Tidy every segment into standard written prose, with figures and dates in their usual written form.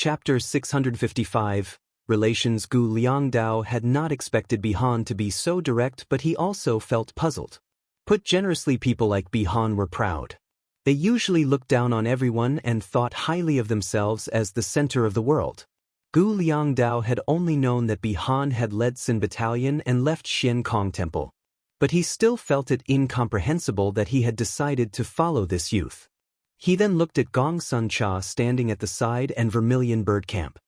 Chapter 655, Relations. Gu Liangdao had not expected Bihan to be so direct, but he also felt puzzled. Put generously, people like Bihan were proud. They usually looked down on everyone and thought highly of themselves as the center of the world. Gu Liangdao had only known that Bihan had led Xin Battalion and left Xiankong Temple. But he still felt it incomprehensible that he had decided to follow this youth. He then looked at Gong Suncha standing at the side and Vermilion Bird Camp.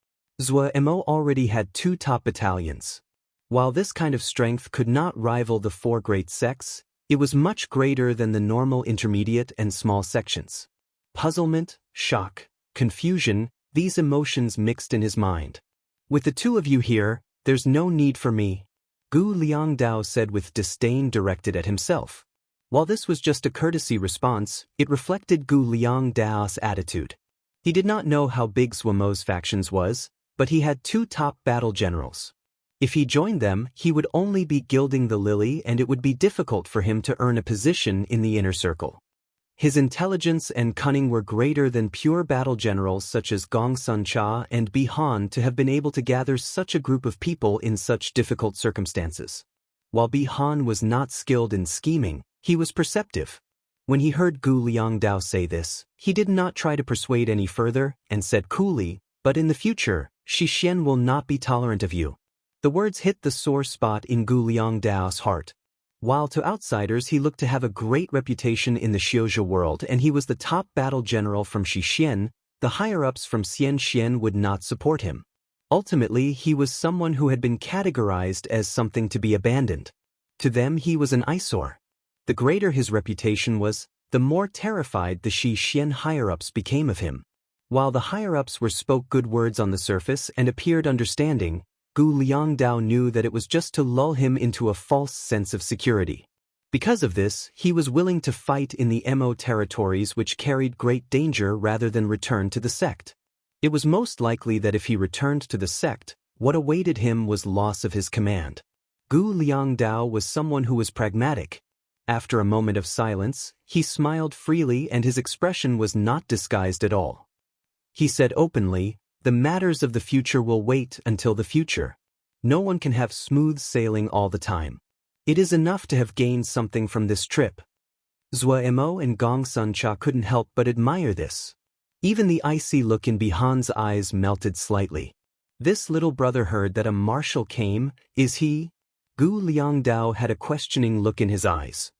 Zhou Mo already had 2 top battalions. While this kind of strength could not rival the 4 great sects, it was much greater than the normal intermediate and small sections. Puzzlement, shock, confusion, these emotions mixed in his mind. With the 2 of you here, there's no need for me, Gu Liangdao said with disdain directed at himself. While this was just a courtesy response, it reflected Gu Liangdao's attitude. He did not know how big Zhou Mo's factions was, but he had 2 top battle generals. If he joined them, he would only be gilding the lily and it would be difficult for him to earn a position in the inner circle. His intelligence and cunning were greater than pure battle generals such as Gong Suncha and Bihan to have been able to gather such a group of people in such difficult circumstances. While Bihan was not skilled in scheming, he was perceptive. When he heard Gu Liangdao say this, he did not try to persuade any further and said coolly, "But in the future, Shixian will not be tolerant of you." The words hit the sore spot in Gu Liangdao's heart. While to outsiders he looked to have a great reputation in the Xiuzhou world and he was the top battle general from Shixian, the higher-ups from Xianxian would not support him. Ultimately, he was someone who had been categorized as something to be abandoned. To them he was an eyesore. The greater his reputation was, the more terrified the Shixian higher-ups became of him. While the higher-ups spoke good words on the surface and appeared understanding, Gu Liangdao knew that it was just to lull him into a false sense of security. Because of this, he was willing to fight in the Mo territories which carried great danger rather than return to the sect. It was most likely that if he returned to the sect, what awaited him was loss of his command. Gu Liangdao was someone who was pragmatic. After a moment of silence, he smiled freely and his expression was not disguised at all. He said openly, "The matters of the future will wait until the future. No one can have smooth sailing all the time. It is enough to have gained something from this trip." Zhou Mo and Gong Suncha couldn't help but admire this. Even the icy look in Bihan's eyes melted slightly. This little brother heard that a marshal came, is he? Gu Liangdao had a questioning look in his eyes.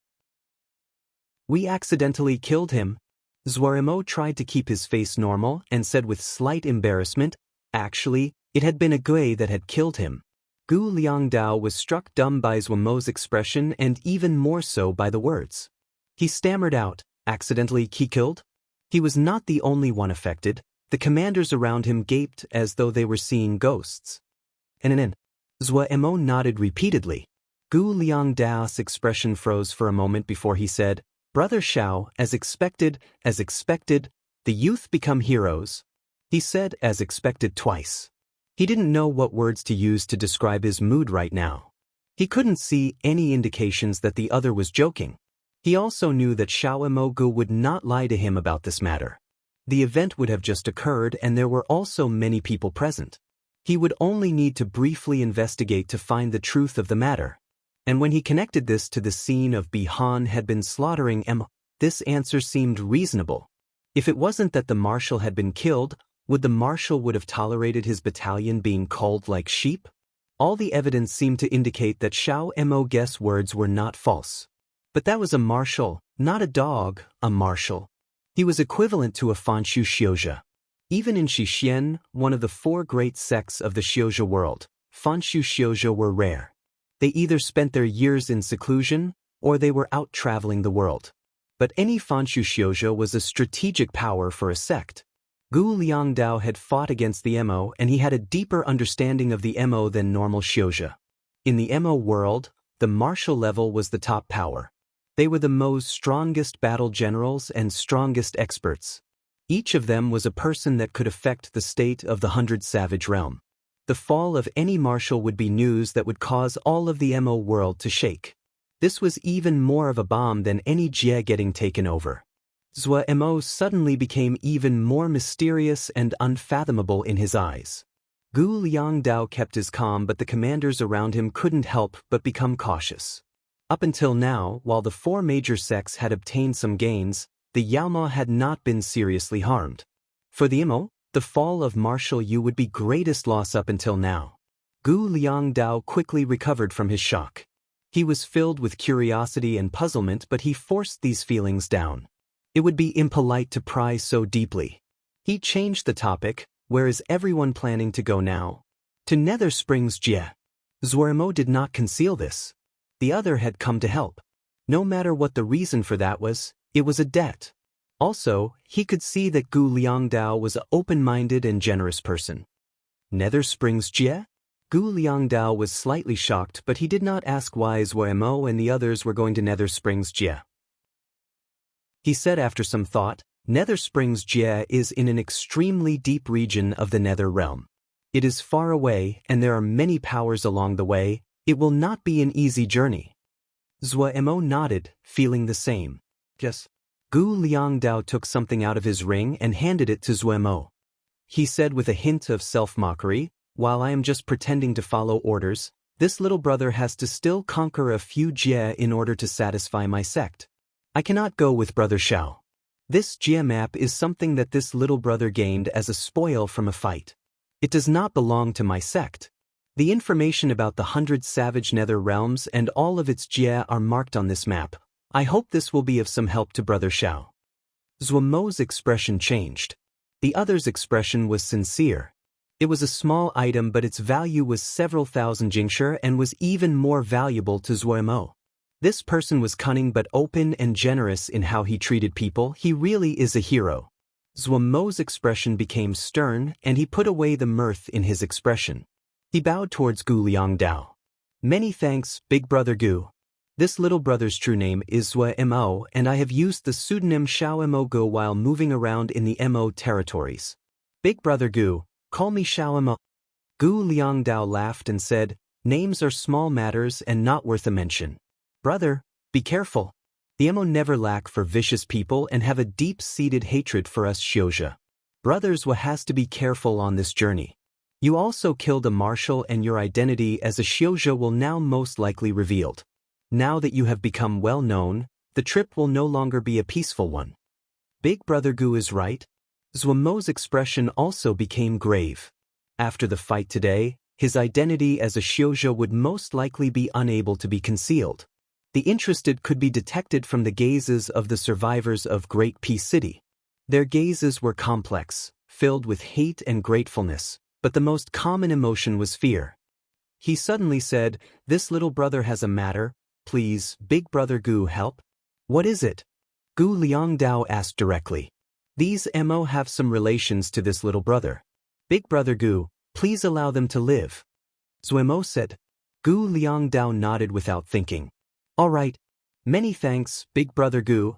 "We accidentally killed him." Zhou Mo tried to keep his face normal and said with slight embarrassment, "Actually, it had been a Gui that had killed him." Gu Liangdao was struck dumb by Zhou Mo's expression and even more so by the words. He stammered out, "Accidentally he killed?" He was not the only one affected. The commanders around him gaped as though they were seeing ghosts. Zhou Mo nodded repeatedly. Gu Liangdao's expression froze for a moment before he said, "Brother Xiao, as expected, the youth become heroes." He said as expected twice. He didn't know what words to use to describe his mood right now. He couldn't see any indications that the other was joking. He also knew that Xiao Mogu would not lie to him about this matter. The event would have just occurred and there were also many people present. He would only need to briefly investigate to find the truth of the matter. And when he connected this to the scene of Bihan had been slaughtering this answer seemed reasonable. If it wasn't that the marshal had been killed, would the marshal would have tolerated his battalion being culled like sheep? All the evidence seemed to indicate that Xiao Mogu's words were not false. But that was a marshal, not a dog, a marshal. He was equivalent to a Fanshu Xiuzhou. Even in Shixian, one of the 4 great sects of the Xiuzhou world, Fanshu Xiuzhou were rare. They either spent their years in seclusion, or they were out traveling the world. But any Fanshu Xiuzhou was a strategic power for a sect. Gu Liangdao had fought against the Mo and he had a deeper understanding of the Mo than normal Xiuzhou. In the Mo world, the martial level was the top power. They were the Mo's strongest battle generals and strongest experts. Each of them was a person that could affect the state of the 100 Savage realm. The fall of any marshal would be news that would cause all of the Mo world to shake. This was even more of a bomb than any Jie getting taken over. Zhuo Mo suddenly became even more mysterious and unfathomable in his eyes. Gu Liangdao kept his calm, but the commanders around him couldn't help but become cautious. Up until now, while the four major sects had obtained some gains, the Yaoma had not been seriously harmed. For the Imo, the fall of Marshal Yu would be greatest loss up until now. Gu Liangdao quickly recovered from his shock. He was filled with curiosity and puzzlement, but he forced these feelings down. It would be impolite to pry so deeply. He changed the topic. Where is everyone planning to go now? To Nether Springs Jie. Zhuo Mo did not conceal this. The other had come to help. No matter what the reason for that was, it was a debt. Also, he could see that Gu Liangdao was an open-minded and generous person. Nether Springs Jie? Gu Liangdao was slightly shocked, but he did not ask why Zhuo Mo and the others were going to Nether Springs Jie. He said after some thought, Nether Springs Jie is in an extremely deep region of the Nether realm. It is far away and there are many powers along the way. It will not be an easy journey. Zhuo Mo nodded, feeling the same. Yes. Gu Liangdao took something out of his ring and handed it to Zhuo Mo. He said with a hint of self-mockery, while I am just pretending to follow orders, this little brother has to still conquer a few Jie in order to satisfy my sect. I cannot go with Brother Xiao. This Jie map is something that this little brother gained as a spoil from a fight. It does not belong to my sect. The information about the 100 savage nether realms and all of its Jie are marked on this map. I hope this will be of some help to Brother Xiao. Zhuo Mo's expression changed. The other's expression was sincere. It was a small item, but its value was several thousand jingshi and was even more valuable to Zhuo Mo. This person was cunning but open and generous in how he treated people. He really is a hero. Zhuo Mo's expression became stern and he put away the mirth in his expression. He bowed towards Gu Liangdao. Many thanks, Big Brother Gu. This little brother's true name is Zhuo Mo, and I have used the pseudonym Xiao Mo Gu while moving around in the Mo territories. Big Brother Gu, call me Xiao Mo. Gu Liangdao laughed and said, names are small matters and not worth a mention. Brother, be careful. The Mo never lack for vicious people and have a deep-seated hatred for us Xiozha. Brothers has to be careful on this journey. You also killed a marshal and your identity as a Xiozha will now most likely revealed. Now that you have become well known, the trip will no longer be a peaceful one. Big Brother Gu is right. Zhuo Mo's expression also became grave. After the fight today, his identity as a Xiozha would most likely be unable to be concealed. The interested could be detected from the gazes of the survivors of Great Peace City. Their gazes were complex, filled with hate and gratefulness, but the most common emotion was fear. He suddenly said, this little brother has a matter, please, Big Brother Gu, help? What is it? Gu Liangdao asked directly. These Mo have some relations to this little brother. Big Brother Gu, please allow them to live. Zhuo Mo said. Gu Liangdao nodded without thinking. All right. Many thanks, Big Brother Gu.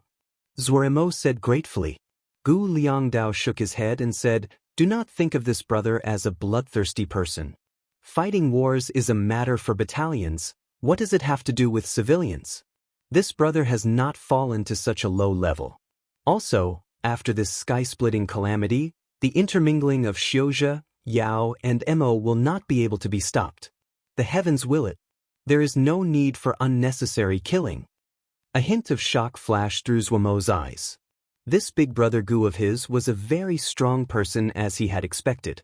Zhuo Mo said gratefully. Gu Liangdao shook his head and said, do not think of this brother as a bloodthirsty person. Fighting wars is a matter for battalions. What does it have to do with civilians? This brother has not fallen to such a low level. Also, after this sky-splitting calamity, the intermingling of Xiozha, Yao, and Mo will not be able to be stopped. The heavens will it. There is no need for unnecessary killing. A hint of shock flashed through Zhuo Mo's eyes. This Big Brother Gu of his was a very strong person as he had expected.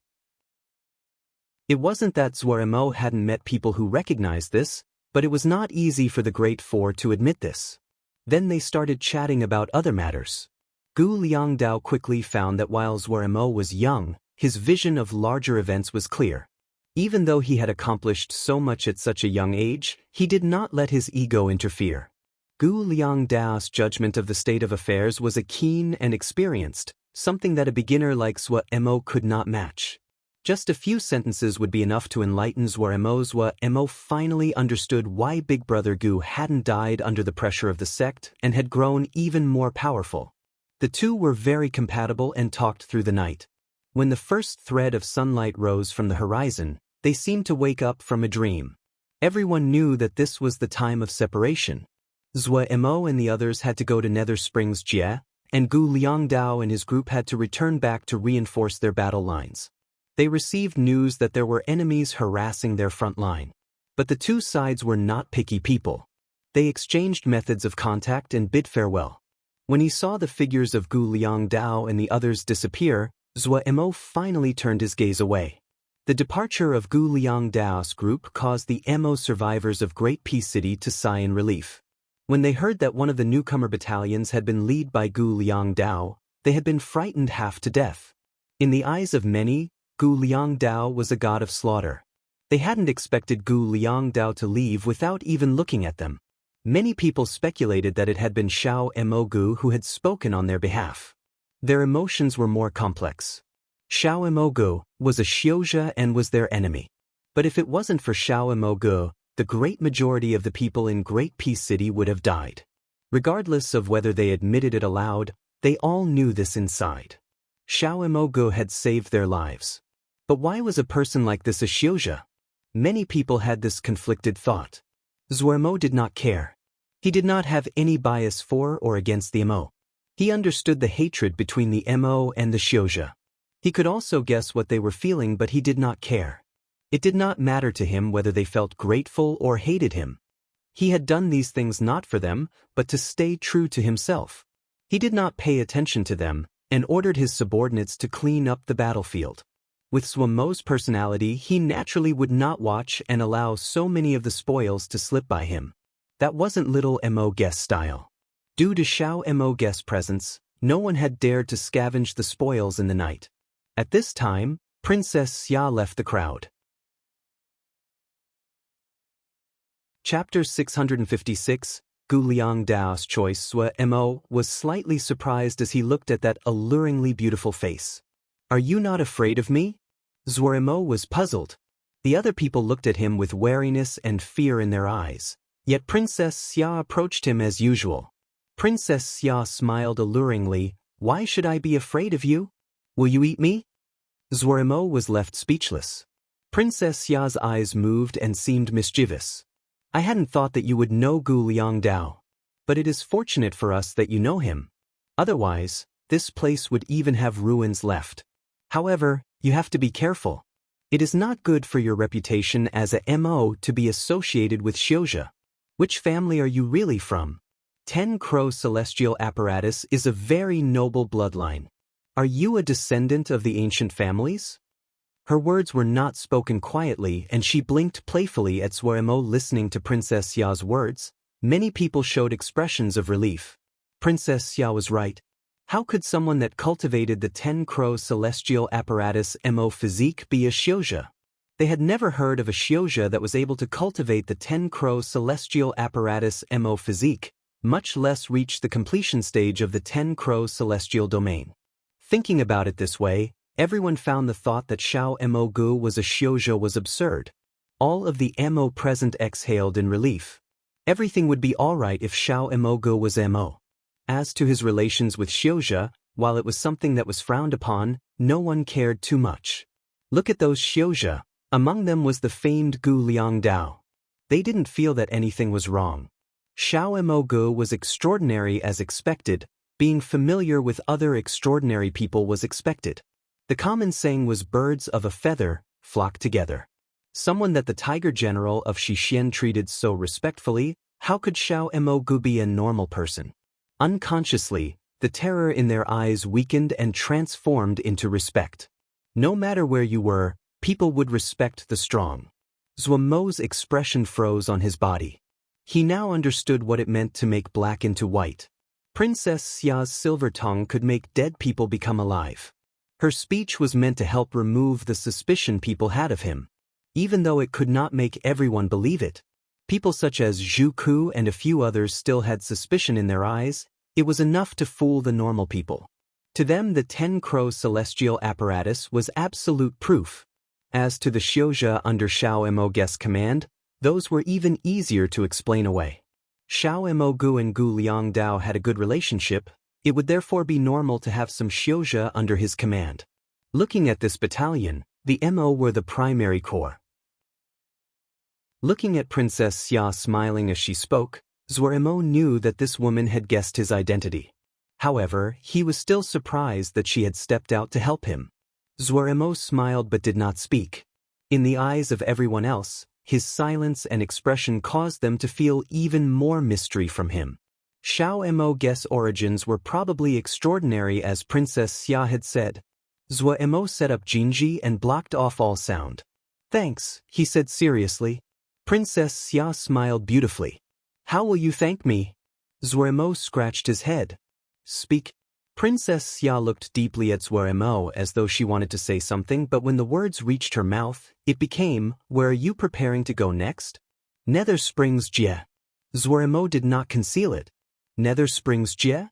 It wasn't that Zhuo Mo hadn't met people who recognized this, but it was not easy for the Great Four to admit this. Then they started chatting about other matters. Gu Liangdao quickly found that while Zhuo Mo was young, his vision of larger events was clear. Even though he had accomplished so much at such a young age, he did not let his ego interfere. Gu Liangdao's judgment of the state of affairs was a keen and experienced, something that a beginner like Zhuo Mo could not match. Just a few sentences would be enough to enlighten Zhuo Mo. Zhuo Mo finally understood why Big Brother Gu hadn't died under the pressure of the sect and had grown even more powerful. The two were very compatible and talked through the night. When the first thread of sunlight rose from the horizon, they seemed to wake up from a dream. Everyone knew that this was the time of separation. Zhuo Mo and the others had to go to Nether Springs Jie, and Gu Liangdao and his group had to return back to reinforce their battle lines. They received news that there were enemies harassing their front line. But the two sides were not picky people. They exchanged methods of contact and bid farewell. When he saw the figures of Gu Liangdao and the others disappear, Zhuo Mo finally turned his gaze away. The departure of Gu Liangdao's group caused the Mo survivors of Great Peace City to sigh in relief. When they heard that one of the newcomer battalions had been led by Gu Liangdao, they had been frightened half to death. In the eyes of many, Gu Liangdao was a god of slaughter. They hadn't expected Gu Liangdao to leave without even looking at them. Many people speculated that it had been Xiao Emogu who had spoken on their behalf. Their emotions were more complex. Xiao Emogu was a Xiozha and was their enemy. But if it wasn't for Xiao Emogu, the great majority of the people in Great Peace City would have died. Regardless of whether they admitted it aloud, they all knew this inside. Xiao Emogu had saved their lives. But why was a person like this a Xiozha? Many people had this conflicted thought. Zhuo Mo did not care. He did not have any bias for or against the Mo. He understood the hatred between the Mo and the Xiozha. He could also guess what they were feeling, but he did not care. It did not matter to him whether they felt grateful or hated him. He had done these things not for them, but to stay true to himself. He did not pay attention to them, and ordered his subordinates to clean up the battlefield. With Zhuo Mo's personality, he naturally would not watch and allow so many of the spoils to slip by him. That wasn't little Mo guest style. Due to Xiao Mo guest's presence, no one had dared to scavenge the spoils in the night. At this time, Princess Xia left the crowd. Chapter 656, Gu Liangdao's choice. Zhuo Mo was slightly surprised as he looked at that alluringly beautiful face. "Are you not afraid of me?" Zhuo Mo was puzzled. The other people looked at him with wariness and fear in their eyes. Yet Princess Xia approached him as usual. Princess Xia smiled alluringly. "Why should I be afraid of you? Will you eat me?" Zhuo Mo was left speechless. Princess Xia's eyes moved and seemed mischievous. "I hadn't thought that you would know Gu Liangdao. But it is fortunate for us that you know him. Otherwise, this place would even have ruins left. However, you have to be careful. It is not good for your reputation as a Mo to be associated with Xiozha. Which family are you really from? 10 Crow Celestial Apparatus is a very noble bloodline. Are you a descendant of the ancient families?" Her words were not spoken quietly, and she blinked playfully at Zhuo Mo. Listening to Princess Xia's words, many people showed expressions of relief. Princess Xia was right. How could someone that cultivated the 10 Crow Celestial Apparatus Mo physique be a Xiozha? They had never heard of a Xiozha that was able to cultivate the 10 Crow Celestial Apparatus Mo physique, much less reach the completion stage of the 10 Crow Celestial Domain. Thinking about it this way, everyone found the thought that Xiao Emogu was a Xiozha was absurd. All of the Mo present exhaled in relief. Everything would be alright if Xiao Emogu was Mo. As to his relations with Xiozha, while it was something that was frowned upon, no one cared too much. Look at those Xiozha. Among them was the famed Gu Liangdao. They didn't feel that anything was wrong. Xiao Emogu was extraordinary as expected. Being familiar with other extraordinary people was expected. The common saying was birds of a feather flock together. Someone that the Tiger General of Xixin treated so respectfully, how could Xiao Emogu be a normal person? Unconsciously, the terror in their eyes weakened and transformed into respect. No matter where you were, people would respect the strong. Zhuo Mo's expression froze on his body. He now understood what it meant to make black into white. Princess Xia's silver tongue could make dead people become alive. Her speech was meant to help remove the suspicion people had of him. Even though it could not make everyone believe it, people such as Zhu Ku and a few others still had suspicion in their eyes. It was enough to fool the normal people. To them, the 10 Crow Celestial Apparatus was absolute proof. As to the Xiozha under Xiao Mo guest's command, those were even easier to explain away. Xiao Emogu and Gu Liangdao had a good relationship. It would therefore be normal to have some Xiozha under his command. Looking at this battalion, the Mo were the primary core. Looking at Princess Xia smiling as she spoke, Zhuo Mo knew that this woman had guessed his identity. However, he was still surprised that she had stepped out to help him. Zuoremo smiled but did not speak. In the eyes of everyone else, his silence and expression caused them to feel even more mystery from him. Xiao Mo's origins were probably extraordinary, as Princess Xia had said. Zuoremo set up Jinji and blocked off all sound. "Thanks," he said seriously. Princess Xia smiled beautifully. "How will you thank me?" Zuoremo scratched his head. "Speak." Princess Xia looked deeply at Zuoremo as though she wanted to say something, but when the words reached her mouth, it became, "Where are you preparing to go next?" "Nether Springs Jie." Zuoremo did not conceal it. "Nether Springs Jie?"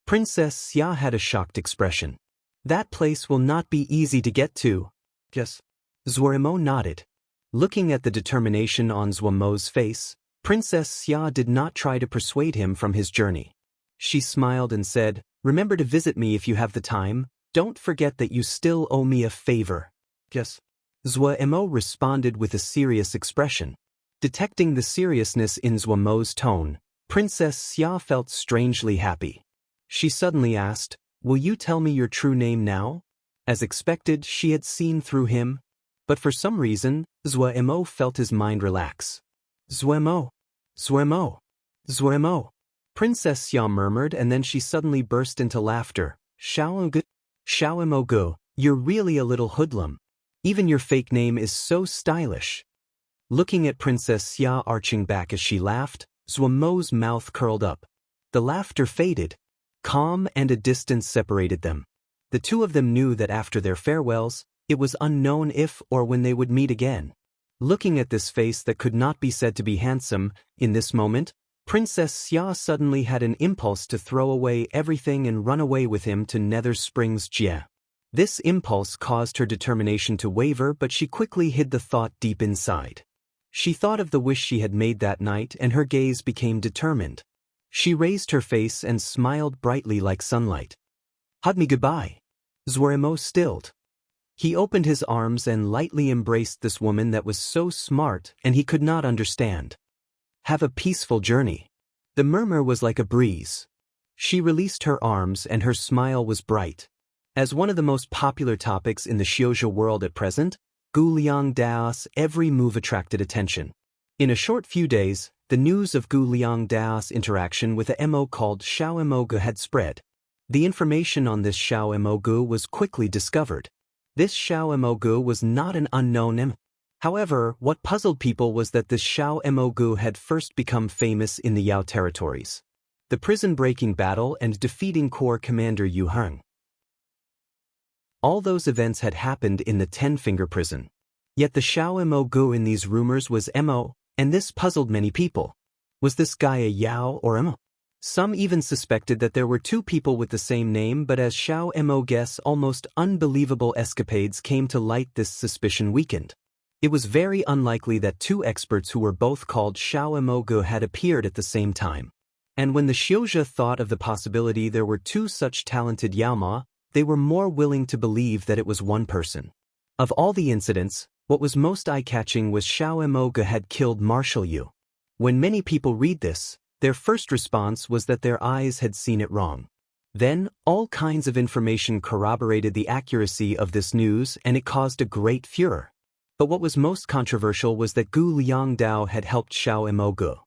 Princess Xia had a shocked expression. "That place will not be easy to get to." "Yes." Zuoremo nodded. Looking at the determination on Zuoremo's face, Princess Xia did not try to persuade him from his journey. She smiled and said, "Remember to visit me if you have the time. Don't forget that you still owe me a favor." "Yes." Zuoremo responded with a serious expression. Detecting the seriousness in Zuoremo's tone, Princess Xia felt strangely happy. She suddenly asked, "Will you tell me your true name now?" As expected, she had seen through him. But for some reason, Zuoremo felt his mind relax. "Zuoremo. Zuoremo. Zuoremo." Princess Xia murmured, and then she suddenly burst into laughter. Xiaomogu, you're really a little hoodlum. Even your fake name is so stylish." Looking at Princess Xia arching back as she laughed, Zuoremo's mouth curled up. The laughter faded. Calm and a distance separated them. The two of them knew that after their farewells, it was unknown if or when they would meet again. Looking at this face that could not be said to be handsome, in this moment, Princess Xia suddenly had an impulse to throw away everything and run away with him to Nether Springs Jie. This impulse caused her determination to waver, but she quickly hid the thought deep inside. She thought of the wish she had made that night, and her gaze became determined. She raised her face and smiled brightly like sunlight. "Hug me goodbye." Zuoremo stilled. He opened his arms and lightly embraced this woman that was so smart and he could not understand. "Have a peaceful journey." The murmur was like a breeze. She released her arms and her smile was bright. As one of the most popular topics in the shoujo world at present, Gu Liang Dao's every move attracted attention. In a short few days, the news of Gu Liang Dao's interaction with a mo called Xiao Mogu had spread. The information on this Xiao Mogu was quickly discovered. This Xiao Mogu was not an unknown M. However, what puzzled people was that this Xiao Mogu had first become famous in the Yao territories. The prison-breaking battle and defeating Corps Commander Yu Heng. All those events had happened in the Ten-Finger Prison. Yet the Xiao Mogu in these rumors was Mo, and this puzzled many people. Was this guy a Yao or Mo? Some even suspected that there were two people with the same name, but as Xiao Mo's almost unbelievable escapades came to light, this suspicion weakened. It was very unlikely that two experts who were both called Xiao Mogu had appeared at the same time. And when the Shioja thought of the possibility there were two such talented Yaoma, they were more willing to believe that it was one person. Of all the incidents, what was most eye-catching was Xiao Mogu had killed Marshal Yu. When many people read this, their first response was that their eyes had seen it wrong. Then, all kinds of information corroborated the accuracy of this news, and it caused a great furor. But what was most controversial was that Gu Liangdao had helped Xiao Mogu.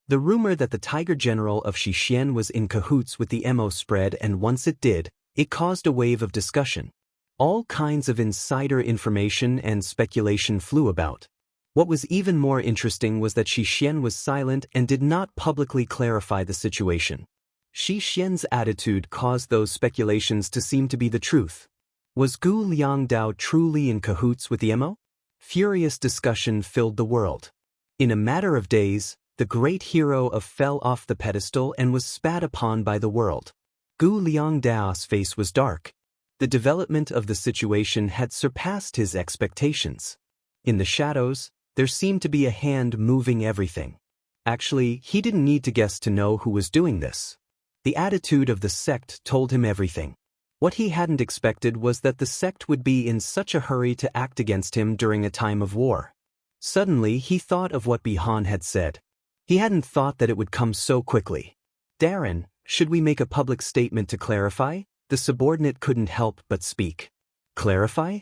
The rumor that the Tiger General of Shixian was in cahoots with the Mo spread, and once it did, it caused a wave of discussion. All kinds of insider information and speculation flew about. What was even more interesting was that Shixian was silent and did not publicly clarify the situation. Shixian's attitude caused those speculations to seem to be the truth. Was Gu Liangdao truly in cahoots with the Mo? Furious discussion filled the world. In a matter of days, the great hero fell off the pedestal and was spat upon by the world. Gu Liangdao's face was dark. The development of the situation had surpassed his expectations. In the shadows, there seemed to be a hand moving everything. Actually, he didn't need to guess to know who was doing this. The attitude of the sect told him everything. What he hadn't expected was that the sect would be in such a hurry to act against him during a time of war. Suddenly, he thought of what Bihan had said. He hadn't thought that it would come so quickly. Darren, should we make a public statement to clarify? The subordinate couldn't help but speak. Clarify?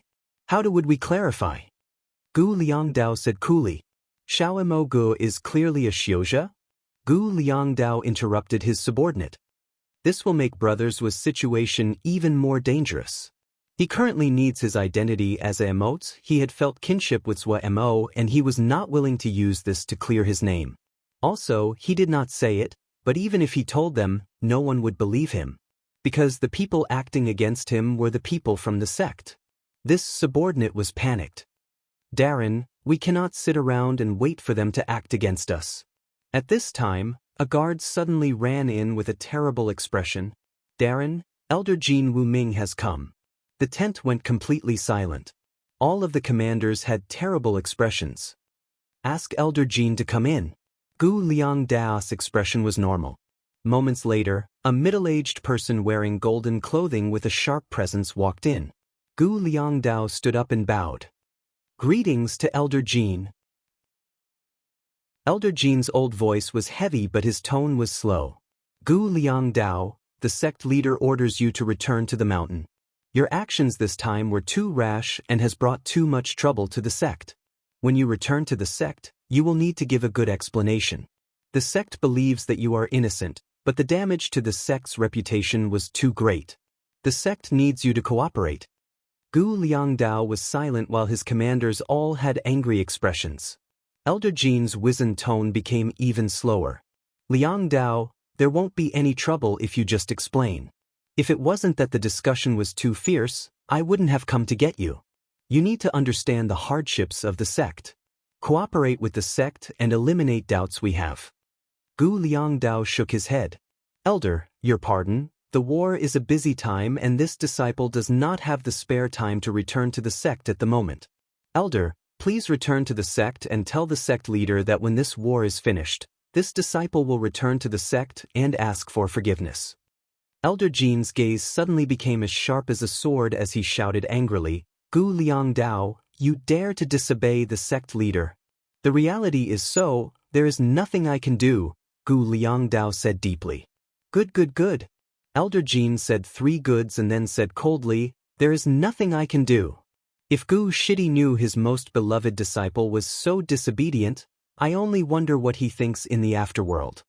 Would we clarify? Gu Liangdao said coolly. Xiaomo Gu is clearly a Xiuzha? Gu Liangdao interrupted his subordinate. This will make brothers with situation even more dangerous. He currently needs his identity as a emotes. He had felt kinship with Zwa Mo and he was not willing to use this to clear his name. Also, he did not say it, but even if he told them, no one would believe him. Because the people acting against him were the people from the sect. This subordinate was panicked. Darren, we cannot sit around and wait for them to act against us. At this time, a guard suddenly ran in with a terrible expression. Darren, Elder Jean Wuming has come. The tent went completely silent. All of the commanders had terrible expressions. Ask Elder Jean to come in. Gu Liangdao's expression was normal. Moments later, a middle-aged person wearing golden clothing with a sharp presence walked in. Gu Liangdao stood up and bowed. Greetings to Elder Jean. Elder Jean's old voice was heavy but his tone was slow. Gu Liangdao, the sect leader orders you to return to the mountain. Your actions this time were too rash and has brought too much trouble to the sect. When you return to the sect, you will need to give a good explanation. The sect believes that you are innocent, but the damage to the sect's reputation was too great. The sect needs you to cooperate. Gu Liangdao was silent while his commanders all had angry expressions. Elder Jean's wizened tone became even slower. Liangdao, there won't be any trouble if you just explain. If it wasn't that the discussion was too fierce, I wouldn't have come to get you. You need to understand the hardships of the sect. Cooperate with the sect and eliminate doubts we have. Gu Liangdao shook his head. Elder, your pardon, the war is a busy time and this disciple does not have the spare time to return to the sect at the moment. Elder, please return to the sect and tell the sect leader that when this war is finished, this disciple will return to the sect and ask for forgiveness. Elder Jean's gaze suddenly became as sharp as a sword as he shouted angrily, Gu Liangdao, you dare to disobey the sect leader. The reality is so, there is nothing I can do, Gu Liangdao said deeply. Good. Elder Jean said 3 goods and then said coldly, there is nothing I can do. If Gu Shidi knew his most beloved disciple was so disobedient, I only wonder what he thinks in the afterworld.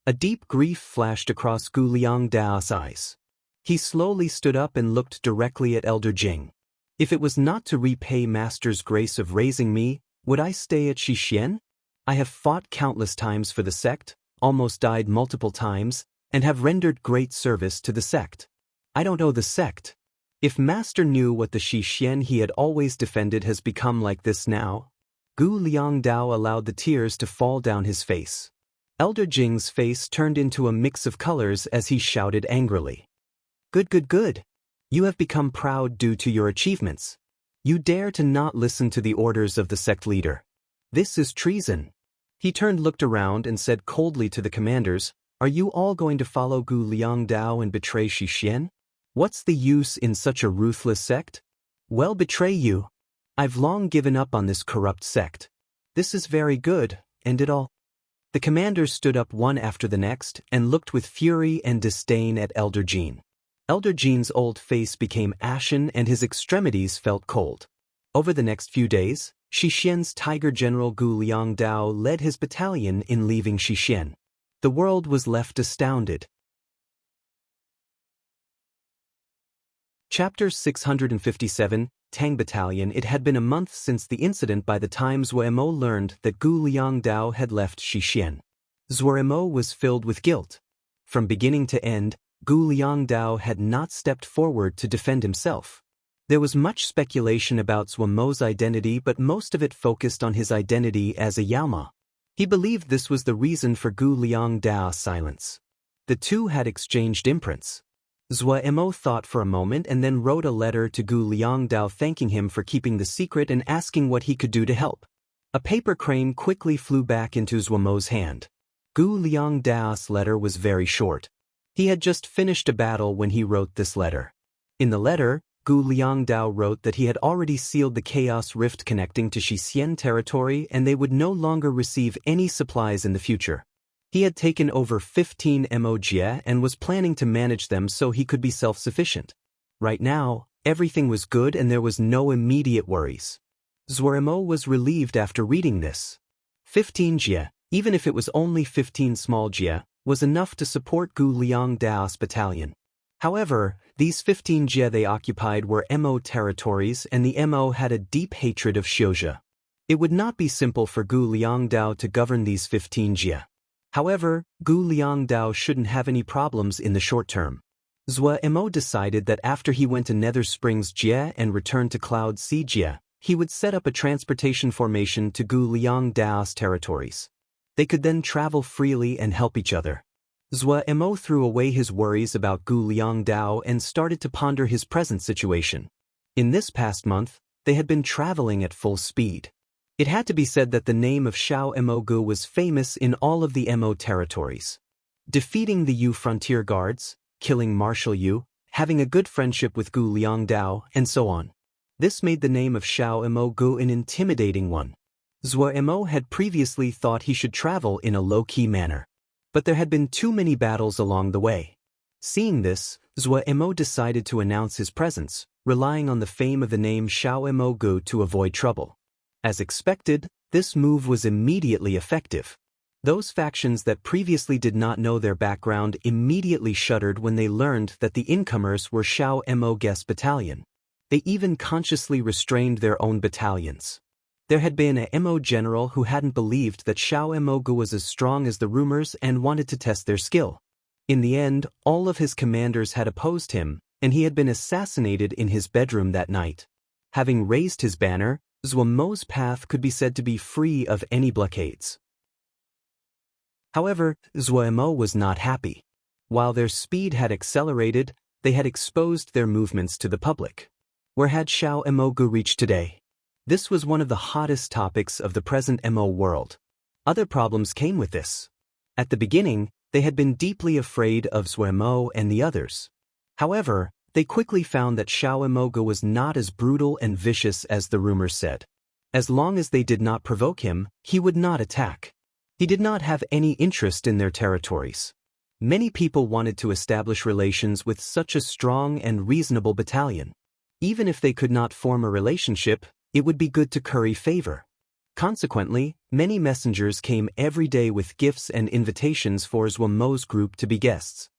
A deep grief flashed across Gu Liangdao's eyes. He slowly stood up and looked directly at Elder Jing. If it was not to repay Master's grace of raising me, would I stay at Xixian? I have fought countless times for the sect, almost died multiple times, and have rendered great service to the sect. I don't owe the sect. If Master knew what the Xixian he had always defended has become like this now. Gu Liangdao allowed the tears to fall down his face. Elder Jing's face turned into a mix of colors as he shouted angrily. Good. You have become proud due to your achievements. You dare to not listen to the orders of the sect leader. This is treason. He looked around and said coldly to the commanders, are you all going to follow Gu Liangdao and betray Xixian? What's the use in such a ruthless sect? Well, betray you. I've long given up on this corrupt sect. This is very good, end it all. The commanders stood up one after the next and looked with fury and disdain at Elder Jean. Elder Jean's old face became ashen and his extremities felt cold. Over the next few days, Xixian's Tiger General Gu Liangdao led his battalion in leaving Xixian. The world was left astounded. Chapter 657, Tang Battalion. It had been a month since the incident by the time Zuemo learned that Gu Liangdao had left Xixian. Zuemo was filled with guilt. From beginning to end, Gu Liangdao had not stepped forward to defend himself. There was much speculation about Zuemo's identity, but most of it focused on his identity as a Yaoma. He believed this was the reason for Gu Liangdao's silence. The two had exchanged imprints. Zuemo thought for a moment and then wrote a letter to Gu Liangdao thanking him for keeping the secret and asking what he could do to help. A paper crane quickly flew back into Zuemo's hand. Gu Liangdao's letter was very short. He had just finished a battle when he wrote this letter. In the letter, Gu Liangdao wrote that he had already sealed the chaos rift connecting to Xixian territory and they would no longer receive any supplies in the future. He had taken over 15 mo jie and was planning to manage them so he could be self-sufficient. Right now, everything was good and there was no immediate worries. Zuoremo was relieved after reading this. 15 jie, even if it was only 15 small jie, was enough to support Gu Liang Dao's battalion. However, these 15 jie they occupied were mo territories and the mo had a deep hatred of Xiuzhe. It would not be simple for Gu Liang Dao to govern these 15 jie. However, Gu Liang Dao shouldn't have any problems in the short term. Zuoremo decided that after he went to Nether Springs Jie and returned to Cloud Sea Jie, he would set up a transportation formation to Gu Liang Dao's territories. They could then travel freely and help each other. Zuoremo threw away his worries about Gu Liang Dao and started to ponder his present situation. In this past month, they had been traveling at full speed. It had to be said that the name of Xiao Emogu was famous in all of the Mo territories. Defeating the Yu frontier guards, killing Marshal Yu, having a good friendship with Gu Liang Dao, and so on. This made the name of Xiao Emogu an intimidating one. Zuoremo had previously thought he should travel in a low-key manner. But there had been too many battles along the way. Seeing this, Zuoremo decided to announce his presence, relying on the fame of the name Xiao Emogu to avoid trouble. As expected, this move was immediately effective. Those factions that previously did not know their background immediately shuddered when they learned that the incomers were Xiao Emogu's battalion. They even consciously restrained their own battalions. There had been a Mo general who hadn't believed that Xiao Emogu was as strong as the rumors and wanted to test their skill. In the end, all of his commanders had opposed him, and he had been assassinated in his bedroom that night. Having raised his banner, Zuomo's path could be said to be free of any blockades. However, Zuoremo was not happy. While their speed had accelerated, they had exposed their movements to the public. Where had Xiao Emogu reached today? This was one of the hottest topics of the present Mo world. Other problems came with this. At the beginning, they had been deeply afraid of Zuoremo and the others. However, they quickly found that Xiao Emogu was not as brutal and vicious as the rumors said. As long as they did not provoke him, he would not attack. He did not have any interest in their territories. Many people wanted to establish relations with such a strong and reasonable battalion. Even if they could not form a relationship, it would be good to curry favor. Consequently, many messengers came every day with gifts and invitations for Zuomo's group to be guests.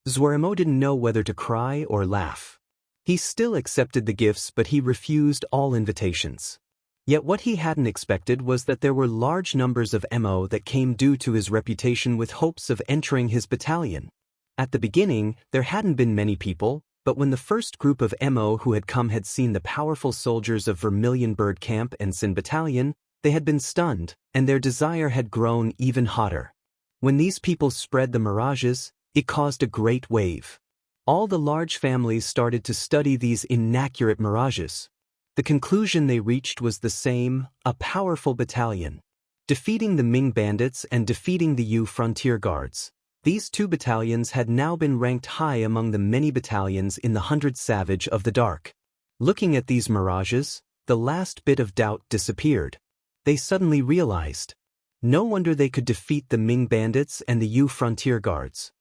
Zuoremo didn't know whether to cry or laugh. He still accepted the gifts, but he refused all invitations. Yet what he hadn't expected was that there were large numbers of Mo that came due to his reputation with hopes of entering his battalion. At the beginning, there hadn't been many people, but when the first group of Mo who had come had seen the powerful soldiers of Vermilion Bird Camp and Sin Battalion, they had been stunned, and their desire had grown even hotter. When these people spread the mirages, it caused a great wave. All the large families started to study these inaccurate mirages. The conclusion they reached was the same: a powerful battalion. Defeating the Ming bandits and defeating the Yu frontier guards. These two battalions had now been ranked high among the many battalions in the 100 Savage of the Dark. Looking at these mirages, the last bit of doubt disappeared. They suddenly realized. No wonder they could defeat the Ming bandits and the Yu frontier guards.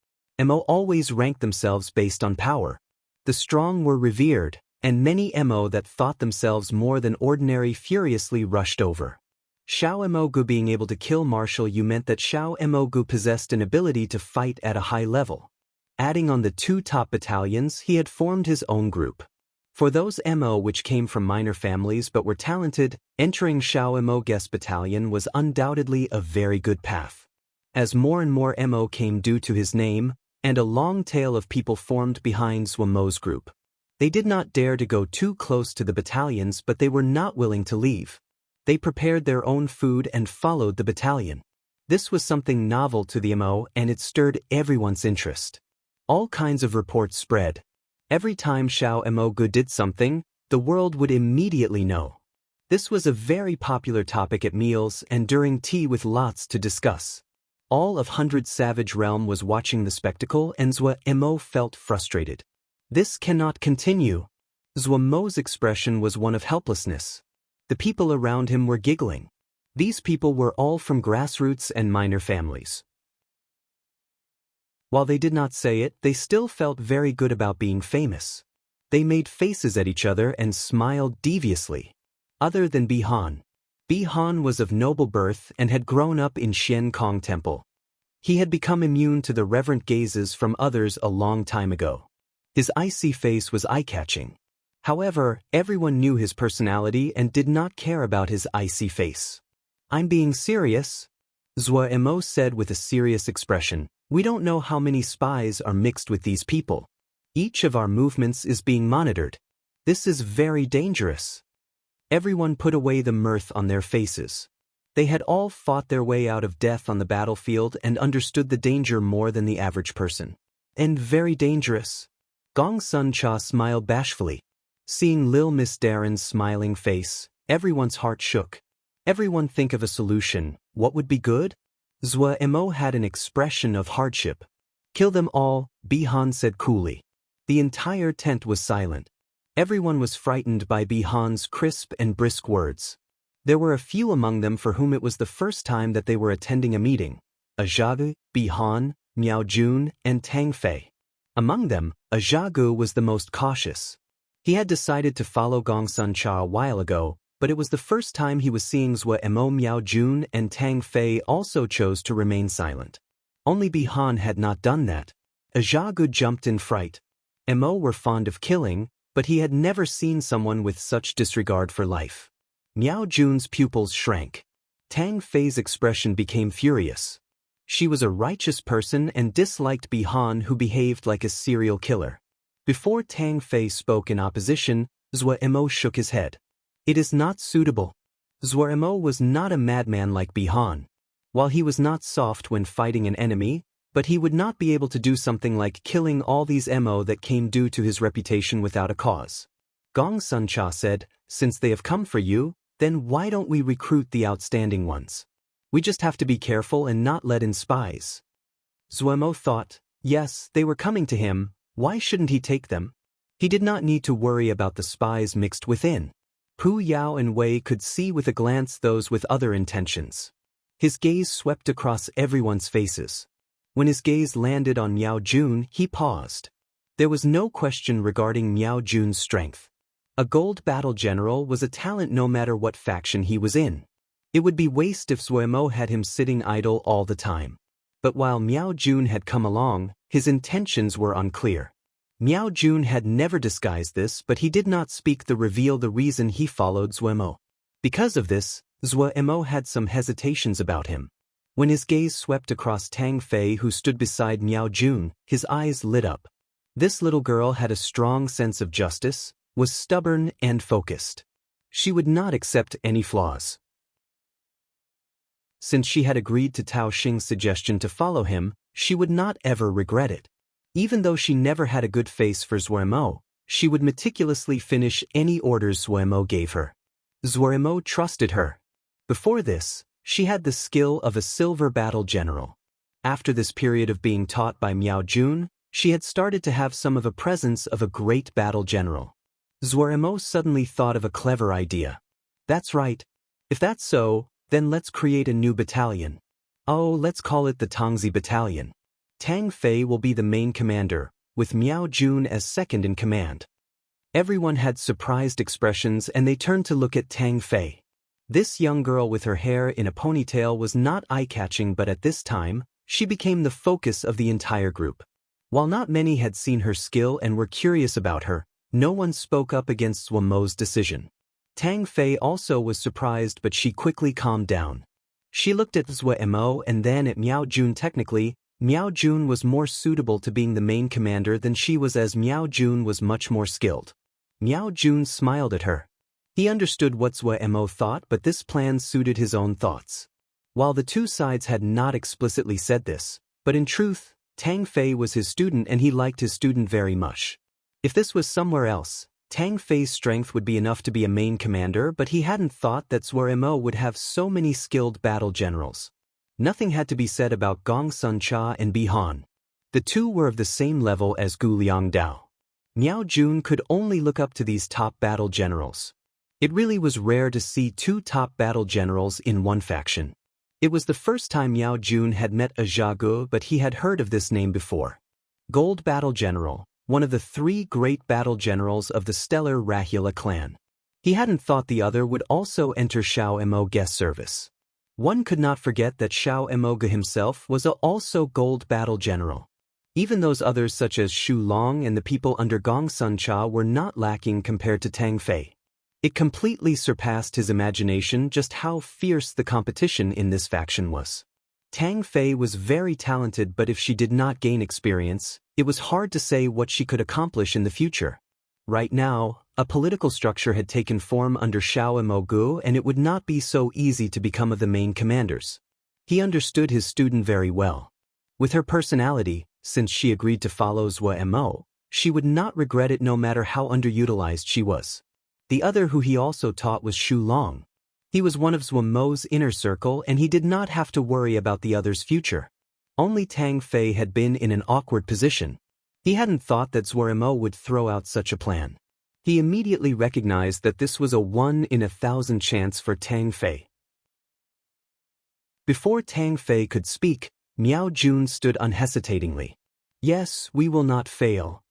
Mo always ranked themselves based on power. The strong were revered, and many Mo that thought themselves more than ordinary furiously rushed over. Xiao Emogu being able to kill Marshal Yu meant that Xiao Emogu possessed an ability to fight at a high level. Adding on the two top battalions, he had formed his own group. For those Mo which came from minor families but were talented, entering Xiao Emogu's battalion was undoubtedly a very good path. As more and more Mo came due to his name, and a long tail of people formed behind Zuomo's group. They did not dare to go too close to the battalions, but they were not willing to leave. They prepared their own food and followed the battalion. This was something novel to the Mo, and it stirred everyone's interest. All kinds of reports spread. Every time Xiao Emogu did something, the world would immediately know. This was a very popular topic at meals and during tea with lots to discuss. All of 100 Savage Realm was watching the spectacle, and Zuoremo felt frustrated. This cannot continue. Zuomo's expression was one of helplessness. The people around him were giggling. These people were all from grassroots and minor families. While they did not say it, they still felt very good about being famous. They made faces at each other and smiled deviously. Other than Bihan. Bihan was of noble birth and had grown up in Xian Kong Temple. He had become immune to the reverent gazes from others a long time ago. His icy face was eye-catching. However, everyone knew his personality and did not care about his icy face. "I'm being serious," Zuo said with a serious expression. "We don't know how many spies are mixed with these people. Each of our movements is being monitored. This is very dangerous." Everyone put away the mirth on their faces. They had all fought their way out of death on the battlefield and understood the danger more than the average person. "And very dangerous." Gong Sun Cha smiled bashfully. Seeing Lil Miss Darren's smiling face, everyone's heart shook. Everyone think of a solution. What would be good? Zuo had an expression of hardship. "Kill them all," Bihan said coolly. The entire tent was silent. Everyone was frightened by Bihan's crisp and brisk words. There were a few among them for whom it was the first time that they were attending a meeting. Ajagu, Bihan, Miao Jun, and Tang Fei. Among them, Ajagu was the most cautious. He had decided to follow Gong Sun Cha a while ago, but it was the first time he was seeing Zuo. Miao Jun and Tang Fei also chose to remain silent. Only Bihan had not done that. Ajagu jumped in fright. Mo were fond of killing, but he had never seen someone with such disregard for life. Miao Jun's pupils shrank. Tang Fei's expression became furious. She was a righteous person and disliked Bihan, who behaved like a serial killer. Before Tang Fei spoke in opposition, Zuo shook his head. "It is not suitable." Zuo was not a madman like Bihan. While he was not soft when fighting an enemy, but he would not be able to do something like killing all these mo that came due to his reputation without a cause. Gong Sun Cha said, "Since they have come for you, then why don't we recruit the outstanding ones? We just have to be careful and not let in spies." Zuo thought, yes, they were coming to him, why shouldn't he take them? He did not need to worry about the spies mixed within. Pu Yao and Wei could see with a glance those with other intentions. His gaze swept across everyone's faces. When his gaze landed on Miao Jun, he paused. There was no question regarding Miao Jun's strength. A gold battle general was a talent no matter what faction he was in. It would be waste if Zuo had him sitting idle all the time. But while Miao Jun had come along, his intentions were unclear. Miao Jun had never disguised this, but he did not speak to reveal the reason he followed Zuo. Because of this, Zuo had some hesitations about him. When his gaze swept across Tang Fei, who stood beside Miao Jun, his eyes lit up. This little girl had a strong sense of justice, was stubborn and focused. She would not accept any flaws. Since she had agreed to Tao Xing's suggestion to follow him, she would not ever regret it. Even though she never had a good face for Zuo, she would meticulously finish any orders Zuo gave her. Zuo trusted her. Before this, she had the skill of a silver battle general. After this period of being taught by Miao Jun, she had started to have some of a presence of a great battle general. Zuo suddenly thought of a clever idea. "That's right. If that's so, then let's create a new battalion. Oh, let's call it the Tongzi Battalion. Tang Fei will be the main commander, with Miao Jun as second in command." Everyone had surprised expressions and they turned to look at Tang Fei. This young girl with her hair in a ponytail was not eye-catching, but at this time, she became the focus of the entire group. While not many had seen her skill and were curious about her, no one spoke up against Zuo's decision. Tang Fei also was surprised, but she quickly calmed down. She looked at Zuo and then at Miao Jun. Technically, Miao Jun was more suitable to being the main commander than she was, as Miao Jun was much more skilled. Miao Jun smiled at her. He understood what Zuo thought, but this plan suited his own thoughts. While the two sides had not explicitly said this, but in truth, Tang Fei was his student and he liked his student very much. If this was somewhere else, Tang Fei's strength would be enough to be a main commander, but he hadn't thought that Zuo would have so many skilled battle generals. Nothing had to be said about Gong Sun Cha and Bihan. The two were of the same level as Gu Liangdao. Miao Jun could only look up to these top battle generals. It really was rare to see two top battle generals in one faction. It was the first time Miao Jun had met a Zhagu, but he had heard of this name before. Gold Battle General, one of the 3 great battle generals of the stellar Rahula clan. He hadn't thought the other would also enter Xiao Emoge's service. One could not forget that Xiao Emoge himself was also Gold Battle General. Even those others such as Shu Long and the people under Gong Sun Cha were not lacking compared to Tang Fei. It completely surpassed his imagination just how fierce the competition in this faction was. Tang Fei was very talented, but if she did not gain experience, it was hard to say what she could accomplish in the future. Right now, a political structure had taken form under Xiao Emogu, and it would not be so easy to become of the main commanders. He understood his student very well. With her personality, since she agreed to follow Zhou Emo, she would not regret it no matter how underutilized she was. The other who he also taught was Shu Long. He was one of Zhou Mo's inner circle, and he did not have to worry about the other's future. Only Tang Fei had been in an awkward position. He hadn't thought that Zhou Mo would throw out such a plan. He immediately recognized that this was a 1 in 1,000 chance for Tang Fei. Before Tang Fei could speak, Miao Jun stood unhesitatingly. Yes, we will not fail.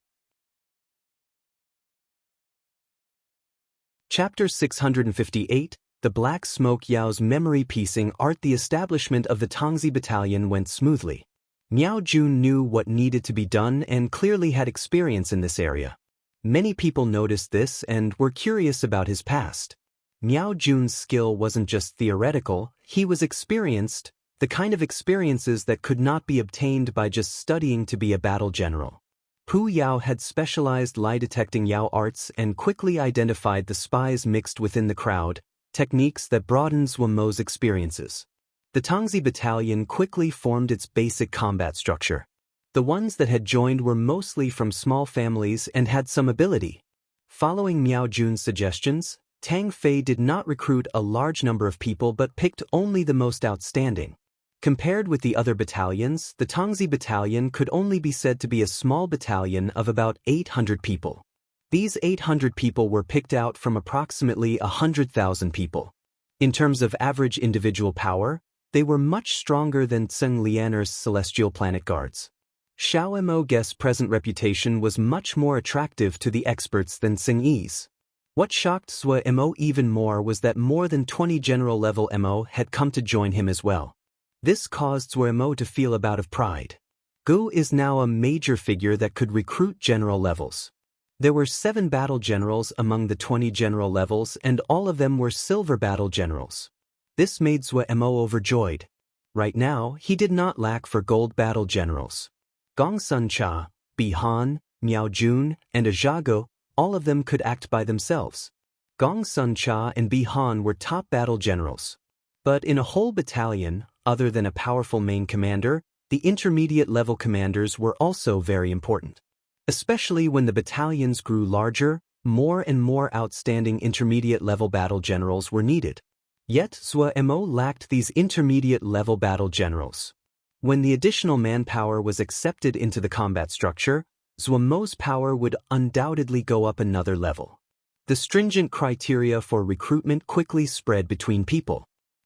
Chapter 658, The Black Smoke. Yao's memory-piecing art. The establishment of the Tongzi Battalion went smoothly. Miao Jun knew what needed to be done and clearly had experience in this area. Many people noticed this and were curious about his past. Miao Jun's skill wasn't just theoretical, he was experienced, the kind of experiences that could not be obtained by just studying to be a battle general. Pu Yao had specialized lie-detecting Yao arts and quickly identified the spies mixed within the crowd, techniques that broadened Zhou Mo's experiences. The Tongzi Battalion quickly formed its basic combat structure. The ones that had joined were mostly from small families and had some ability. Following Miao Jun's suggestions, Tang Fei did not recruit a large number of people but picked only the most outstanding. Compared with the other battalions, the Tongzi Battalion could only be said to be a small battalion of about 800 people. These 800 people were picked out from approximately 100,000 people. In terms of average individual power, they were much stronger than Tseng Lianer's Celestial Planet Guards. Xiao Emoge's present reputation was much more attractive to the experts than Tseng Yi's. What shocked Zhou Mo even more was that more than 20 general-level Mo had come to join him as well. This caused Zhou Mo to feel a bout of pride. Gu is now a major figure that could recruit general levels. There were 7 battle generals among the 20 general levels, and all of them were silver battle generals. This made Zhou Mo overjoyed. Right now, he did not lack for gold battle generals. Gong Sun Cha, Bi Han, Miao Jun, and a Zhagu, all of them could act by themselves. Gong Sun Cha and Bi Han were top battle generals. But in a whole battalion, other than a powerful main commander, the intermediate-level commanders were also very important. Especially when the battalions grew larger, more and more outstanding intermediate-level battle generals were needed. Yet Zhou Mo lacked these intermediate-level battle generals. When the additional manpower was accepted into the combat structure, Zhou Mo's power would undoubtedly go up another level. The stringent criteria for recruitment quickly spread between people.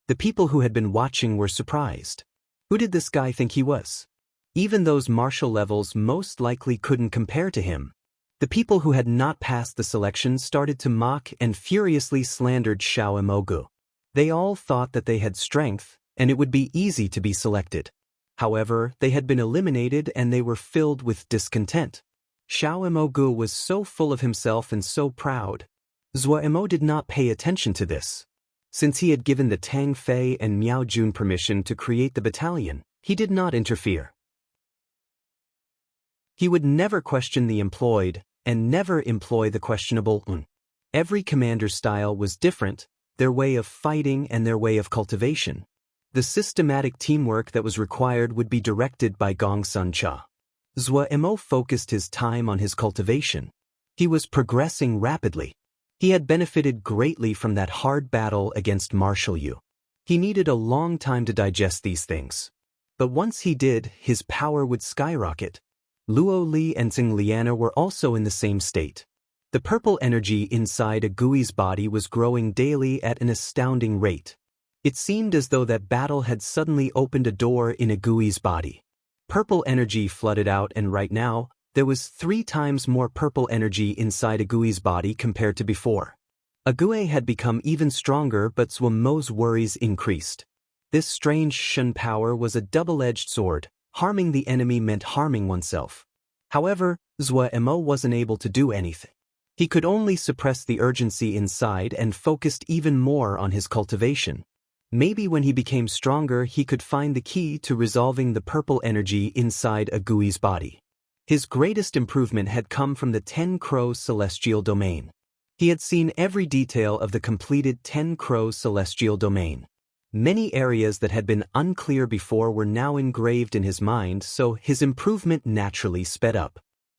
The people who had been watching were surprised. Who did this guy think he was? Even those martial levels most likely couldn't compare to him. The people who had not passed the selection started to mock and furiously slandered Xiao Emogu. They all thought that they had strength, and it would be easy to be selected. However, they had been eliminated and they were filled with discontent. Xiao Emogu was so full of himself and so proud. Zhou Mo did not pay attention to this. Since he had given the Tang Fei and Miao Jun permission to create the battalion, he did not interfere. He would never question the employed, and never employ the questionable. Every commander's style was different, their way of fighting and their way of cultivation. The systematic teamwork that was required would be directed by Gong Sun Cha. Zhou Mo focused his time on his cultivation. He was progressing rapidly. He had benefited greatly from that hard battle against Marshal Yu. He needed a long time to digest these things. But once he did, his power would skyrocket. Luo Li and Tseng Liana were also in the same state. The purple energy inside a Gui's body was growing daily at an astounding rate. It seemed as though that battle had suddenly opened a door in Agui's body. Purple energy flooded out, and right now, there was 3 times more purple energy inside Agui's body compared to before. Agui had become even stronger, but Zhuomo's worries increased. This strange Shen power was a double-edged sword. Harming the enemy meant harming oneself. However, Zhuomo wasn't able to do anything. He could only suppress the urgency inside and focused even more on his cultivation. Maybe when he became stronger, he could find the key to resolving the purple energy inside Agui's body. His greatest improvement had come from the 10 Crows celestial domain. He had seen every detail of the completed 10 Crows celestial domain. Many areas that had been unclear before were now engraved in his mind, so his improvement naturally sped up.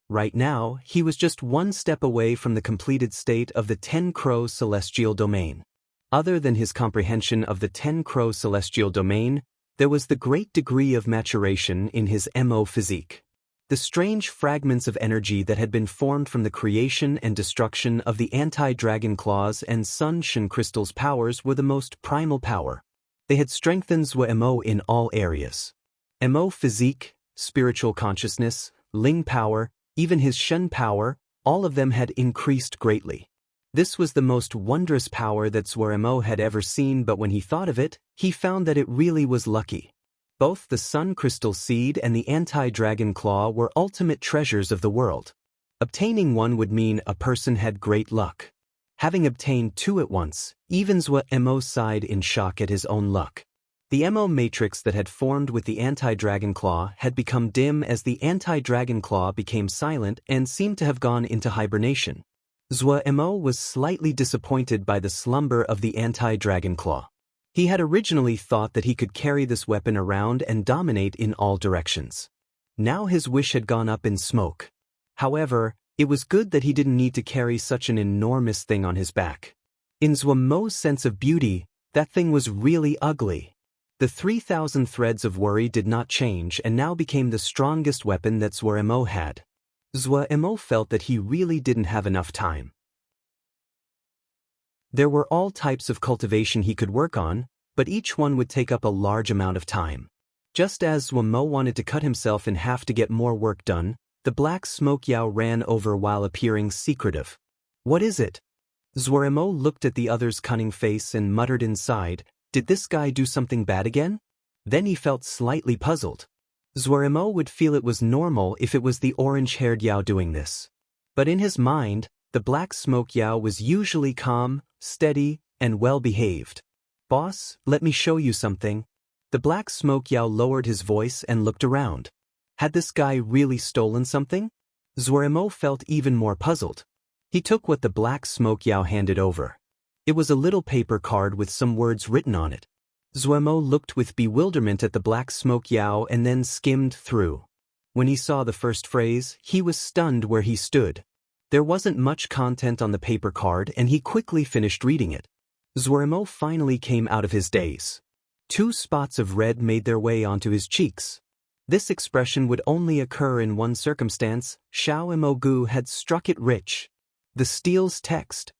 Right now, he was just one step away from the completed state of the 10 Crows celestial domain. Other than his comprehension of the 10 Crows celestial domain, there was the great degree of maturation in his MO physique. The strange fragments of energy that had been formed from the creation and destruction of the anti-dragon claws and Sun Shen crystal's powers were the most primal power. They had strengthened Zhuomo in all areas. Mo physique, spiritual consciousness, Ling power, even his Shen power, all of them had increased greatly. This was the most wondrous power that Zhuomo had ever seen, but when he thought of it, he found that it really was lucky. Both the Sun Crystal Seed and the Anti-Dragon Claw were ultimate treasures of the world. Obtaining one would mean a person had great luck. Having obtained 2 at once, even Zhuomo sighed in shock at his own luck. The MO matrix that had formed with the Anti-Dragon Claw had become dim as the Anti-Dragon Claw became silent and seemed to have gone into hibernation. Zhuomo was slightly disappointed by the slumber of the Anti-Dragon Claw. He had originally thought that he could carry this weapon around and dominate in all directions. Now his wish had gone up in smoke. However, it was good that he didn't need to carry such an enormous thing on his back. In Zhuomo's sense of beauty, that thing was really ugly. The 3,000 threads of worry did not change and now became the strongest weapon that Zhuomo had. Zhuomo felt that he really didn't have enough time. There were all types of cultivation he could work on, but each one would take up a large amount of time. Just as Zhuomo wanted to cut himself in half to get more work done, the black smoke Yao ran over while appearing secretive. "What is it?" Zhuomo looked at the other's cunning face and muttered inside, "Did this guy do something bad again?" Then he felt slightly puzzled. Zhuomo would feel it was normal if it was the orange-haired Yao doing this. But in his mind, the black smoke Yao was usually calm, steady, and well-behaved. "Boss, let me show you something." The black smoke Yao lowered his voice and looked around. Had this guy really stolen something? Zhuomo felt even more puzzled. He took what the black smoke Yao handed over. It was a little paper card with some words written on it. Zhuomo looked with bewilderment at the black smoke Yao and then skimmed through. When he saw the first phrase, he was stunned where he stood. There wasn't much content on the paper card and he quickly finished reading it. Zhuomo finally came out of his daze. 2 spots of red made their way onto his cheeks. This expression would only occur in one circumstance: Xiao Gu had struck it rich. The steel's text.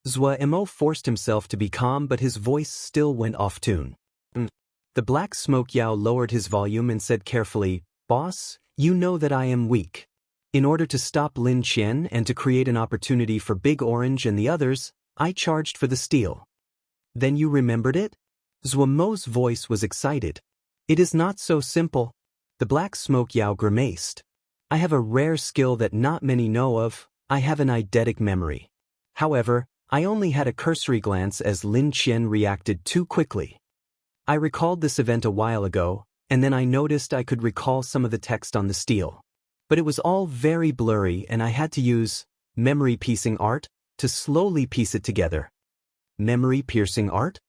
Zhuomo forced himself to be calm, but his voice still went off tune. The black smoke Yao lowered his volume and said carefully, "Boss, you know that I am weak. In order to stop Lin Qian and to create an opportunity for Big Orange and the others, I charged for the steel." "Then you remembered it?" Zhuomo's voice was excited. "It is not so simple." The black smoke Yao grimaced. "I have a rare skill that not many know of. I have an eidetic memory. However, I only had a cursory glance as Lin Qian reacted too quickly. I recalled this event a while ago, and then I noticed I could recall some of the text on the steel. But it was all very blurry and I had to use memory-piecing art to slowly piece it together." Memory-piercing art?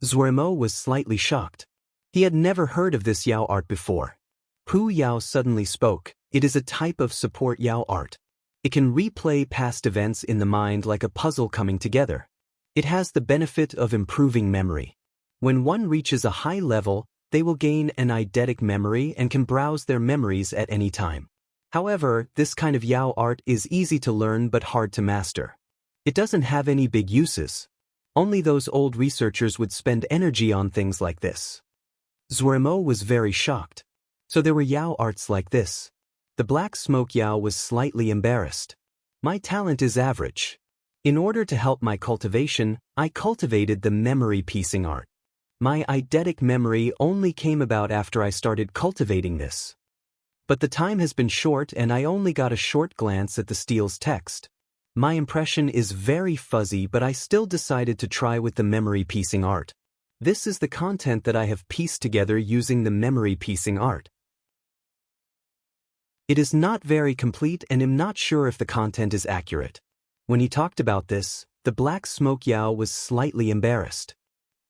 Zhuomo was slightly shocked. He had never heard of this Yao art before. Pu Yao suddenly spoke. "It is a type of support Yao art. It can replay past events in the mind like a puzzle coming together. It has the benefit of improving memory. When one reaches a high level, they will gain an eidetic memory and can browse their memories at any time. However, this kind of Yao art is easy to learn but hard to master. It doesn't have any big uses. Only those old researchers would spend energy on things like this. Zuemo was very shocked. So there were Yao arts like this. The black smoke Yao was slightly embarrassed. My talent is average. In order to help my cultivation, I cultivated the memory piecing art. My eidetic memory only came about after I started cultivating this. But the time has been short and I only got a short glance at the steel's text. My impression is very fuzzy, but I still decided to try with the memory piecing art. This is the content that I have pieced together using the memory piecing art. It is not very complete and am not sure if the content is accurate. When he talked about this, the black smoke Yao was slightly embarrassed.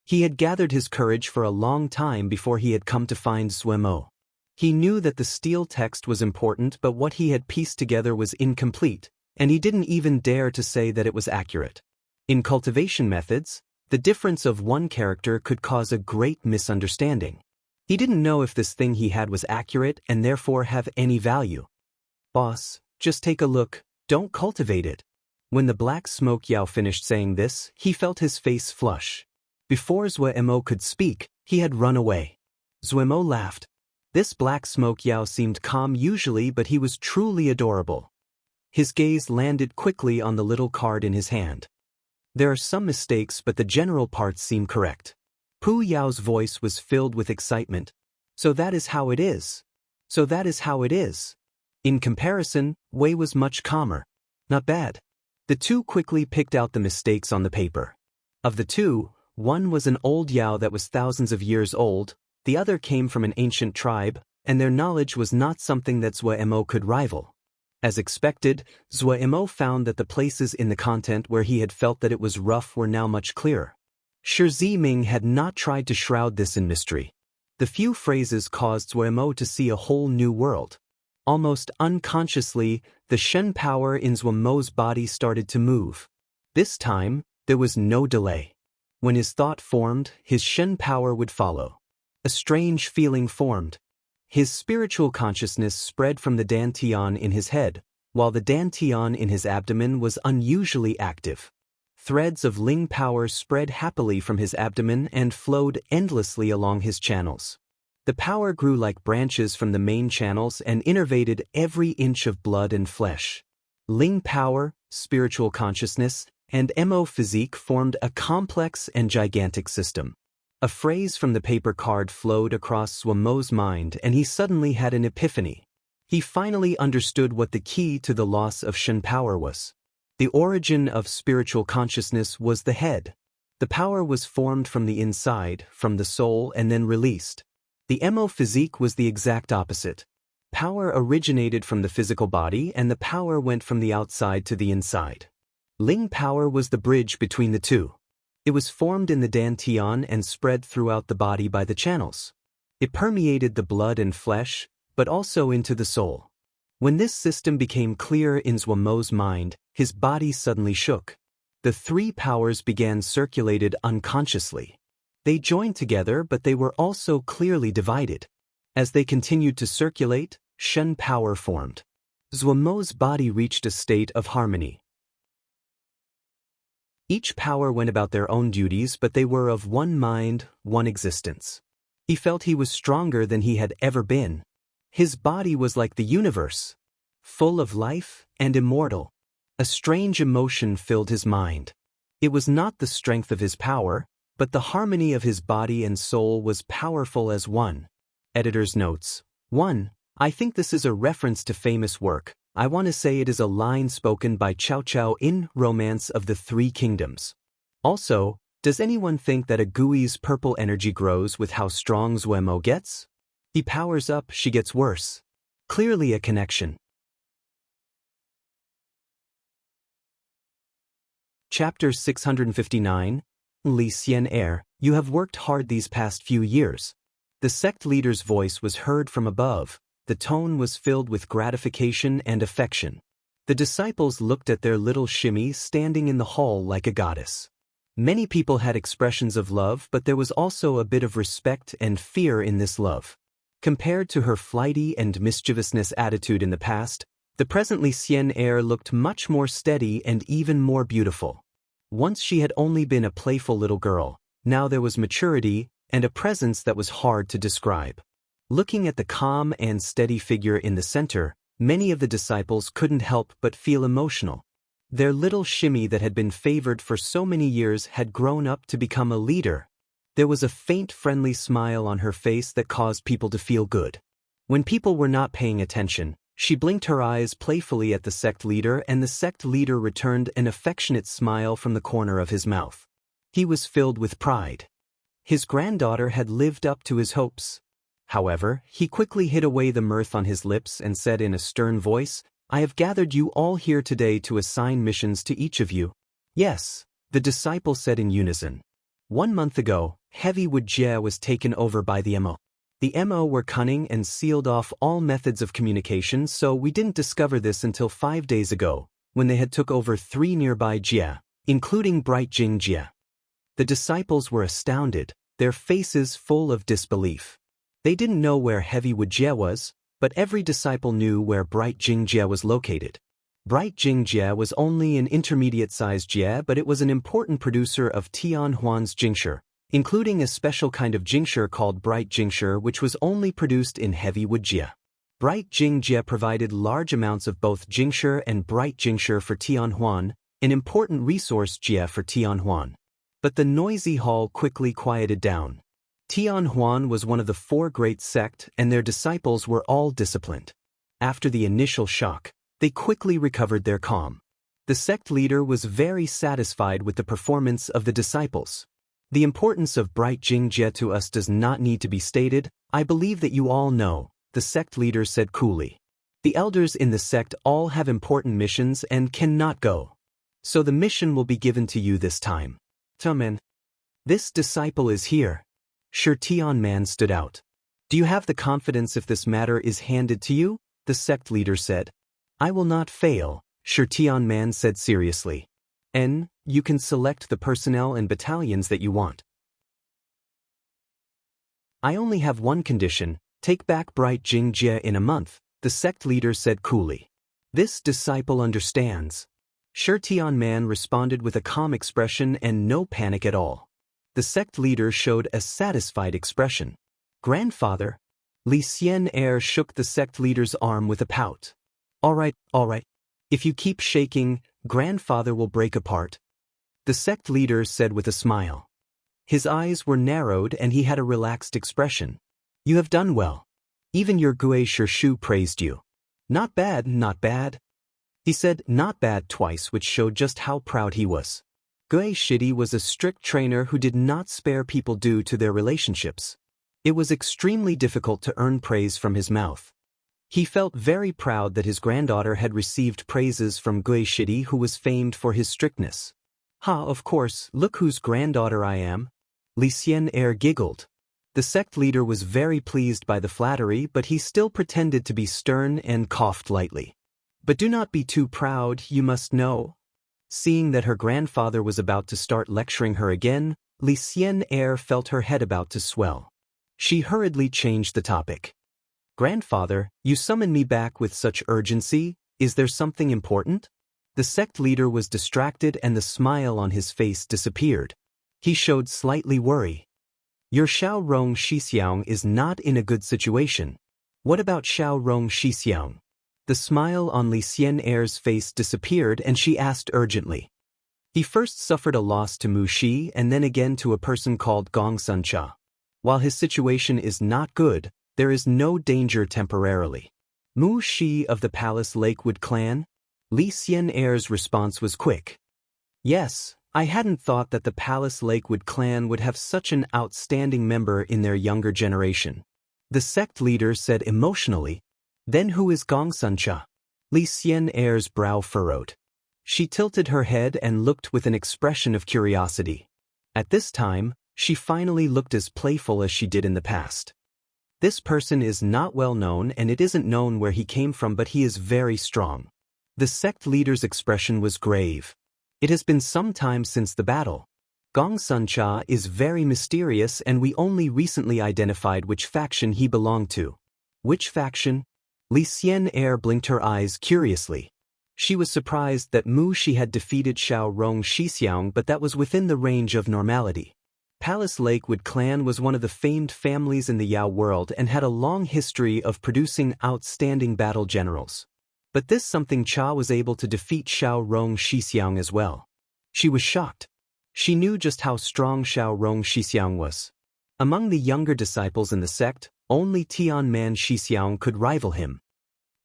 He had gathered his courage for a long time before he had come to find Zuemo. He knew that the steel text was important, but what he had pieced together was incomplete, and he didn't even dare to say that it was accurate. In cultivation methods, the difference of one character could cause a great misunderstanding. He didn't know if this thing he had was accurate and therefore have any value. Boss, just take a look, don't cultivate it. When the black smoke Yao finished saying this, he felt his face flush. Before Zuemo could speak, he had run away. Zuemo laughed. This black smoke Yao seemed calm usually, but he was truly adorable. His gaze landed quickly on the little card in his hand. There are some mistakes, but the general parts seem correct. Pu Yao's voice was filled with excitement. So that is how it is. So that is how it is. In comparison, Wei was much calmer. Not bad. The two quickly picked out the mistakes on the paper. Of the two, one was an old Yao that was thousands of years old, the other came from an ancient tribe, and their knowledge was not something that Zuemo could rival. As expected, Zuemo found that the places in the content where he had felt that it was rough were now much clearer. Shi Ziming had not tried to shroud this in mystery. The few phrases caused Zuemo to see a whole new world. Almost unconsciously, the Shen power in Zuemo's body started to move. This time, there was no delay. When his thought formed, his Shen power would follow. A strange feeling formed. His spiritual consciousness spread from the dantian in his head, while the dantian in his abdomen was unusually active. Threads of Ling power spread happily from his abdomen and flowed endlessly along his channels. The power grew like branches from the main channels and innervated every inch of blood and flesh. Ling power, spiritual consciousness, and Mo physique formed a complex and gigantic system. A phrase from the paper card flowed across Zuemo's mind and he suddenly had an epiphany. He finally understood what the key to the loss of Shen power was. The origin of spiritual consciousness was the head. The power was formed from the inside, from the soul, and then released. The Mo physique was the exact opposite. Power originated from the physical body and the power went from the outside to the inside. Ling power was the bridge between the two. It was formed in the dantian and spread throughout the body by the channels. It permeated the blood and flesh, but also into the soul. When this system became clear in Zuemo's mind, his body suddenly shook. The three powers began circulated unconsciously. They joined together, but they were also clearly divided. As they continued to circulate, Shen power formed. Zuemo's body reached a state of harmony. Each power went about their own duties, but they were of one mind, one existence. He felt he was stronger than he had ever been. His body was like the universe, full of life and immortal. A strange emotion filled his mind. It was not the strength of his power, but the harmony of his body and soul was powerful as one. Editor's notes. 1. I think this is a reference to famous work. I want to say it is a line spoken by Cao Cao in Romance of the Three Kingdoms. Also, does anyone think that a Gui's purple energy grows with how strong Zuemo gets? He powers up, she gets worse. Clearly a connection. Chapter 659, Li Xian, you have worked hard these past few years. The sect leader's voice was heard from above. The tone was filled with gratification and affection. The disciples looked at their little shimmy standing in the hall like a goddess. Many people had expressions of love, but there was also a bit of respect and fear in this love. Compared to her flighty and mischievousness attitude in the past, the present Li Xian looked much more steady and even more beautiful. Once she had only been a playful little girl, now there was maturity and a presence that was hard to describe. Looking at the calm and steady figure in the center, many of the disciples couldn't help but feel emotional. Their little shimmy that had been favored for so many years had grown up to become a leader. There was a faint friendly smile on her face that caused people to feel good. When people were not paying attention, she blinked her eyes playfully at the sect leader, and the sect leader returned an affectionate smile from the corner of his mouth. He was filled with pride. His granddaughter had lived up to his hopes. However, he quickly hid away the mirth on his lips and said in a stern voice, "I have gathered you all here today to assign missions to each of you." "Yes," the disciple said in unison. 1 month ago, Heavy Wuxia was taken over by the MO. The MO were cunning and sealed off all methods of communication, so we didn't discover this until 5 days ago, when they had took over 3 nearby Jia, including Bright Jing Jia. The disciples were astounded, their faces full of disbelief. They didn't know where Heavy Wuxia was, but every disciple knew where Bright Jing Jia was located. Bright Jing Jia was only an intermediate-sized Jia, but it was an important producer of Tianhuan's Jingshi, including a special kind of Jingshi called Bright Jingshi, which was only produced in Heavy Wuxia. Bright Jing Jia provided large amounts of both Jingshi and Bright Jingshi for Tianhuan, an important resource Jia for Tianhuan. But the noisy hall quickly quieted down. Tianhuan was one of the 4 great sects, and their disciples were all disciplined. After the initial shock, they quickly recovered their calm. The sect leader was very satisfied with the performance of the disciples. "The importance of Bright Jing Jia to us does not need to be stated, I believe that you all know," the sect leader said coolly. "The elders in the sect all have important missions and cannot go. So the mission will be given to you this time." "Tumen, this disciple is here." Shi Tianman stood out. "Do you have the confidence if this matter is handed to you?" the sect leader said. "I will not fail," Shi Tianman said seriously. "And you can select the personnel and battalions that you want. I only have one condition, take back Bright Jing Jia in a month," the sect leader said coolly. "This disciple understands." Shi Tianman responded with a calm expression and no panic at all. The sect leader showed a satisfied expression. "Grandfather?" Li Xian shook the sect leader's arm with a pout. All right. If you keep shaking, grandfather will break apart," the sect leader said with a smile. His eyes were narrowed and he had a relaxed expression. "You have done well. Even your Gui Shu praised you." Not bad," he said "not bad" twice, which showed just how proud he was. Gui Shidi was a strict trainer who did not spare people due to their relationships. It was extremely difficult to earn praise from his mouth. He felt very proud that his granddaughter had received praises from Gui Shidi, who was famed for his strictness. "Ha, of course, look whose granddaughter I am." Li Xian giggled. The sect leader was very pleased by the flattery, but he still pretended to be stern and coughed lightly. "But do not be too proud, you must know." Seeing that her grandfather was about to start lecturing her again, Li Xian felt her head about to swell. She hurriedly changed the topic. "Grandfather, you summoned me back with such urgency, is there something important?" The sect leader was distracted and the smile on his face disappeared. He showed slightly worry. "Your Xiaorong Xixiang is not in a good situation." "What about Xiaorong Xixiang?" The smile on Li Xian face disappeared and she asked urgently. "He first suffered a loss to Mu Shi and then again to a person called Gong Suncha. While his situation is not good, there is no danger temporarily." "Mu Shi of the Palace Lakewood clan?" Li Xian response was quick. "Yes, I hadn't thought that the Palace Lakewood clan would have such an outstanding member in their younger generation," the sect leader said emotionally. "Then who is Gong Suncha?" Li Xian brow furrowed. She tilted her head and looked with an expression of curiosity. At this time, she finally looked as playful as she did in the past. "This person is not well known and it isn't known where he came from, but he is very strong." The sect leader's expression was grave. "It has been some time since the battle. Gong Suncha is very mysterious and we only recently identified which faction he belonged to." "Which faction?" Li Xian blinked her eyes curiously. She was surprised that Mu Shi had defeated Xiao Rong Xixiang, but that was within the range of normality. Palace Lakewood clan was one of the famed families in the Yao world and had a long history of producing outstanding battle generals. But this something Cha was able to defeat Xiao Rong Xixiang as well. She was shocked. She knew just how strong Xiao Rong Xixiang was. Among the younger disciples in the sect, only Tianman Xixiang could rival him.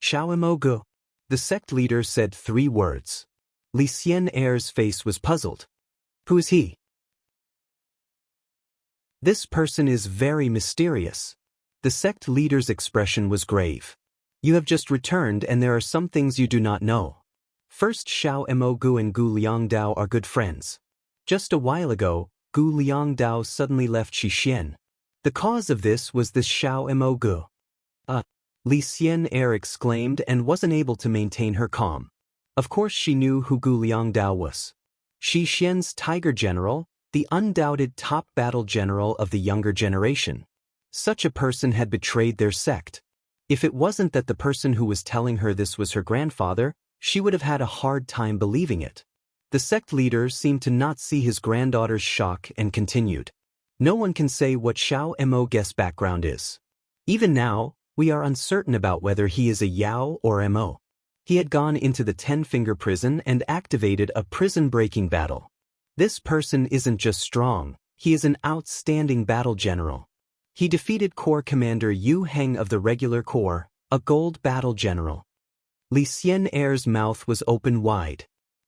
Xiao Imogu. The sect leader said 3 words. Li Xian'er's face was puzzled. Who is he? This person is very mysterious. The sect leader's expression was grave. You have just returned and there are some things you do not know. First, Xiao Imogu and Gu Liangdao are good friends. Just a while ago, Gu Liangdao suddenly left Xixin. The cause of this was this Xiao Imogu. Li Xian'er exclaimed and wasn't able to maintain her calm. Of course she knew who Gu Liangdao was. Xixin's tiger general, the undoubted top battle general of the younger generation. Such a person had betrayed their sect. If it wasn't that the person who was telling her this was her grandfather, she would have had a hard time believing it. The sect leader seemed to not see his granddaughter's shock and continued. No one can say what Xiao Imogu's background is. Even now, we are uncertain about whether he is a Yao or Mo. He had gone into the 10-finger prison and activated a prison-breaking battle. This person isn't just strong, he is an outstanding battle general. He defeated Corps Commander Yu Heng of the Regular Corps, a gold battle general. Li Xian'er's mouth was open wide.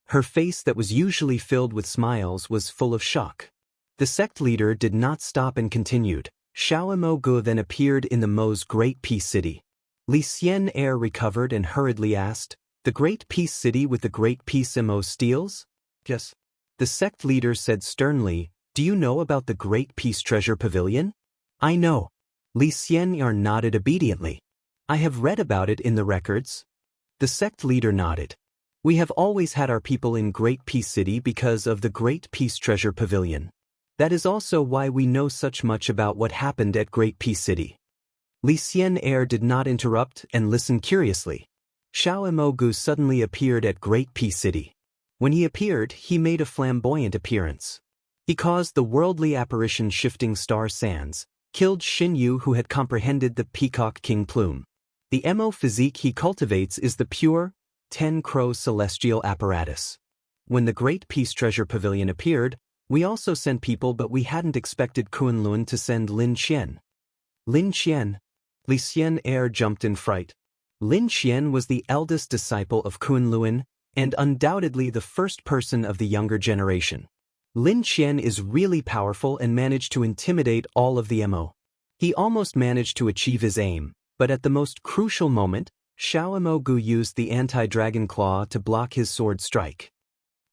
Her face that was usually filled with smiles was full of shock. The sect leader did not stop and continued. Xiao Imogu then appeared in the Mo's Great Peace City. Li Xian'er recovered and hurriedly asked, "The Great Peace City with the Great Peace Mo steals?" "Yes." The sect leader said sternly, "Do you know about the Great Peace Treasure Pavilion?" "I know." Li Xian'er nodded obediently. "I have read about it in the records." The sect leader nodded. "We have always had our people in Great Peace City because of the Great Peace Treasure Pavilion. That is also why we know such much about what happened at Great Peace City." Li Xian'er did not interrupt and listened curiously. Xiao Imogu suddenly appeared at Great Peace City. When he appeared, he made a flamboyant appearance. He caused the worldly apparition Shifting Star Sands, killed Xin Yu who had comprehended the Peacock King plume. The Mo physique he cultivates is the pure, 10-crow celestial apparatus. When the Great Peace Treasure Pavilion appeared, we also sent people, but we hadn't expected Kunlun to send Lin Qian. Lin Qian? Li Xian'er jumped in fright. Lin Qian was the eldest disciple of Kunlun, and undoubtedly the first person of the younger generation. Lin Qian is really powerful and managed to intimidate all of the Mo. He almost managed to achieve his aim, but at the most crucial moment, Xiao Imogu used the anti-dragon claw to block his sword strike.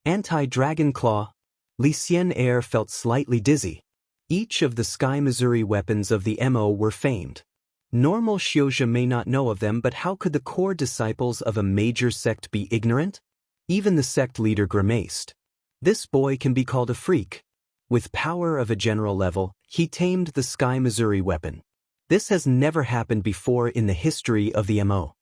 Anti-dragon claw? Li Xian'er felt slightly dizzy. Each of the Sky Missouri weapons of the Mo were famed. Normal Xiozha may not know of them, but how could the core disciples of a major sect be ignorant? Even the sect leader grimaced. This boy can be called a freak. With power of a general level, he tamed the Sky Missouri weapon. This has never happened before in the history of the Mo.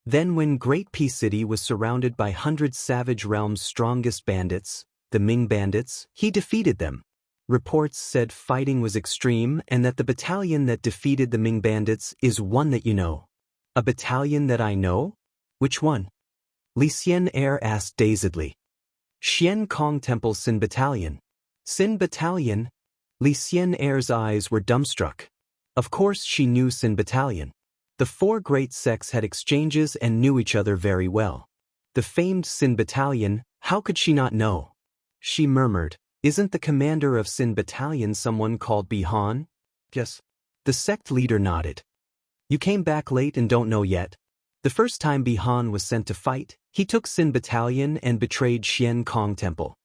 Then when Great Peace City was surrounded by 100 Savage Realm's strongest bandits, the Ming bandits, he defeated them. Reports said fighting was extreme and that the battalion that defeated the Ming bandits is one that you know. A battalion that I know? Which one? Li Xian'er asked dazedly. Xian Kong Temple Sin Battalion. Sin Battalion? Li Xian'er's eyes were dumbstruck. Of course she knew Sin Battalion. The 4 great sects had exchanges and knew each other very well. The famed Sin Battalion, how could she not know? She murmured, "Isn't the commander of Sin Battalion someone called Bihan?" "Yes." The sect leader nodded. "You came back late and don't know yet. The first time Bihan was sent to fight, he took Sin Battalion and betrayed Xian Kong Temple."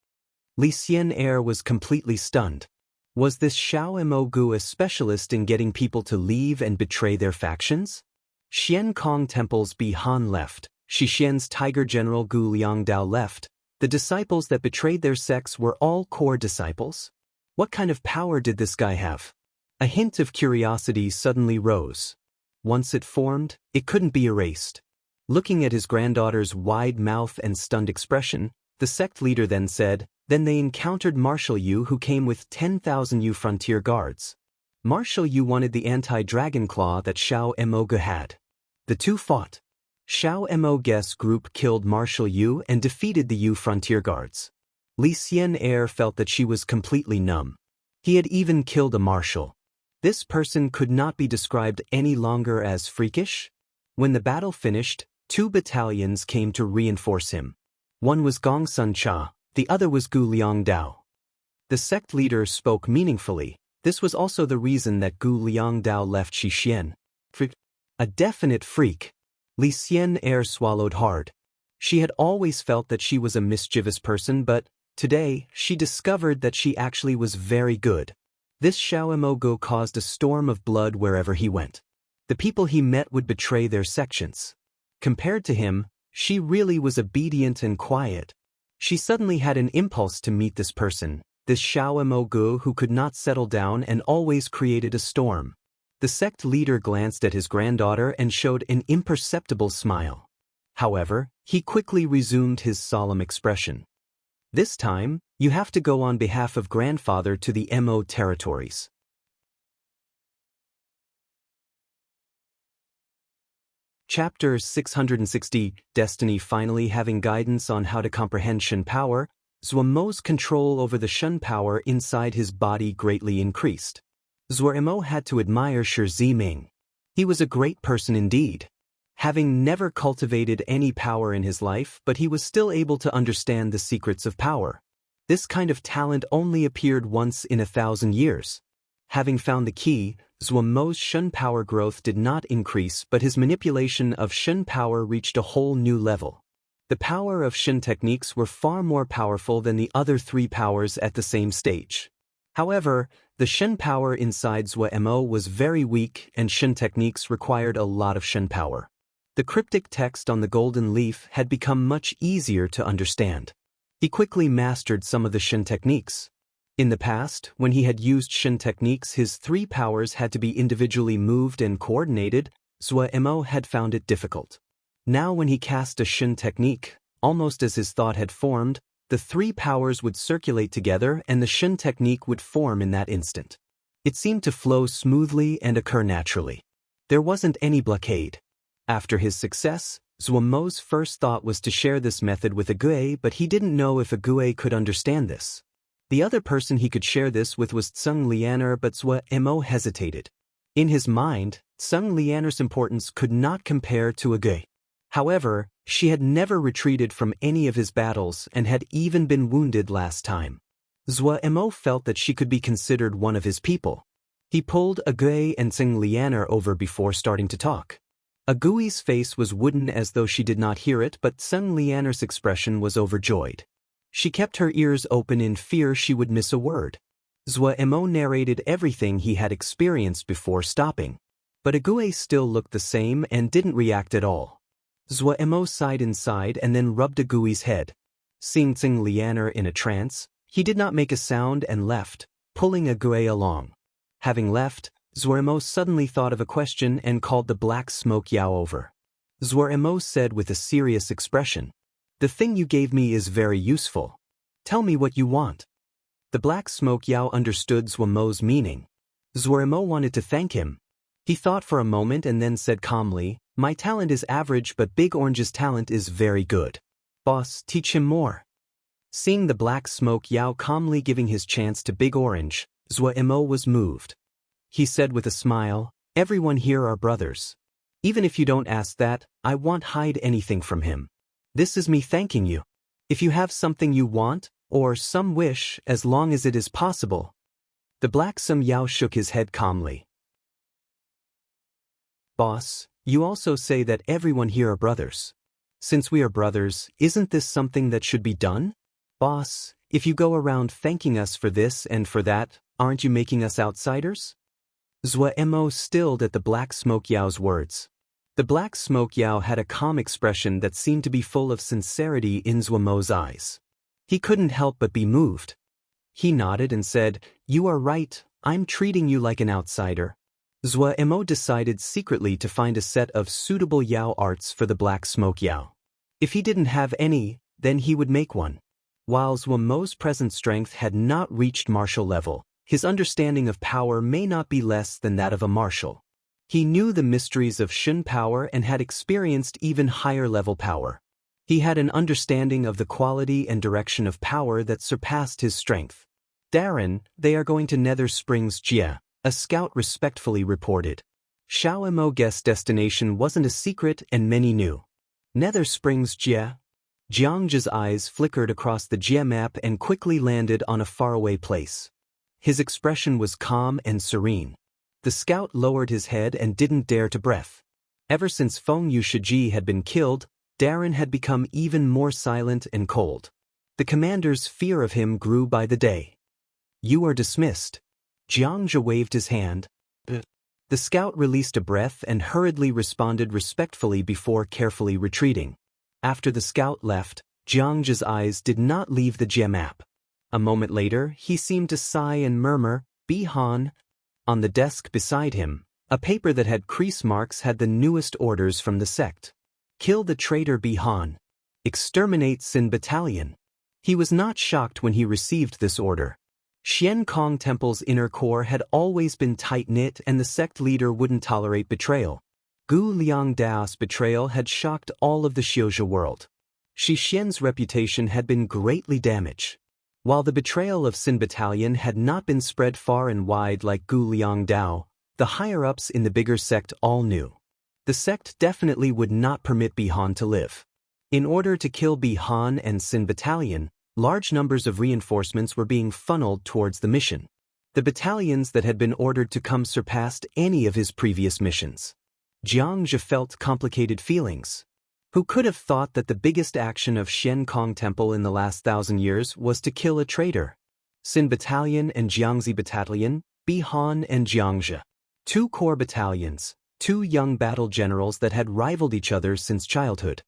Li Xian'er was completely stunned. Was this Xiao Imogu a specialist in getting people to leave and betray their factions? Xian Kong Temple's Bihan left, Xixin's Tiger General Gu Liangdao left. The disciples that betrayed their sects were all core disciples? What kind of power did this guy have? A hint of curiosity suddenly rose. Once it formed, it couldn't be erased. Looking at his granddaughter's wide mouth and stunned expression, the sect leader then said, "Then they encountered Marshal Yu, who came with 10,000 Yu frontier guards. Marshal Yu wanted the anti-dragon claw that Xiao Mo had. The two fought. Xiao Mo's group killed Marshal Yu and defeated the Yu frontier guards. Li Xianxia felt that she was completely numb. He had even killed a marshal. This person could not be described any longer as freakish. When the battle finished, 2 battalions came to reinforce him. One was Gong Sun Cha, the other was Gu Liangdao. The sect leader spoke meaningfully. This was also the reason that Gu Liangdao left Shixian. A definite freak. Li Xianxia swallowed hard. She had always felt that she was a mischievous person, but today she discovered that she actually was very good. This Xiao Mo caused a storm of blood wherever he went. The people he met would betray their sections. Compared to him, she really was obedient and quiet. She suddenly had an impulse to meet this person, this Xiao Mo who could not settle down and always created a storm. The sect leader glanced at his granddaughter and showed an imperceptible smile. However, he quickly resumed his solemn expression. This time, you have to go on behalf of grandfather to the Mo territories. Chapter 660, Destiny. Finally having guidance on how to comprehend Shen power, Zhuo Mo's control over the Shen power inside his body greatly increased. Zhuo Mo had to admire Shi Ziming. He was a great person indeed. Having never cultivated any power in his life, but he was still able to understand the secrets of power. This kind of talent only appeared once in 1,000 years. Having found the key, Zhuo Mo's Shen power growth did not increase, but his manipulation of Shen power reached a whole new level. The power of Shen techniques were far more powerful than the other 3 powers at the same stage. However, the Shen power inside Zhuo Mo was very weak, and Shen techniques required a lot of Shen power. The cryptic text on the golden leaf had become much easier to understand. He quickly mastered some of the Shen techniques. In the past, when he had used Shen techniques, his 3 powers had to be individually moved and coordinated. Zhuo Mo had found it difficult. Now when he cast a Shen technique, almost as his thought had formed, the 3 powers would circulate together and the Shen technique would form in that instant. It seemed to flow smoothly and occur naturally. There wasn't any blockade. After his success, Zhuo Mo's first thought was to share this method with Agui, but he didn't know if Agui could understand this. The other person he could share this with was Tseng Lianer, but Zhuo Mo hesitated. In his mind, Tseng Lianer's importance could not compare to Agui. However, she had never retreated from any of his battles and had even been wounded last time. Zhuo Mo felt that she could be considered one of his people. He pulled Agui and Tseng Lianer over before starting to talk. Agui's face was wooden as though she did not hear it, but Tseng Lianer's expression was overjoyed. She kept her ears open in fear she would miss a word. Zhuo Mo narrated everything he had experienced before stopping. But Agui still looked the same and didn't react at all. Zhuo Mo sighed inside and then rubbed Agui's head. Seeing Tseng Lianer in a trance, he did not make a sound and left, pulling Agui along. Having left, Zhuo Mo suddenly thought of a question and called the black smoke Yao over. Zhuo Mo said with a serious expression, "The thing you gave me is very useful. Tell me what you want." The black smoke Yao understood Zhuo Mo's meaning. Zhuo Mo wanted to thank him. He thought for a moment and then said calmly, "My talent is average, but Big Orange's talent is very good. Boss, teach him more." Seeing the black smoke Yao calmly giving his chance to Big Orange, Zhuo Mo was moved. He said with a smile, "Everyone here are brothers. Even if you don't ask that, I won't hide anything from him. This is me thanking you. If you have something you want, or some wish, as long as it is possible." The black Sum Yao shook his head calmly. "Boss, you also say that everyone here are brothers. Since we are brothers, isn't this something that should be done? Boss, if you go around thanking us for this and for that, aren't you making us outsiders?" Zhuo Mo stilled at the black smoke Yao's words. The black smoke Yao had a calm expression that seemed to be full of sincerity in Zhuo Mo's eyes. He couldn't help but be moved. He nodded and said, "You are right, I'm treating you like an outsider. Zhuo decided secretly to find a set of suitable Yao arts for the Black Smoke Yao. If he didn't have any, then he would make one. While Zhuo's present strength had not reached martial level, his understanding of power may not be less than that of a martial. He knew the mysteries of Shun power and had experienced even higher level power. He had an understanding of the quality and direction of power that surpassed his strength. Darren, they are going to Nether Springs Jie, a scout respectfully reported. Xiao Mo's destination wasn't a secret and many knew. Nether Springs Jie? Jiang's eyes flickered across the Jie map and quickly landed on a faraway place. His expression was calm and serene. The scout lowered his head and didn't dare to breath. Ever since Feng Yushiji had been killed, Darren had become even more silent and cold. The commander's fear of him grew by the day. You are dismissed. Jiang waved his hand. The scout released a breath and hurriedly responded respectfully before carefully retreating. After the scout left, Jiang's eyes did not leave the Jie map. A moment later, he seemed to sigh and murmur, Bihan. On the desk beside him, a paper that had crease marks had the newest orders from the sect. Kill the traitor Bihan. Exterminate Xin Battalion. He was not shocked when he received this order. Xian Kong Temple's inner core had always been tight-knit and the sect leader wouldn't tolerate betrayal. Gu Liangdao's betrayal had shocked all of the Xiuzhi world. Shi Xian's reputation had been greatly damaged. While the betrayal of Xin Battalion had not been spread far and wide like Gu Liangdao, the higher-ups in the bigger sect all knew. The sect definitely would not permit Bihan to live. In order to kill Bihan and Xin Battalion, large numbers of reinforcements were being funneled towards the mission. The battalions that had been ordered to come surpassed any of his previous missions. Jiang felt complicated feelings. Who could have thought that the biggest action of Xian Kong Temple in the last 1,000 years was to kill a traitor? Xin Battalion and Jiangzi Battalion, Bihan and Jiangzhi. Two core battalions, two young battle generals that had rivaled each other since childhood.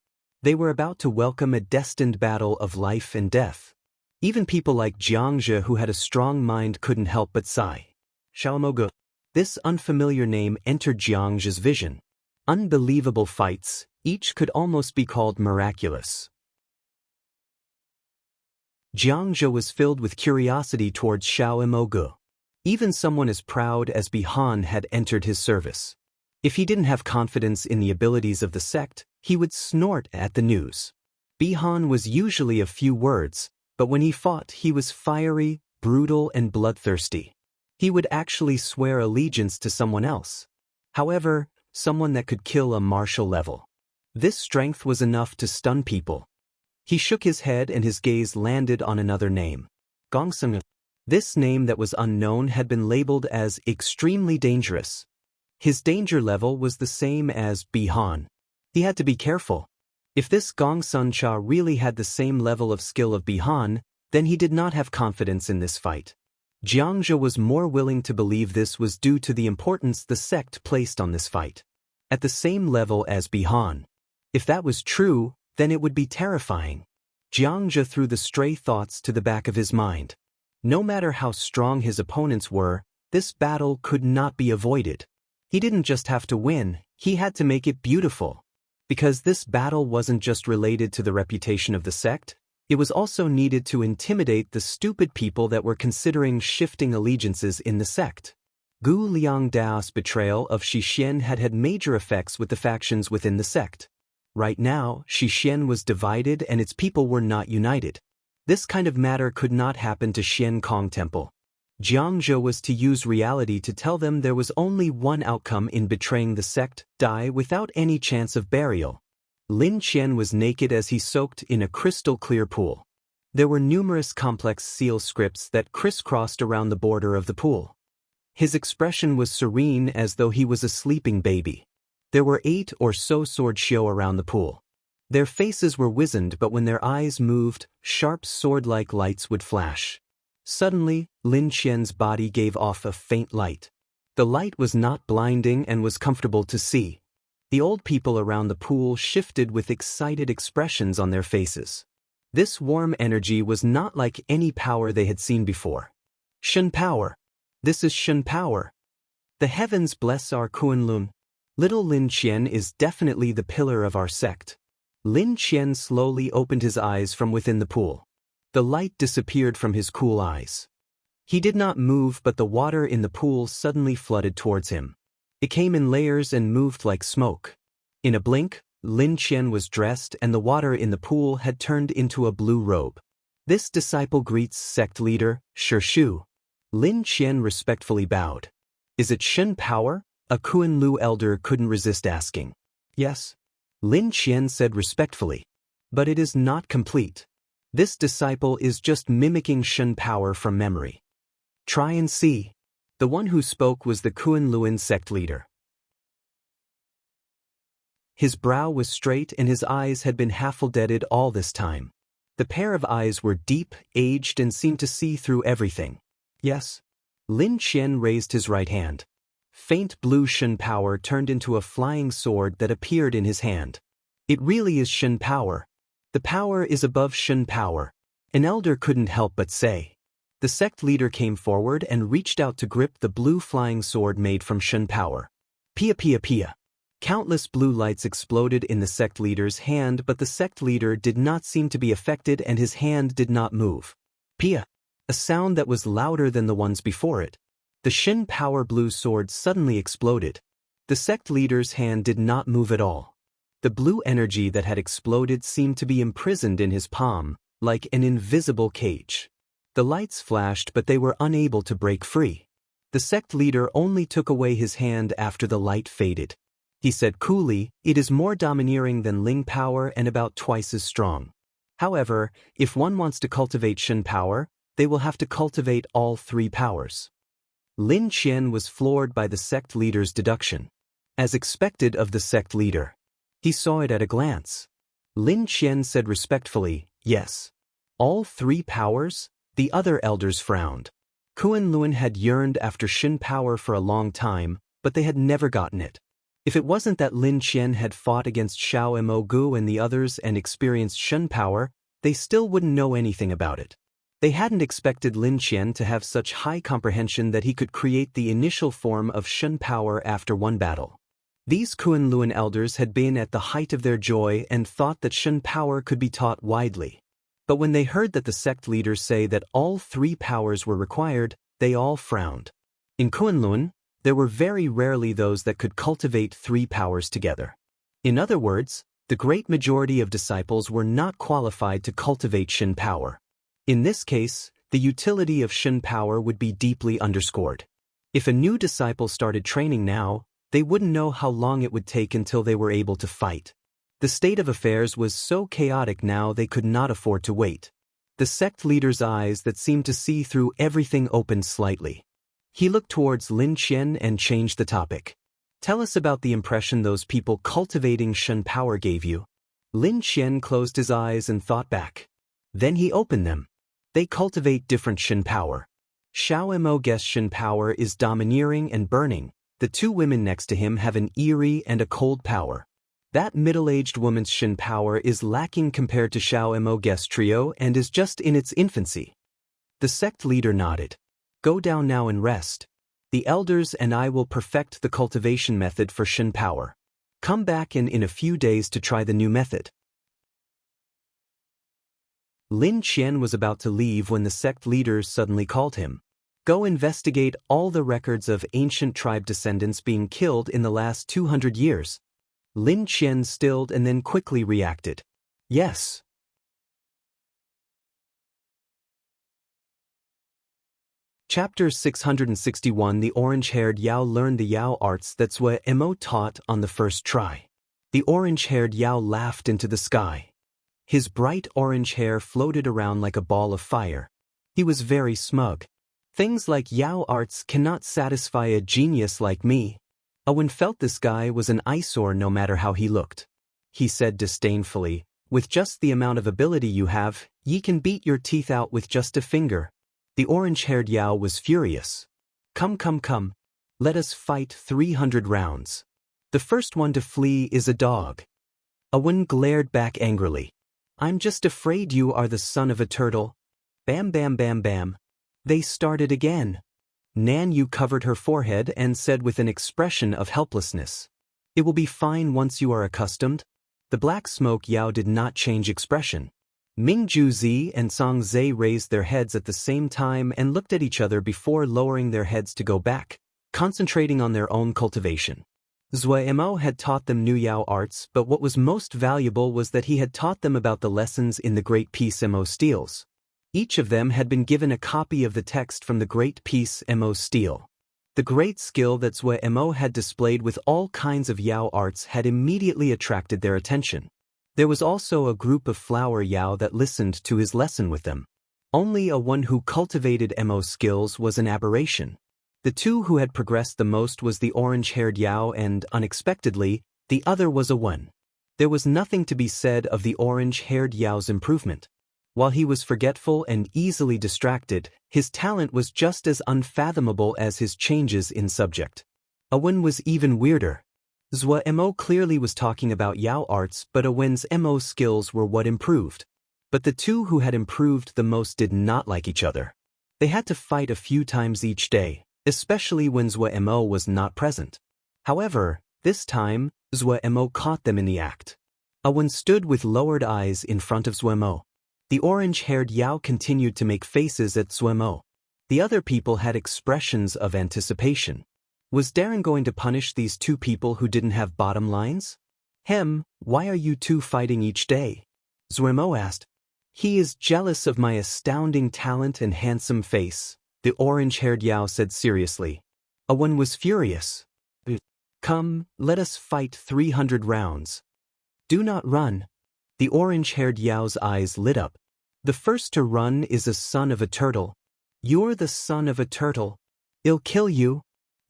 They were about to welcome a destined battle of life and death. Even people like Jiangzhi who had a strong mind couldn't help but sigh. Xiaomoge. This unfamiliar name entered Jiang's vision. Unbelievable fights, each could almost be called miraculous. Jiangzhi was filled with curiosity towards Xiaomoge. Even someone as proud as Bihan had entered his service. If he didn't have confidence in the abilities of the sect, he would snort at the news. Bihan was usually a few words, but when he fought he was fiery, brutal and bloodthirsty. He would actually swear allegiance to someone else. However, someone that could kill a martial level. This strength was enough to stun people. He shook his head and his gaze landed on another name. Gongsung. This name that was unknown had been labeled as extremely dangerous. His danger level was the same as Bihan. He had to be careful. If this Gong Sun Cha really had the same level of skill of Bihan, then he did not have confidence in this fight. Jiangzhi was more willing to believe this was due to the importance the sect placed on this fight. At the same level as Bihan. If that was true, then it would be terrifying. Jiangzhi threw the stray thoughts to the back of his mind. No matter how strong his opponents were, this battle could not be avoided. He didn't just have to win, he had to make it beautiful. Because this battle wasn't just related to the reputation of the sect, it was also needed to intimidate the stupid people that were considering shifting allegiances in the sect. Gu Liangdao's betrayal of Shixian had had major effects with the factions within the sect. Right now, Shixian was divided and its people were not united. This kind of matter could not happen to Xian Kong Temple. Jiangzhi was to use reality to tell them there was only one outcome in betraying the sect, die without any chance of burial. Lin Qian was naked as he soaked in a crystal-clear pool. There were numerous complex seal scripts that crisscrossed around the border of the pool. His expression was serene as though he was a sleeping baby. There were 8 or so sword shio around the pool. Their faces were wizened, but when their eyes moved, sharp sword-like lights would flash. Suddenly, Lin Qian's body gave off a faint light. The light was not blinding and was comfortable to see. The old people around the pool shifted with excited expressions on their faces. This warm energy was not like any power they had seen before. Shun power. This is Shun power. The heavens bless our Kunlun. Little Lin Qian is definitely the pillar of our sect. Lin Qian slowly opened his eyes from within the pool. The light disappeared from his cool eyes. He did not move, but the water in the pool suddenly flooded towards him. It came in layers and moved like smoke. In a blink, Lin Qian was dressed and the water in the pool had turned into a blue robe. This disciple greets sect leader, Shu. Lin Qian respectfully bowed. Is it Shen power? A Kunlu elder couldn't resist asking. Yes. Lin Qian said respectfully. But it is not complete. This disciple is just mimicking Shen power from memory. Try and see. The one who spoke was the Kunluan sect leader. His brow was straight and his eyes had been half-folded all this time. The pair of eyes were deep, aged, and seemed to see through everything. Yes. Lin Qian raised his right hand. Faint blue Shen power turned into a flying sword that appeared in his hand. It really is Shen power. The power is above Shen power. An elder couldn't help but say. The sect leader came forward and reached out to grip the blue flying sword made from Shen power. Pia pia pia. Countless blue lights exploded in the sect leader's hand, but the sect leader did not seem to be affected and his hand did not move. Pia. A sound that was louder than the ones before it. The Shen power blue sword suddenly exploded. The sect leader's hand did not move at all. The blue energy that had exploded seemed to be imprisoned in his palm, like an invisible cage. The lights flashed, but they were unable to break free. The sect leader only took away his hand after the light faded. He said coolly, "It is more domineering than Ling power and about twice as strong. However, if one wants to cultivate Shen power, they will have to cultivate all three powers." Lin Qian was floored by the sect leader's deduction. As expected of the sect leader. He saw it at a glance. Lin Qian said respectfully, "Yes. All three powers?" The other elders frowned. Kunlun had yearned after Shen power for a long time, but they had never gotten it. If it wasn't that Lin Qian had fought against Xiao Mogu and the others and experienced Shen power, they still wouldn't know anything about it. They hadn't expected Lin Qian to have such high comprehension that he could create the initial form of Shen power after one battle. These Kunlun elders had been at the height of their joy and thought that Shen power could be taught widely. But when they heard that the sect leaders say that all three powers were required, they all frowned. In Kunlun, there were very rarely those that could cultivate three powers together. In other words, the great majority of disciples were not qualified to cultivate Shen power. In this case, the utility of Shen power would be deeply underscored. If a new disciple started training now, they wouldn't know how long it would take until they were able to fight. The state of affairs was so chaotic now they could not afford to wait. The sect leader's eyes that seemed to see through everything opened slightly. He looked towards Lin Qian and changed the topic. Tell us about the impression those people cultivating Shen power gave you. Lin Qian closed his eyes and thought back. Then he opened them. They cultivate different Shen power. Xiao Mo Guess Shen power is domineering and burning. The two women next to him have an eerie and a cold power. That middle-aged woman's Shen power is lacking compared to Xiao Mo Guess trio and is just in its infancy. The sect leader nodded. Go down now and rest. The elders and I will perfect the cultivation method for Shen power. Come back in a few days to try the new method. Lin Qian was about to leave when the sect leaders suddenly called him. Go investigate all the records of ancient tribe descendants being killed in the last 200 years. Lin Qian stilled and then quickly reacted. Yes. Chapter 661. The orange-haired Yao learned the Yao arts that Zue Emo taught on the first try. The orange-haired Yao laughed into the sky. His bright orange hair floated around like a ball of fire. He was very smug. Things like Yao arts cannot satisfy a genius like me. Owen felt this guy was an eyesore no matter how he looked. He said disdainfully, with just the amount of ability you have, ye can beat your teeth out with just a finger. The orange-haired Yao was furious. Come. Let us fight 300 rounds. The first one to flee is a dog. Owen glared back angrily. I'm just afraid you are the son of a turtle. Bam. They started again. Nan Yu covered her forehead and said with an expression of helplessness. It will be fine once you are accustomed. The black smoke Yao did not change expression. Ming Juzi and Song Zhe raised their heads at the same time and looked at each other before lowering their heads to go back, concentrating on their own cultivation. Zue Mo had taught them new Yao arts, but what was most valuable was that he had taught them about the lessons in the Great Peace Mo steels. Each of them had been given a copy of the text from the Great Peace Mo steel. The great skill that Zue Mo had displayed with all kinds of Yao arts had immediately attracted their attention. There was also a group of flower Yao that listened to his lesson with them. Only a one who cultivated Mo skills was an aberration. The two who had progressed the most was the orange-haired Yao and, unexpectedly, the other was a one. There was nothing to be said of the orange-haired Yao's improvement. While he was forgetful and easily distracted, his talent was just as unfathomable as his changes in subject. Awen was even weirder. Zue Mo clearly was talking about Yao arts, but Awen's Mo skills were what improved. But the two who had improved the most did not like each other. They had to fight a few times each day, especially when Zue Mo was not present. However, this time, Zue Mo caught them in the act. Awen stood with lowered eyes in front of Zue Mo. The orange-haired Yao continued to make faces at Zue Mo. The other people had expressions of anticipation. Was Darren going to punish these two people who didn't have bottom lines? Why are you two fighting each day? Zue Mo asked. He is jealous of my astounding talent and handsome face, the orange-haired Yao said seriously. Awen was furious. Come, let us fight 300 rounds. Do not run. The orange-haired Yao's eyes lit up. The first to run is a son of a turtle. You're the son of a turtle. I'll kill you.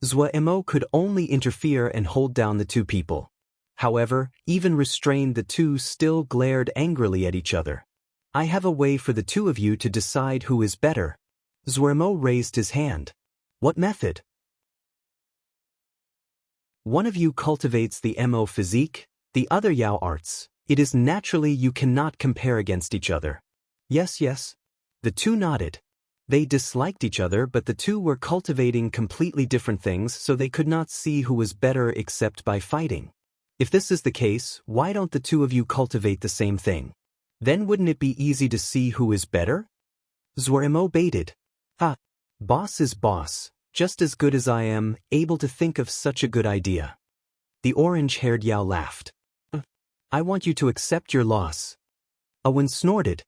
Zue Mo could only interfere and hold down the two people. However, even restrained, the two still glared angrily at each other. I have a way for the two of you to decide who is better. Zue Mo raised his hand. What method? One of you cultivates the Mo physique, the other Yao arts. It is naturally you cannot compare against each other. Yes. The two nodded. They disliked each other, but the two were cultivating completely different things, so they could not see who was better except by fighting. If this is the case, why don't the two of you cultivate the same thing? Then wouldn't it be easy to see who is better? Zue Mo baited. Boss is boss, just as good as I am, able to think of such a good idea. The orange-haired Yao laughed. I want you to accept your loss. Awen snorted.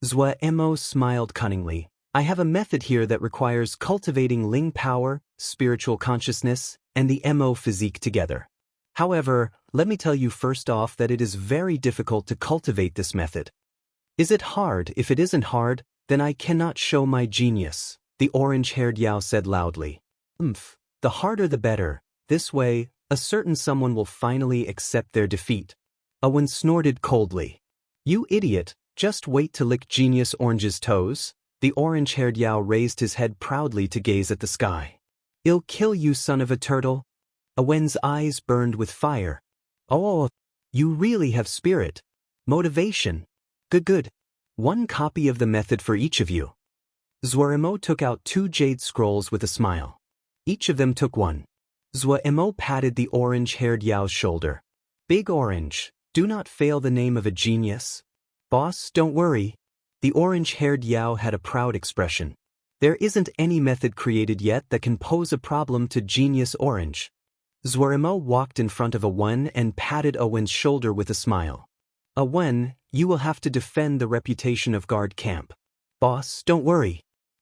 Zue Mo smiled cunningly. I have a method here that requires cultivating Ling power, spiritual consciousness, and the Mo physique together. However, let me tell you first off that it is very difficult to cultivate this method. Is it hard? If it isn't hard, then I cannot show my genius, the orange-haired Yao said loudly. The harder the better. This way, a certain someone will finally accept their defeat. Awen snorted coldly. You idiot, just wait to lick Genius Orange's toes. The orange-haired Yao raised his head proudly to gaze at the sky. I'll kill you, son of a turtle. Awen's eyes burned with fire. Oh, you really have spirit. Motivation. Good. One copy of the method for each of you. Zue Mo took out 2 jade scrolls with a smile. Each of them took one. Zue Mo patted the orange-haired Yao's shoulder. Big Orange, do not fail the name of a genius. Boss, don't worry. The orange-haired Yao had a proud expression. There isn't any method created yet that can pose a problem to Genius Orange. Zue Mo walked in front of Awen and patted Awen's shoulder with a smile. Awen, you will have to defend the reputation of guard camp. Boss, don't worry.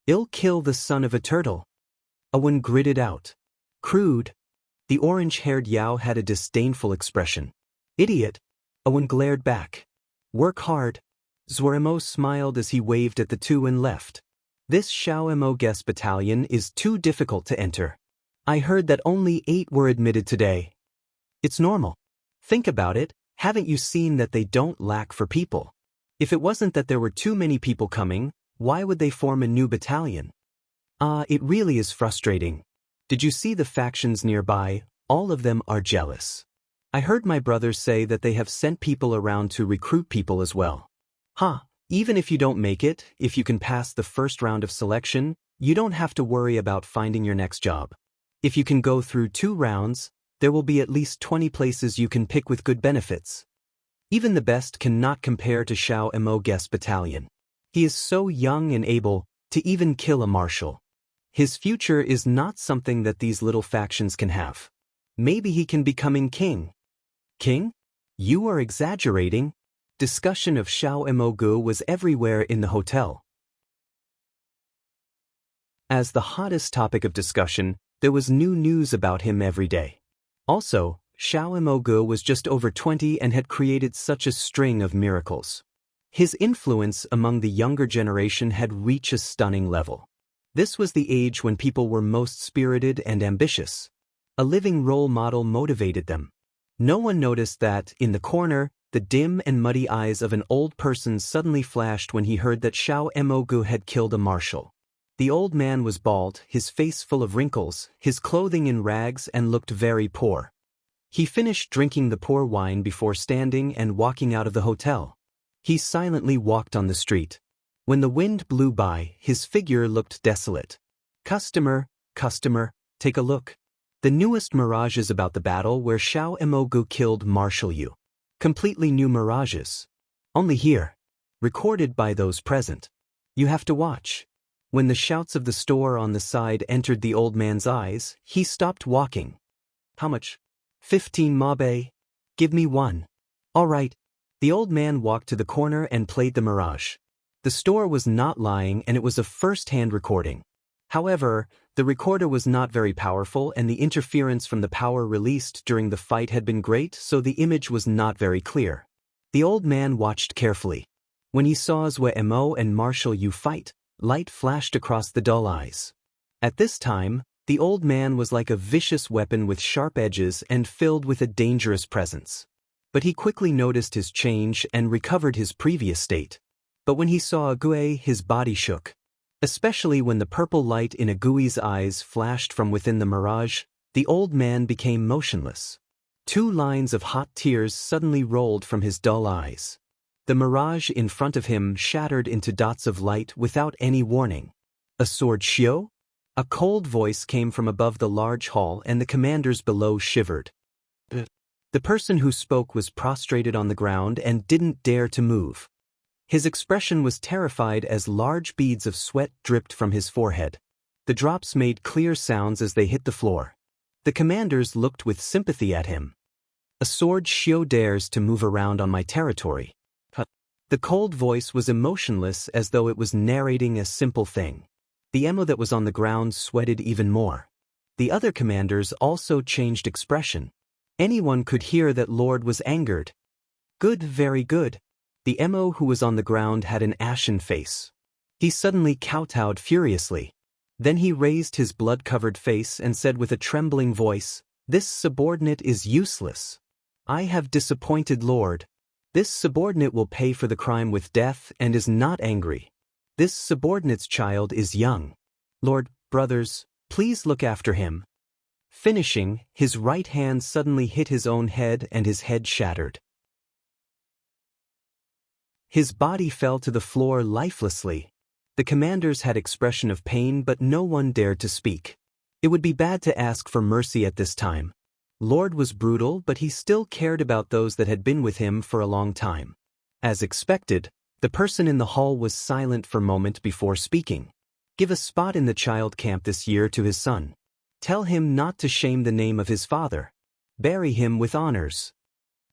I'll kill the son of a turtle. Awen gritted out. Crude. The orange-haired Yao had a disdainful expression. Idiot. Awen glared back. Work hard. Zue Mo smiled as he waved at the two and left. This Xiao Mo guest battalion is too difficult to enter. I heard that only 8 were admitted today. It's normal. Think about it, haven't you seen that they don't lack for people? If it wasn't that there were too many people coming, why would they form a new battalion? It really is frustrating. Did you see the factions nearby? All of them are jealous. I heard my brothers say that they have sent people around to recruit people as well. Even if you don't make it, if you can pass the first round of selection, You don't have to worry about finding your next job. If you can go through 2 rounds, there will be at least 20 places you can pick with good benefits. Even the best cannot compare to Xiao Mo Guest Battalion. He is so young and able to even kill a marshal. His future is not something that these little factions can have. Maybe he can become king. King? You are exaggerating. Discussion of Xiao Mo Gu was everywhere in the hotel. As the hottest topic of discussion, there was new news about him every day. Also, Xiao Mo Gu was just over 20 and had created such a string of miracles. His influence among the younger generation had reached a stunning level. This was the age when people were most spirited and ambitious. A living role model motivated them. No one noticed that, in the corner, the dim and muddy eyes of an old person suddenly flashed when he heard that Xiao Mo Gu had killed a marshal. The old man was bald, his face full of wrinkles, his clothing in rags, and looked very poor. He finished drinking the poor wine before standing and walking out of the hotel. He silently walked on the street. When the wind blew by, his figure looked desolate. Customer, take a look. The newest mirages about the battle where Xiao Mo Gu killed Marshal Yu. Completely new mirages. Only here. Recorded by those present. You have to watch. When the shouts of the store on the side entered the old man's eyes, he stopped walking. How much? 15 mabe. Give me 1. All right. The old man walked to the corner and played the mirage. The store was not lying and it was a first-hand recording. However, the recorder was not very powerful and the interference from the power released during the fight had been great, so the image was not very clear. The old man watched carefully. When he saw Zwe Mo and Marshal Yu fight, light flashed across the dull eyes. At this time, the old man was like a vicious weapon with sharp edges and filled with a dangerous presence. But he quickly noticed his change and recovered his previous state. But when he saw Agui, his body shook. Especially when the purple light in Agui's eyes flashed from within the mirage, the old man became motionless. 2 lines of hot tears suddenly rolled from his dull eyes. The mirage in front of him shattered into dots of light without any warning. A sword shio? A cold voice came from above the large hall and the commanders below shivered. The person who spoke was prostrated on the ground and didn't dare to move. His expression was terrified as large beads of sweat dripped from his forehead. The drops made clear sounds as they hit the floor. The commanders looked with sympathy at him. A sword shio dares to move around on my territory. The cold voice was emotionless as though it was narrating a simple thing. The emo that was on the ground sweated even more. The other commanders also changed expression. Anyone could hear that Lord was angered. Good, very good. The emo who was on the ground had an ashen face. He suddenly kowtowed furiously. Then he raised his blood-covered face and said with a trembling voice, "This subordinate is useless. I have disappointed Lord. This subordinate will pay for the crime with death and is not angry. This subordinate's child is young. Lord, brothers, please look after him." Finishing, his right hand suddenly hit his own head and his head shattered. His body fell to the floor lifelessly. The commanders had expression of pain, but no one dared to speak. It would be bad to ask for mercy at this time. Lord was brutal, but he still cared about those that had been with him for a long time. As expected, the person in the hall was silent for a moment before speaking. Give a spot in the child camp this year to his son. Tell him not to shame the name of his father. Bury him with honors.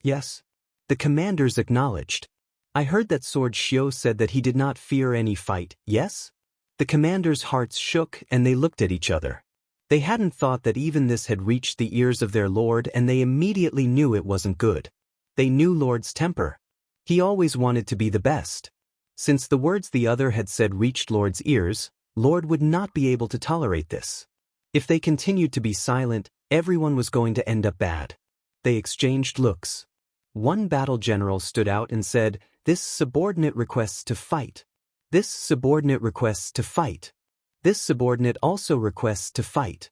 Yes. The commanders acknowledged. I heard that Sword Shio said that he did not fear any fight, yes? The commanders' hearts shook and they looked at each other. They hadn't thought that even this had reached the ears of their lord and they immediately knew it wasn't good. They knew Lord's temper. He always wanted to be the best. Since the words the other had said reached Lord's ears, Lord would not be able to tolerate this. If they continued to be silent, everyone was going to end up bad. They exchanged looks. One battle general stood out and said, "This subordinate requests to fight. This subordinate requests to fight. This subordinate also requests to fight."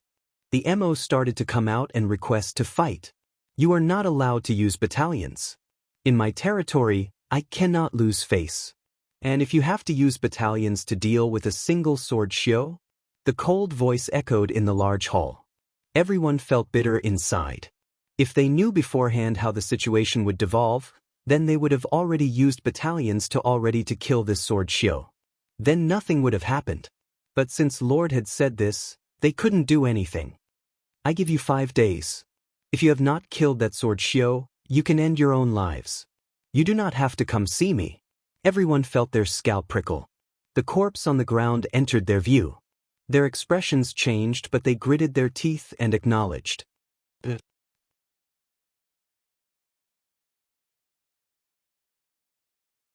The MO started to come out and request to fight. You are not allowed to use battalions. In my territory, I cannot lose face. And if you have to use battalions to deal with a single sword shio, The cold voice echoed in the large hall. Everyone felt bitter inside. If they knew beforehand how the situation would devolve, then they would have already used battalions to kill this sword Xiao. Then nothing would have happened. But since Lord had said this, they couldn't do anything. I give you 5 days. If you have not killed that sword Xiao, you can end your own lives. You do not have to come see me. Everyone felt their scalp prickle. The corpse on the ground entered their view. Their expressions changed, but they gritted their teeth and acknowledged.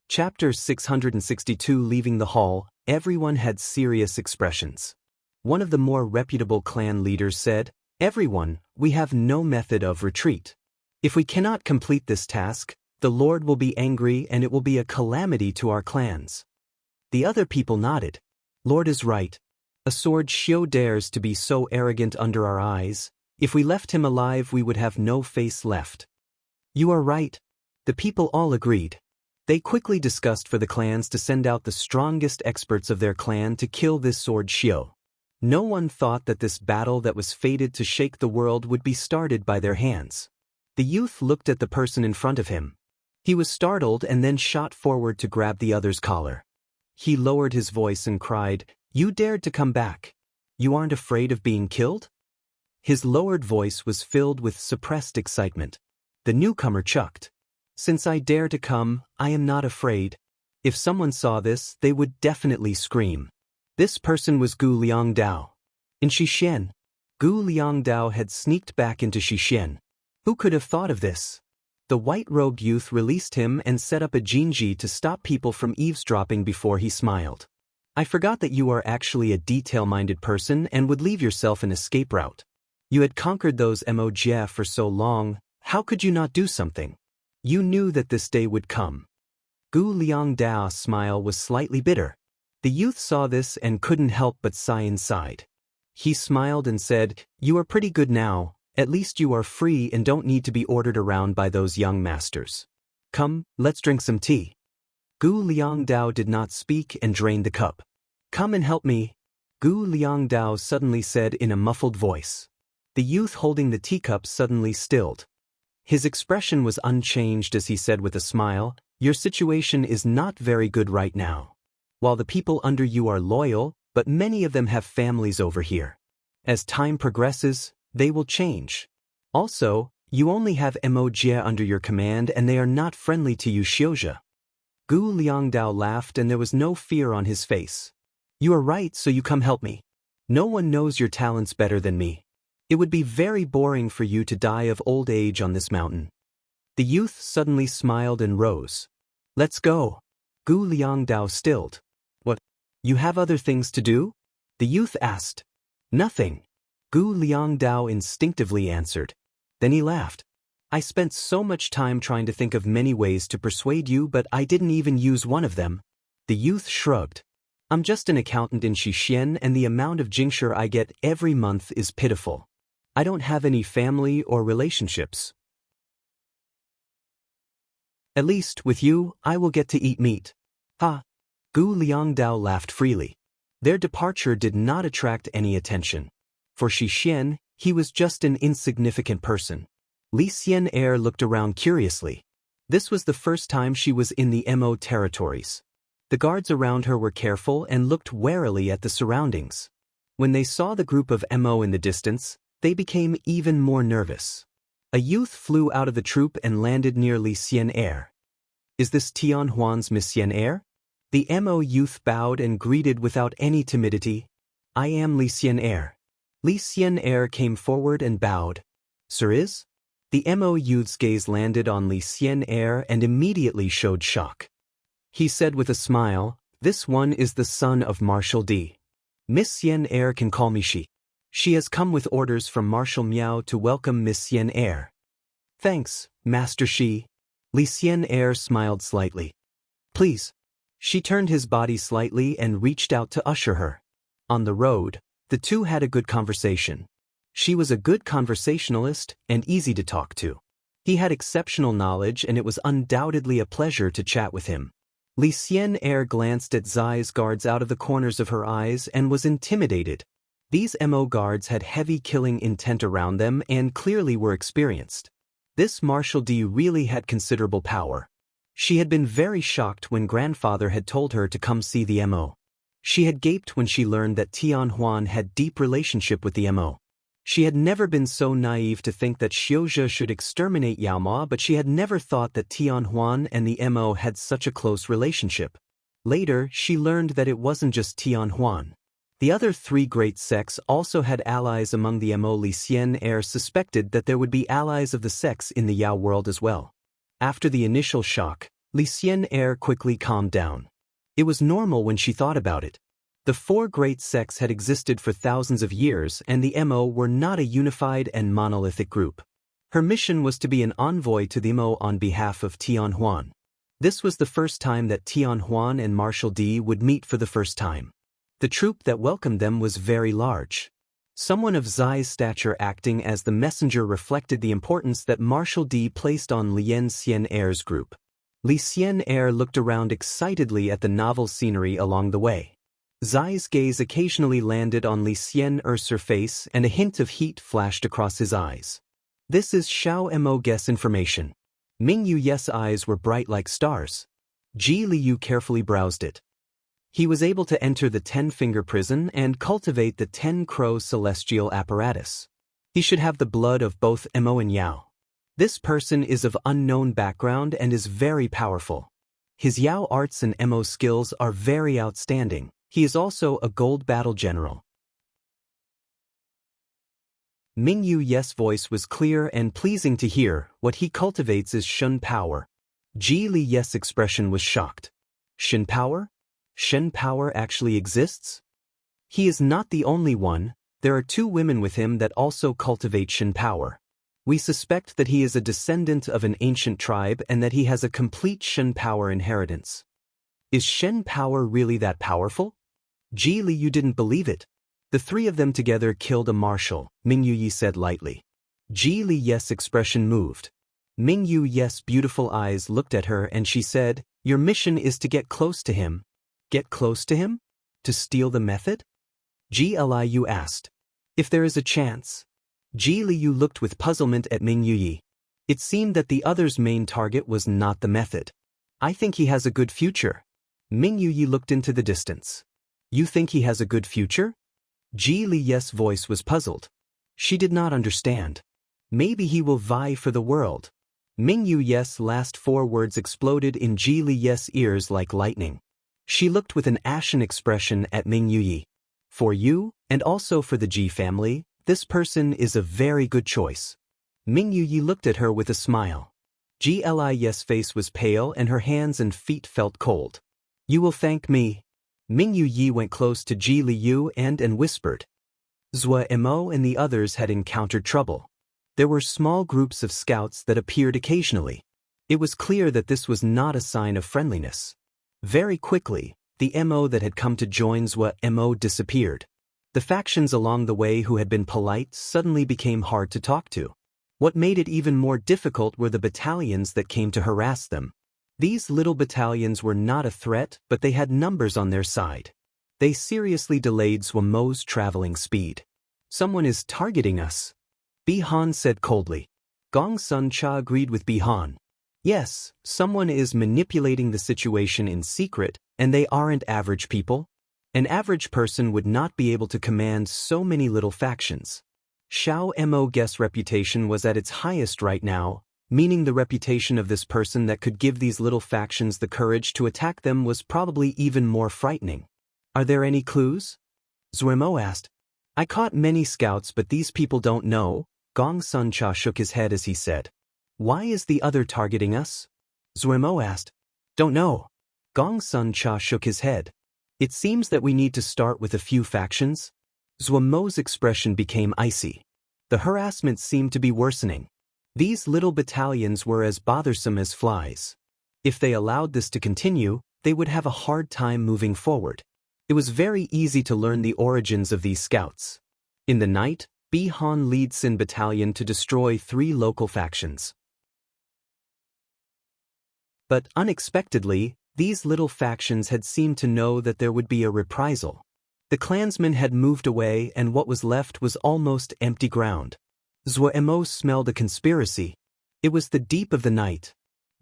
Chapter 662. Leaving the hall, everyone had serious expressions. One of the more reputable clan leaders said, "Everyone, we have no method of retreat. If we cannot complete this task, the Lord will be angry and it will be a calamity to our clans." The other people nodded. Lord is right. A sword Xiao dares to be so arrogant under our eyes. If we left him alive, we would have no face left. You are right. The people all agreed. They quickly discussed for the clans to send out the strongest experts of their clan to kill this sword Xiao. No one thought that this battle that was fated to shake the world would be started by their hands. The youth looked at the person in front of him. He was startled and then shot forward to grab the other's collar. He lowered his voice and cried, "You dared to come back. You aren't afraid of being killed?" His lowered voice was filled with suppressed excitement. The newcomer chuckled. "Since I dare to come, I am not afraid. If someone saw this, they would definitely scream." This person was Gu Liangdao. In Xixian, Gu Liangdao had sneaked back into Xixian. Who could have thought of this? The white-robed youth released him and set up a jinji to stop people from eavesdropping before he smiled. "I forgot that you are actually a detail-minded person and would leave yourself an escape route. You had conquered those Mojie for so long, how could you not do something? You knew that this day would come." Gu Liangdao's smile was slightly bitter. The youth saw this and couldn't help but sigh inside. He smiled and said, "You are pretty good now. At least you are free and don't need to be ordered around by those young masters. Come, let's drink some tea." Gu Liangdao did not speak and drained the cup. "Come and help me," Gu Liangdao suddenly said in a muffled voice. The youth holding the teacup suddenly stilled. His expression was unchanged as he said with a smile, "Your situation is not very good right now. While the people under you are loyal, but many of them have families over here. As time progresses, they will change. Also, you only have Mojie under your command and they are not friendly to you Xiaojia." Gu Liangdao laughed and there was no fear on his face. "You are right, so you come help me. No one knows your talents better than me. It would be very boring for you to die of old age on this mountain." The youth suddenly smiled and rose. "Let's go." Gu Liangdao stilled. "What? You have other things to do?" the youth asked. "Nothing," Gu Liangdao instinctively answered. Then he laughed. "I spent so much time trying to think of many ways to persuade you, but I didn't even use one of them." The youth shrugged. "I'm just an accountant in Xixian and the amount of jingshi I get every month is pitiful. I don't have any family or relationships. At least, with you, I will get to eat meat." "Ha!" Gu Liangdao laughed freely. Their departure did not attract any attention. For Xixian, he was just an insignificant person. Li Xian'er looked around curiously. This was the first time she was in the Mo territories. The guards around her were careful and looked warily at the surroundings. When they saw the group of Mo in the distance, they became even more nervous. A youth flew out of the troop and landed near Li Xian'er. "Is this Tian Huan's Miss Xian'er?" The Mo youth bowed and greeted without any timidity. "I am Li Xian'er." Li Xian'er came forward and bowed. "Sir is?" The Mo youth's gaze landed on Li Xian'er and immediately showed shock. He said with a smile, "This one is the son of Marshal D. Miss Xian'er can call me Shi. She has come with orders from Marshal Miao to welcome Miss Xian'er." "Thanks, Master Shi." Li Xian'er smiled slightly. "Please." She turned his body slightly and reached out to usher her. On the road, the two had a good conversation. She was a good conversationalist and easy to talk to. He had exceptional knowledge and it was undoubtedly a pleasure to chat with him. Li Xian'er glanced at Zai's guards out of the corners of her eyes and was intimidated. These MO guards had heavy killing intent around them and clearly were experienced. This Marshal D really had considerable power. She had been very shocked when grandfather had told her to come see the MO. She had gaped when she learned that Tian Huan had deep relationship with the MO. She had never been so naive to think that Xiuzhe should exterminate Yao Ma, but she had never thought that Tian Huan and the MO had such a close relationship. Later, she learned that it wasn't just Tian Huan. The other three great sects also had allies among the MO. Li Xian'er suspected that there would be allies of the sects in the Yao world as well. After the initial shock, Li Xian'er quickly calmed down. It was normal when she thought about it. The four great sects had existed for thousands of years, and the MO were not a unified and monolithic group. Her mission was to be an envoy to the MO on behalf of Tian Huan. This was the first time that Tian Huan and Marshal D would meet for the first time. The troop that welcomed them was very large. Someone of Zai's stature acting as the messenger reflected the importance that Marshal D placed on Li Xian'er's group. Li Xian'er looked around excitedly at the novel scenery along the way. Zai's gaze occasionally landed on Li Xian'er's face and a hint of heat flashed across his eyes. This is Xiao Mo guess information. Ming Yu's eyes were bright like stars. Ji Liu carefully browsed it. He was able to enter the 10-finger prison and cultivate the 10-crow celestial apparatus. He should have the blood of both Mo and Yao. This person is of unknown background and is very powerful. His Yao arts and Mo skills are very outstanding. He is also a gold battle general. Ming Yu's voice was clear and pleasing to hear. What he cultivates is Shen power. Ji Li's expression was shocked. Shen power? Shen power actually exists? He is not the only one. There are two women with him that also cultivate Shen power. We suspect that he is a descendant of an ancient tribe and that he has a complete Shen power inheritance. Is Shen power really that powerful? Ji Liu didn't believe it. The three of them together killed a marshal, Ming Yu said lightly. Ji Li's expression moved. Ming Yu's beautiful eyes looked at her and she said, "Your mission is to get close to him." Get close to him? To steal the method? Ji Liu asked. If there is a chance. Ji Liu looked with puzzlement at Ming Yu. It seemed that the other's main target was not the method. I think he has a good future. Ming Yu looked into the distance. You think he has a good future? Ji Li's voice was puzzled. She did not understand. Maybe he will vie for the world. Ming Yu's last four words exploded in Ji Li's ears like lightning. She looked with an ashen expression at Ming Yu. For you, and also for the Ji family, this person is a very good choice. Ming Yu looked at her with a smile. Ji Li's face was pale and her hands and feet felt cold. You will thank me. Ming Yu went close to Ji Liu and whispered. Zhua Mo and the others had encountered trouble. There were small groups of scouts that appeared occasionally. It was clear that this was not a sign of friendliness. Very quickly, the Mo that had come to join Zhua Mo disappeared. The factions along the way who had been polite suddenly became hard to talk to. What made it even more difficult were the battalions that came to harass them. These little battalions were not a threat, but they had numbers on their side. They seriously delayed Zhua Mo's traveling speed. Someone is targeting us. Bihan said coldly. Gong Sun Cha agreed with Bihan. Yes, someone is manipulating the situation in secret, and they aren't average people. An average person would not be able to command so many little factions. Xiao Mo's reputation was at its highest right now, meaning the reputation of this person that could give these little factions the courage to attack them was probably even more frightening. Are there any clues? Zhua Mo asked. I caught many scouts, but these people don't know. Gong Sun Cha shook his head as he said. Why is the other targeting us? Zhua Mo asked. Don't know. Gong Sun Cha shook his head. It seems that we need to start with a few factions. Zhua Mo's expression became icy. The harassment seemed to be worsening. These little battalions were as bothersome as flies. If they allowed this to continue, they would have a hard time moving forward. It was very easy to learn the origins of these scouts. In the night, Bihan leads Sin Battalion to destroy 3 local factions. But unexpectedly, these little factions had seemed to know that there would be a reprisal. The clansmen had moved away and what was left was almost empty ground. Zuo smelled a conspiracy. It was the deep of the night.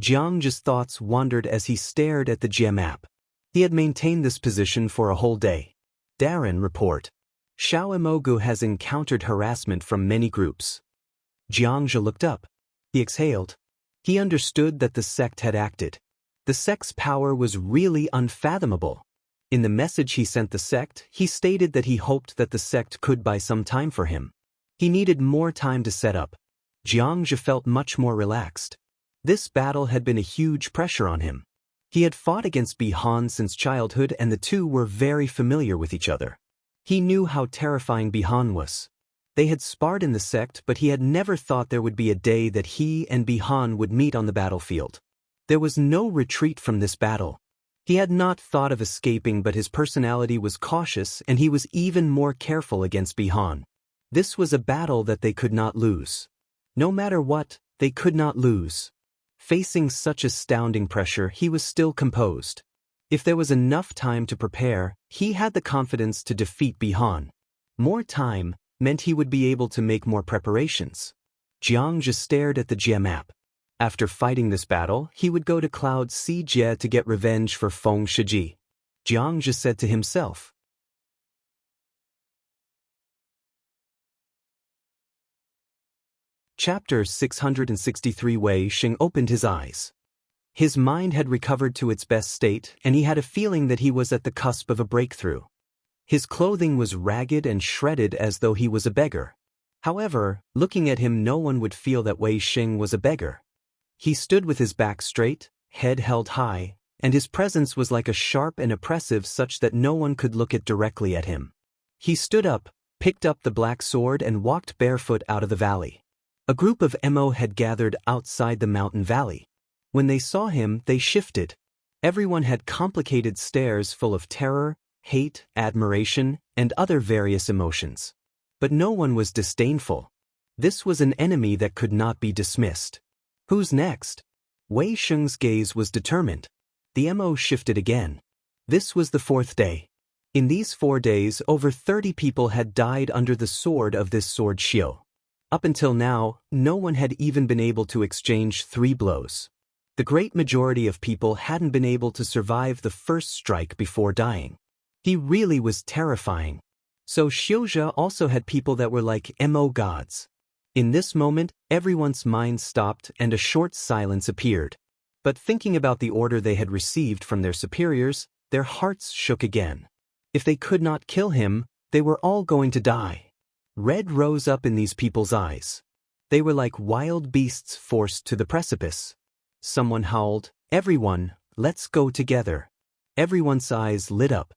Jiang's thoughts wandered as he stared at the Jia map. He had maintained this position for a whole day. Darren report. Xiao Emogu has encountered harassment from many groups. Jiang looked up. He exhaled. He understood that the sect had acted. The sect's power was really unfathomable. In the message he sent the sect, he stated that he hoped that the sect could buy some time for him. He needed more time to set up. Jiang felt much more relaxed. This battle had been a huge pressure on him. He had fought against Bihan since childhood and the two were very familiar with each other. He knew how terrifying Bihan was. They had sparred in the sect but he had never thought there would be a day that he and Bihan would meet on the battlefield. There was no retreat from this battle. He had not thought of escaping but his personality was cautious and he was even more careful against Bihan. This was a battle that they could not lose. No matter what, they could not lose. Facing such astounding pressure, he was still composed. If there was enough time to prepare, he had the confidence to defeat Bihan. More time meant he would be able to make more preparations. Jiang stared at the Jia map. After fighting this battle, he would go to Cloud Sea Jia to get revenge for Feng Shiji. Jiang said to himself. Chapter 663. Wei Xing opened his eyes. His mind had recovered to its best state and he had a feeling that he was at the cusp of a breakthrough. His clothing was ragged and shredded as though he was a beggar. However, looking at him no one would feel that Wei Xing was a beggar. He stood with his back straight, head held high, and his presence was like a sharp and oppressive such that no one could look directly at him. He stood up, picked up the black sword and walked barefoot out of the valley. A group of Mo had gathered outside the mountain valley. When they saw him, they shifted. Everyone had complicated stares full of terror, hate, admiration, and other various emotions. But no one was disdainful. This was an enemy that could not be dismissed. Who's next? Wei Xing's gaze was determined. The Mo shifted again. This was the fourth day. In these 4 days, over 30 people had died under the sword of this sword Xiu. Up until now, no one had even been able to exchange 3 blows. The great majority of people hadn't been able to survive the first strike before dying. He really was terrifying. So Xiuzhe also had people that were like Mo gods. In this moment, everyone's mind stopped and a short silence appeared. But thinking about the order they had received from their superiors, their hearts shook again. If they could not kill him, they were all going to die. Red rose up in these people's eyes. They were like wild beasts forced to the precipice. Someone howled, "Everyone, let's go together." Everyone's eyes lit up.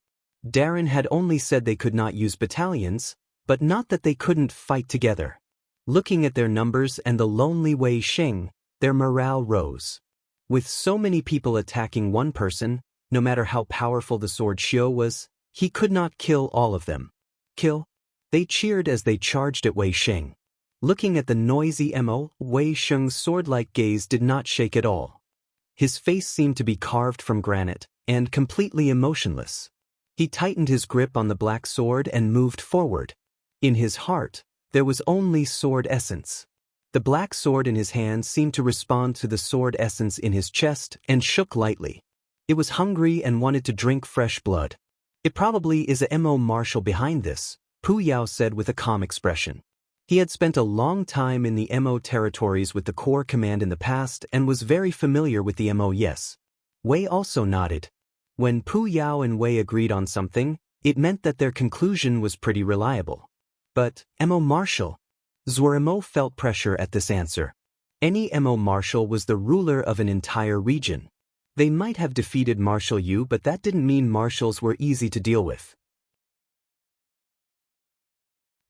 Darren had only said they could not use battalions, but not that they couldn't fight together. Looking at their numbers and the lonely Wei Xing, their morale rose. With so many people attacking one person, no matter how powerful the sword Xiu was, he could not kill all of them. Kill? They cheered as they charged at Wei Xing. Looking at the noisy Mo, Wei Xing's sword-like gaze did not shake at all. His face seemed to be carved from granite, and completely emotionless. He tightened his grip on the black sword and moved forward. In his heart, there was only sword essence. The black sword in his hand seemed to respond to the sword essence in his chest and shook lightly. It was hungry and wanted to drink fresh blood. It probably is a Mo marshal behind this, Pu Yao said with a calm expression. He had spent a long time in the Mo territories with the Corps Command in the past and was very familiar with the Mo. Yes. Wei also nodded. When Pu Yao and Wei agreed on something, it meant that their conclusion was pretty reliable. But, Mo Marshal? Zuo felt pressure at this answer. Any Mo Marshal was the ruler of an entire region. They might have defeated Marshal Yu, but that didn't mean marshals were easy to deal with.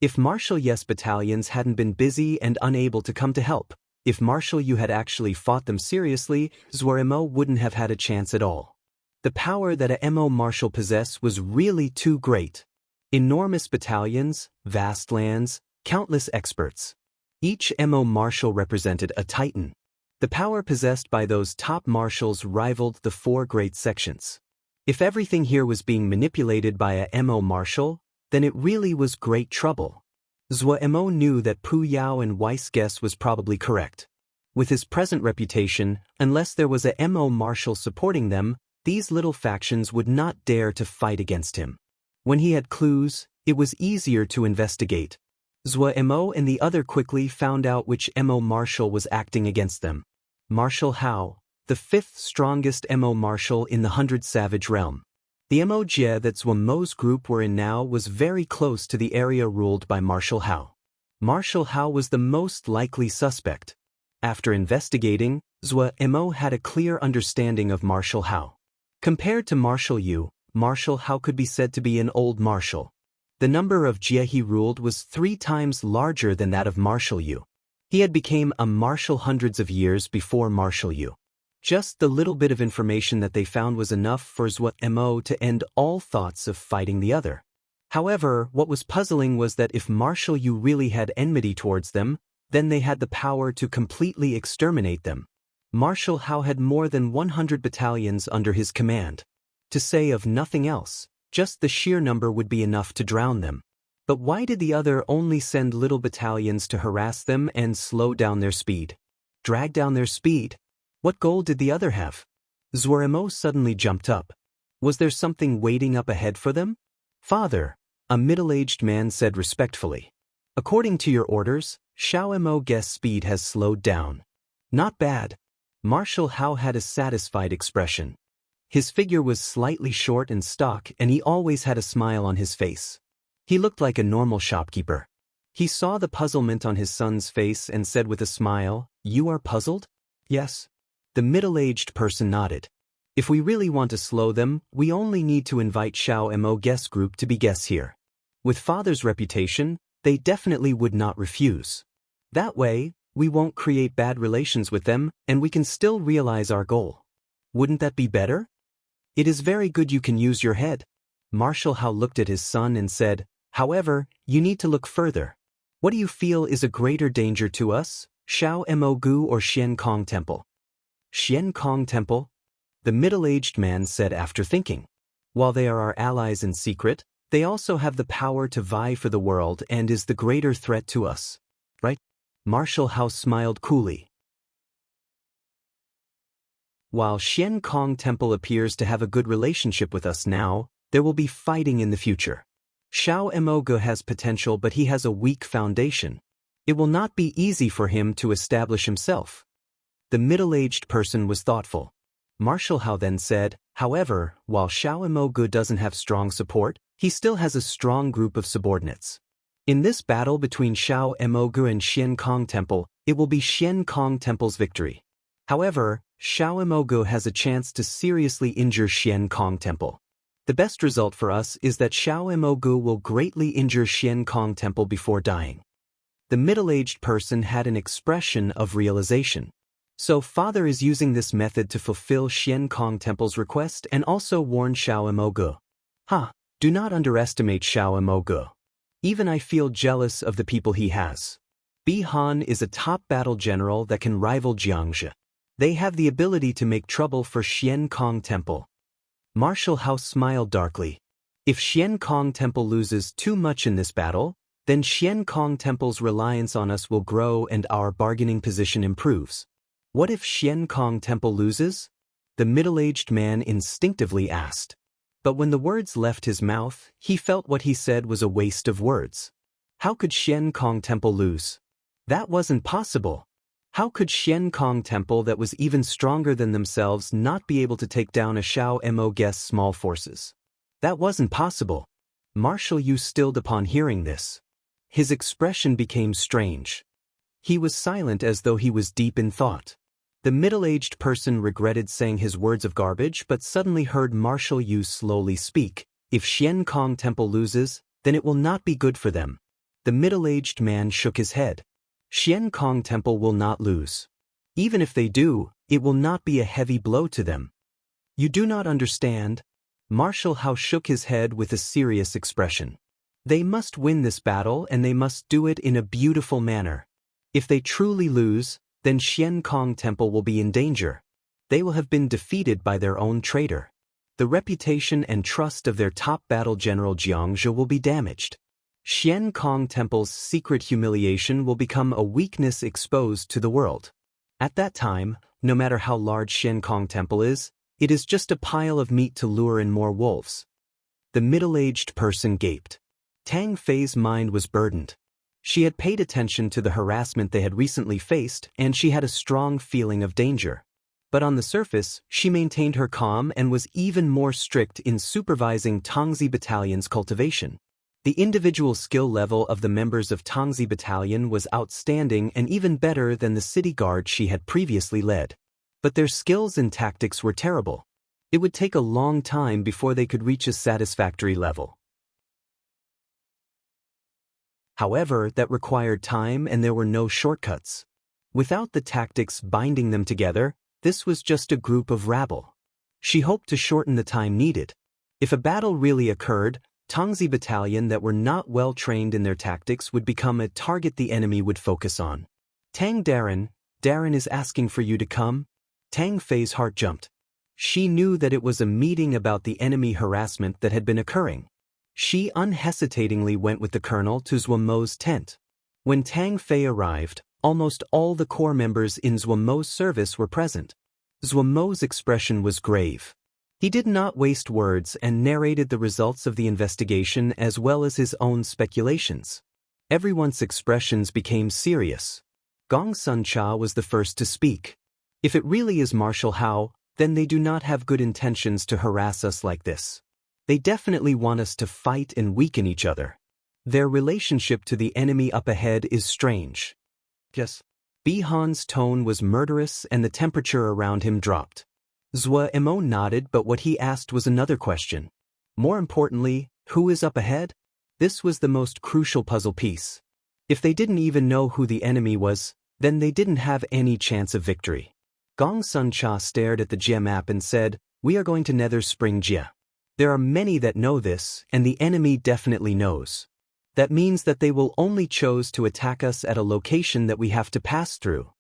If Marshal Yes battalions hadn't been busy and unable to come to help, if Marshal Yu had actually fought them seriously, Zuo wouldn't have had a chance at all. The power that a Mo Marshal possessed was really too great. Enormous battalions, vast lands, countless experts. Each Mo Marshal represented a titan. The power possessed by those top marshals rivaled the 4 great sections. If everything here was being manipulated by a Mo marshal, then it really was great trouble. Zhuo Mo knew that Pu Yao and Weiss' guess was probably correct. With his present reputation, unless there was a Mo marshal supporting them, these little factions would not dare to fight against him. When he had clues, it was easier to investigate. Zhuo Mo and the other quickly found out which Mo marshal was acting against them. Marshal Hao, the fifth strongest Mo marshal in the 100 Savage realm. The Mo Jie that Zhuo Mo's group were in now was very close to the area ruled by Marshal Hao. Marshal Hao was the most likely suspect. After investigating, Zhuo Mo had a clear understanding of Marshal Hao. Compared to Marshal Yu, Marshal Hao could be said to be an old marshal. The number of Jie he ruled was 3 times larger than that of Marshal Yu. He had become a marshal hundreds of years before Marshal Yu. Just the little bit of information that they found was enough for Zhuo Mo to end all thoughts of fighting the other. However, what was puzzling was that if Marshal Yu really had enmity towards them, then they had the power to completely exterminate them. Marshal Hao had more than 100 battalions under his command. To say of nothing else, just the sheer number would be enough to drown them. But why did the other only send little battalions to harass them and slow down their speed? Drag down their speed? What goal did the other have? Zhuo Mo suddenly jumped up. Was there something waiting up ahead for them? Father, a middle-aged man said respectfully. According to your orders, Xiao Mo guess speed has slowed down. Not bad. Marshal Hao had a satisfied expression. His figure was slightly short and stock, and he always had a smile on his face. He looked like a normal shopkeeper. He saw the puzzlement on his son's face and said with a smile, "You are puzzled?" "Yes." The middle-aged person nodded. "If we really want to slow them, we only need to invite Xiao Mo guest group to be guests here. With father's reputation, they definitely would not refuse. That way, we won't create bad relations with them, and we can still realize our goal. Wouldn't that be better?" "It is very good you can use your head." Marshal Hao looked at his son and said, "However, you need to look further. What do you feel is a greater danger to us, Xiao Mo Gu or Xian Kong Temple?" "Xian Kong Temple?" the middle-aged man said after thinking. "While they are our allies in secret, they also have the power to vie for the world and is the greater threat to us. Right?" Marshal Hao smiled coolly. "While Xian Kong Temple appears to have a good relationship with us now, there will be fighting in the future. Xiao Mo Gu has potential, but he has a weak foundation. It will not be easy for him to establish himself." The middle-aged person was thoughtful. Marshal Hao then said, "However, while Xiao Mo Gu doesn't have strong support, he still has a strong group of subordinates. In this battle between Xiao Mo Gu and Xian Kong Temple, it will be Xian Kong Temple's victory. However, Xiao Mo Gu has a chance to seriously injure Xian Kong Temple. The best result for us is that Xiao Mo Gu will greatly injure Xian Kong Temple before dying." The middle-aged person had an expression of realization. So father is using this method to fulfill Xian Kong Temple's request and also warn Xiao Mo Gu. Do not underestimate Xiao Mo Gu. Even I feel jealous of the people he has. Bi Han is a top battle general that can rival Jiangxia. They have the ability to make trouble for Xian Kong Temple. Marshal Hao smiled darkly. If Xian Kong Temple loses too much in this battle, then Xian Kong Temple's reliance on us will grow and our bargaining position improves. What if Xian Kong Temple loses? The middle-aged man instinctively asked. But when the words left his mouth, he felt what he said was a waste of words. How could Xian Kong Temple lose? That wasn't possible. How could Xian Kong Temple that was even stronger than themselves not be able to take down a Xiao Mo guest's small forces? That wasn't possible. Marshal Yu stilled upon hearing this. His expression became strange. He was silent as though he was deep in thought. The middle-aged person regretted saying his words of garbage but suddenly heard Marshal Yu slowly speak. If Xian Kong Temple loses, then it will not be good for them. The middle-aged man shook his head. Xian Kong Temple will not lose. Even if they do, it will not be a heavy blow to them. You do not understand. Marshal Hao shook his head with a serious expression. They must win this battle and they must do it in a beautiful manner. If they truly lose, then Xian Kong Temple will be in danger. They will have been defeated by their own traitor. the reputation and trust of their top battle general Xianxia will be damaged. Xiankong Temple's secret humiliation will become a weakness exposed to the world. At that time, no matter how large Xiankong Temple is, it is just a pile of meat to lure in more wolves. The middle-aged person gaped. Tang Fei's mind was burdened. She had paid attention to the harassment they had recently faced, and she had a strong feeling of danger. But on the surface, she maintained her calm and was even more strict in supervising Tongzi Battalion's cultivation. The individual skill level of the members of Tongzi Battalion was outstanding and even better than the city guard she had previously led. But their skills and tactics were terrible. It would take a long time before they could reach a satisfactory level. However, that required time and there were no shortcuts. Without the tactics binding them together, this was just a group of rabble. She hoped to shorten the time needed. If a battle really occurred, Tongzi Battalion that were not well trained in their tactics would become a target the enemy would focus on. Tang Darren is asking for you to come? Tang Fei's heart jumped. She knew that it was a meeting about the enemy harassment that had been occurring. She unhesitatingly went with the colonel to Zhuamo's tent. When Tang Fei arrived, almost all the corps members in Zhuamo's service were present. Zhuamo's expression was grave. He did not waste words and narrated the results of the investigation as well as his own speculations. Everyone's expressions became serious. Gong Suncha was the first to speak. If it really is Marshal Hao, then they do not have good intentions to harass us like this. They definitely want us to fight and weaken each other. Their relationship to the enemy up ahead is strange. Yes. Bihan's tone was murderous and the temperature around him dropped. Zhuamo nodded, but what he asked was another question. More importantly, who is up ahead? This was the most crucial puzzle piece. If they didn't even know who the enemy was, then they didn't have any chance of victory. Gong Suncha stared at the Jia map and said, "We are going to Nether Spring Jia. There are many that know this, and the enemy definitely knows. That means that they will only choose to attack us at a location that we have to pass through."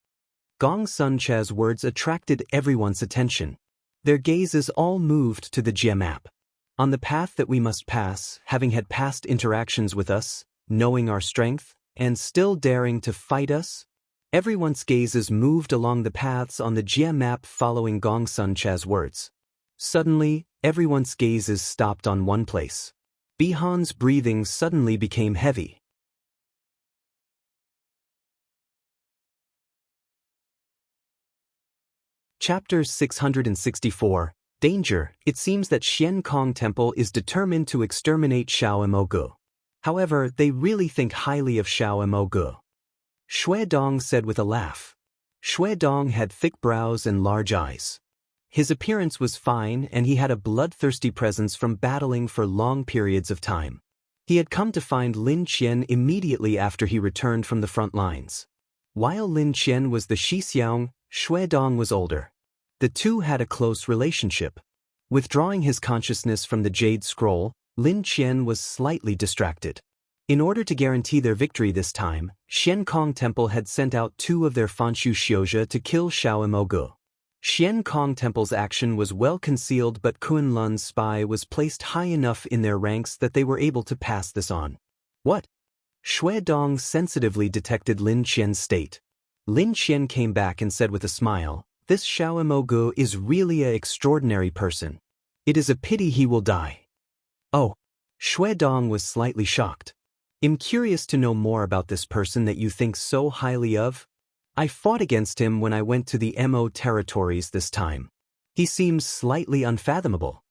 Gong Suncha's words attracted everyone's attention. Their gazes all moved to the Jia map. On the path that we must pass, having had past interactions with us, knowing our strength, and still daring to fight us, everyone's gazes moved along the paths on the Jia map following Gong Suncha's words. Suddenly, everyone's gazes stopped on one place. Bihan's breathing suddenly became heavy. Chapter 664, Danger. It seems that Xiankong Temple is determined to exterminate Xiao Emogu. However, they really think highly of Xiao Emogu. Xue Dong said with a laugh. Xue Dong had thick brows and large eyes. His appearance was fine and he had a bloodthirsty presence from battling for long periods of time. He had come to find Lin Qian immediately after he returned from the front lines. While Lin Qian was the Shixiang, Xue Dong was older. The two had a close relationship. Withdrawing his consciousness from the Jade Scroll, Lin Qian was slightly distracted. In order to guarantee their victory this time, Xiankong Temple had sent out 2 of their Fanshu Xiozha to kill Xiao Emogu. Xiankong Temple's action was well concealed, but Kunlun's spy was placed high enough in their ranks that they were able to pass this on. What? Xue Dong sensitively detected Lin Qian's state. Lin Qian came back and said with a smile, "This Xiao Emogu is really an extraordinary person. It is a pity he will die." Oh. Xue Dong was slightly shocked. "I'm curious to know more about this person that you think so highly of. I fought against him when I went to the Mo territories this time. He seems slightly unfathomable."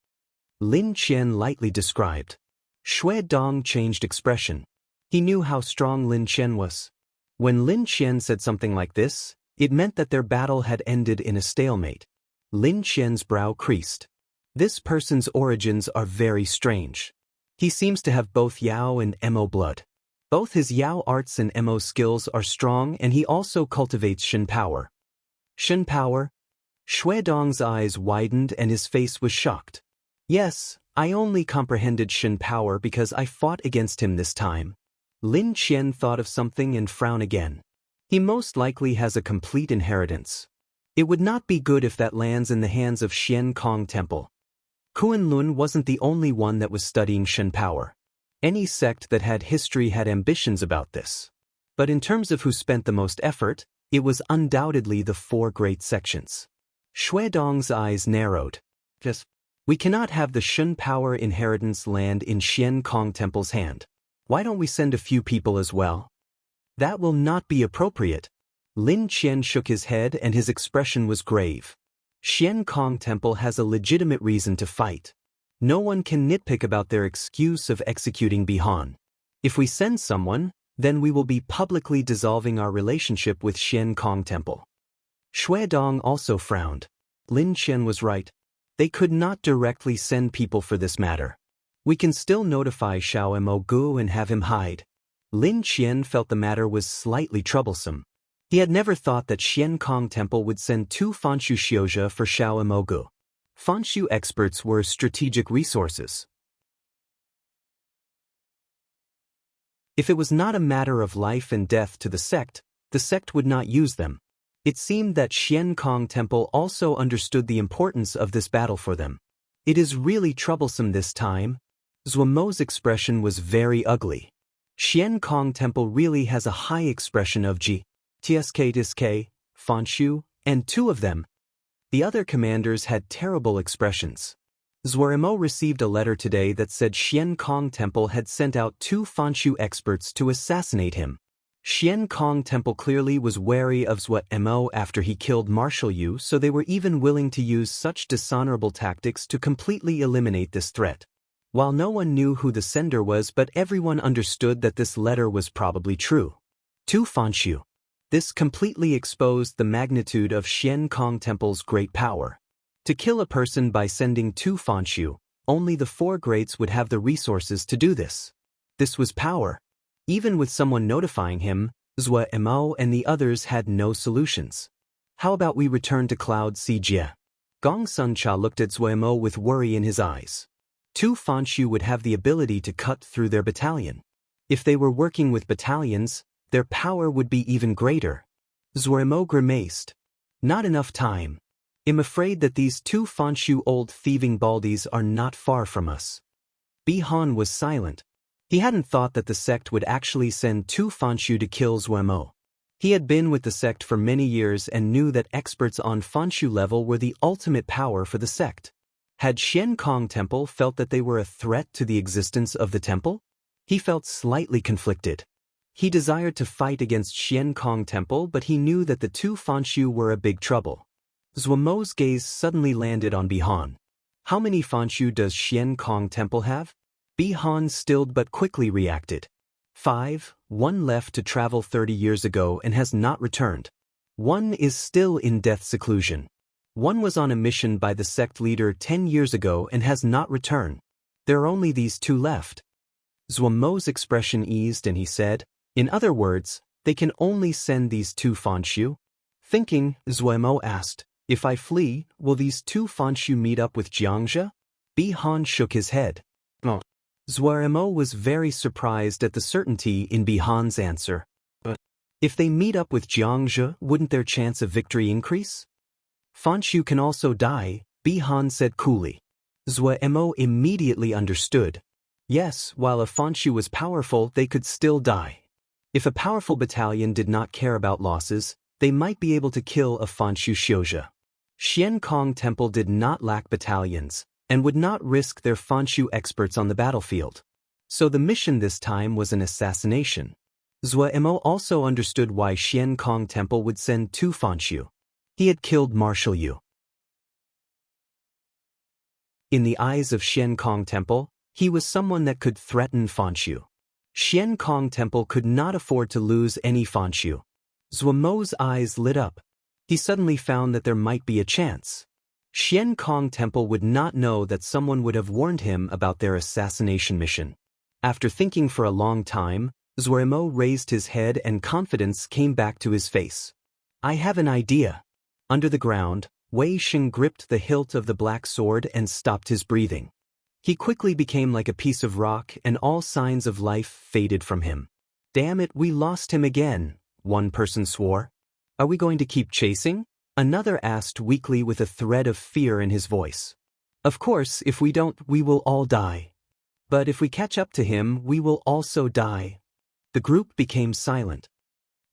Lin Qian lightly described. Xue Dong changed expression. He knew how strong Lin Qian was. When Lin Qian said something like this, it meant that their battle had ended in a stalemate. Lin Qian's brow creased. This person's origins are very strange. He seems to have both Yao and Mo blood. Both his Yao arts and Mo skills are strong, and he also cultivates Shen power. Shen power? Xue Dong's eyes widened and his face was shocked. "Yes, I only comprehended Shen power because I fought against him this time." Lin Qian thought of something and frowned again. He most likely has a complete inheritance. It would not be good if that lands in the hands of Xiankong Temple. Kunlun wasn't the only one that was studying Shen power. Any sect that had history had ambitions about this. But in terms of who spent the most effort, it was undoubtedly the four great sections. Xuedong's eyes narrowed. Yes. We cannot have the Shen power inheritance land in Xian Kong Temple's hand. Why don't we send a few people as well? That will not be appropriate. Lin Qian shook his head and his expression was grave. Xian Kong Temple has a legitimate reason to fight. No one can nitpick about their excuse of executing Bihan. If we send someone, then we will be publicly dissolving our relationship with Xian Kong Temple. Xuedong also frowned. Lin Qian was right. They could not directly send people for this matter. We can still notify Xiao Mogu and have him hide. Lin Qian felt the matter was slightly troublesome. He had never thought that Xian Kong Temple would send 2 Fanshu Xiozha for Xiao Mogu. Fanshu experts were strategic resources. If it was not a matter of life and death to the sect would not use them. It seemed that Xian Kong Temple also understood the importance of this battle for them. It is really troublesome this time. Zuomo's expression was very ugly. Xian Kong Temple really has a high expression of Tsk, Fanshu, and 2 of them. The other commanders had terrible expressions. Zuorimo received a letter today that said Xian Kong Temple had sent out 2 Fanshu experts to assassinate him. Xian Kong Temple clearly was wary of Zuorimo after he killed Marshal Yu, so they were even willing to use such dishonorable tactics to completely eliminate this threat. While no one knew who the sender was, but everyone understood that this letter was probably true. 2 Fanshu. This completely exposed the magnitude of Xian Kong Temple's great power. To kill a person by sending 2 Fanshu, only the 4 greats would have the resources to do this. This was power. Even with someone notifying him, Zuorimo and the others had no solutions. How about we return to Cloud Sijie? Gong Suncha looked at Zuorimo with worry in his eyes. 2 Fanshu would have the ability to cut through their battalion. If they were working with battalions, their power would be even greater. Zuorimo grimaced. Not enough time. I'm afraid that these 2 Fanshu old thieving baldies are not far from us. Bihan was silent. He hadn't thought that the sect would actually send 2 Fanshu to kill Zuorimo. He had been with the sect for many years and knew that experts on Fanshu level were the ultimate power for the sect. Had Xian Kong Temple felt that they were a threat to the existence of the temple? He felt slightly conflicted. He desired to fight against Xian Kong Temple, but he knew that the 2 Fanshu were a big trouble. Zuomo's gaze suddenly landed on Bihan. How many Fanshu does Xian Kong Temple have? Bihan stilled but quickly reacted. 5, 1 left to travel 30 years ago and has not returned. 1 is still in death seclusion. 1 was on a mission by the sect leader 10 years ago and has not returned. There are only these 2 left. Zuomo's expression eased and he said, in other words, they can only send these 2 Fanshu. Thinking, Zuomo asked, if I flee, will these 2 Fanshu meet up with Xianxia? Bihan shook his head. Oh. Zuorimo was very surprised at the certainty in Bihan's answer. But if they meet up with Xianxia, wouldn't their chance of victory increase? Fanshu can also die, Bihan said coolly. Zuorimo immediately understood. Yes, while a Fanshu was powerful, they could still die. If a powerful battalion did not care about losses, they might be able to kill a Fanshu Xiozha. Xian Kong Temple did not lack battalions, and would not risk their Fanshu experts on the battlefield. So the mission this time was an assassination. Zuorimo also understood why Xian Kong Temple would send 2 Fanshu. He had killed Marshal Yu. In the eyes of Xian Kong Temple, he was someone that could threaten Fanshu. Xian Kong Temple could not afford to lose any Fanshu. Zuomo's eyes lit up. He suddenly found that there might be a chance. Xian Kong Temple would not know that someone would have warned him about their assassination mission. After thinking for a long time, Zuorimo raised his head and confidence came back to his face. I have an idea. Under the ground, Wei Xing gripped the hilt of the black sword and stopped his breathing. He quickly became like a piece of rock and all signs of life faded from him. Damn it, we lost him again, one person swore. Are we going to keep chasing? Another asked weakly with a thread of fear in his voice. Of course, if we don't, we will all die. But if we catch up to him, we will also die. The group became silent.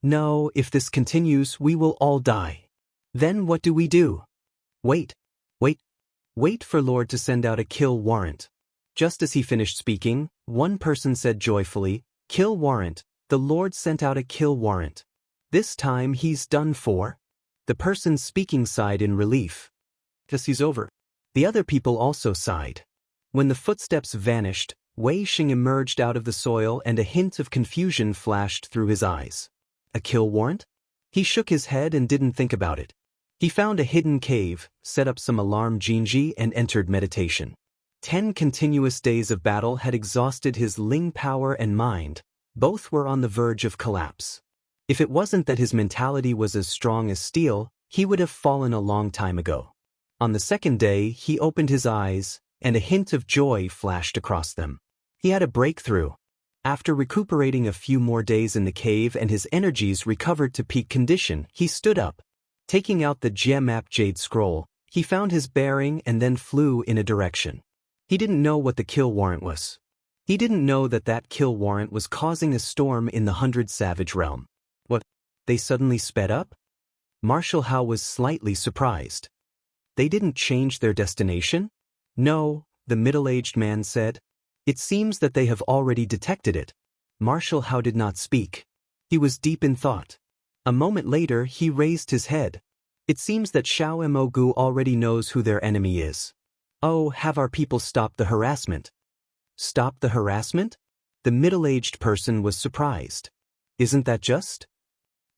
No, if this continues, we will all die. Then what do we do? Wait. Wait for Lord to send out a kill warrant. Just as he finished speaking, one person said joyfully, "Kill warrant, the Lord sent out a kill warrant. This time he's done for." The person speaking sighed in relief. Guess he's over. The other people also sighed. When the footsteps vanished, Wei Xing emerged out of the soil and a hint of confusion flashed through his eyes. A kill warrant? He shook his head and didn't think about it. He found a hidden cave, set up some alarm Jinji and entered meditation. 10 continuous days of battle had exhausted his Ling power and mind. Both were on the verge of collapse. If it wasn't that his mentality was as strong as steel, he would have fallen a long time ago. On the second day, he opened his eyes, and a hint of joy flashed across them. He had a breakthrough. After recuperating a few more days in the cave and his energies recovered to peak condition, he stood up. Taking out the gem-map jade scroll, he found his bearing and then flew in a direction. He didn't know what the kill warrant was. He didn't know that that kill warrant was causing a storm in the 100 Savage realm. What? They suddenly sped up? Marshal Hao was slightly surprised. They didn't change their destination? No, the middle-aged man said. It seems that they have already detected it. Marshal Hao did not speak. He was deep in thought. A moment later, he raised his head. It seems that Xiao Mogu already knows who their enemy is. Oh, have our people stopped the harassment? Stop the harassment? The middle-aged person was surprised. Isn't that just?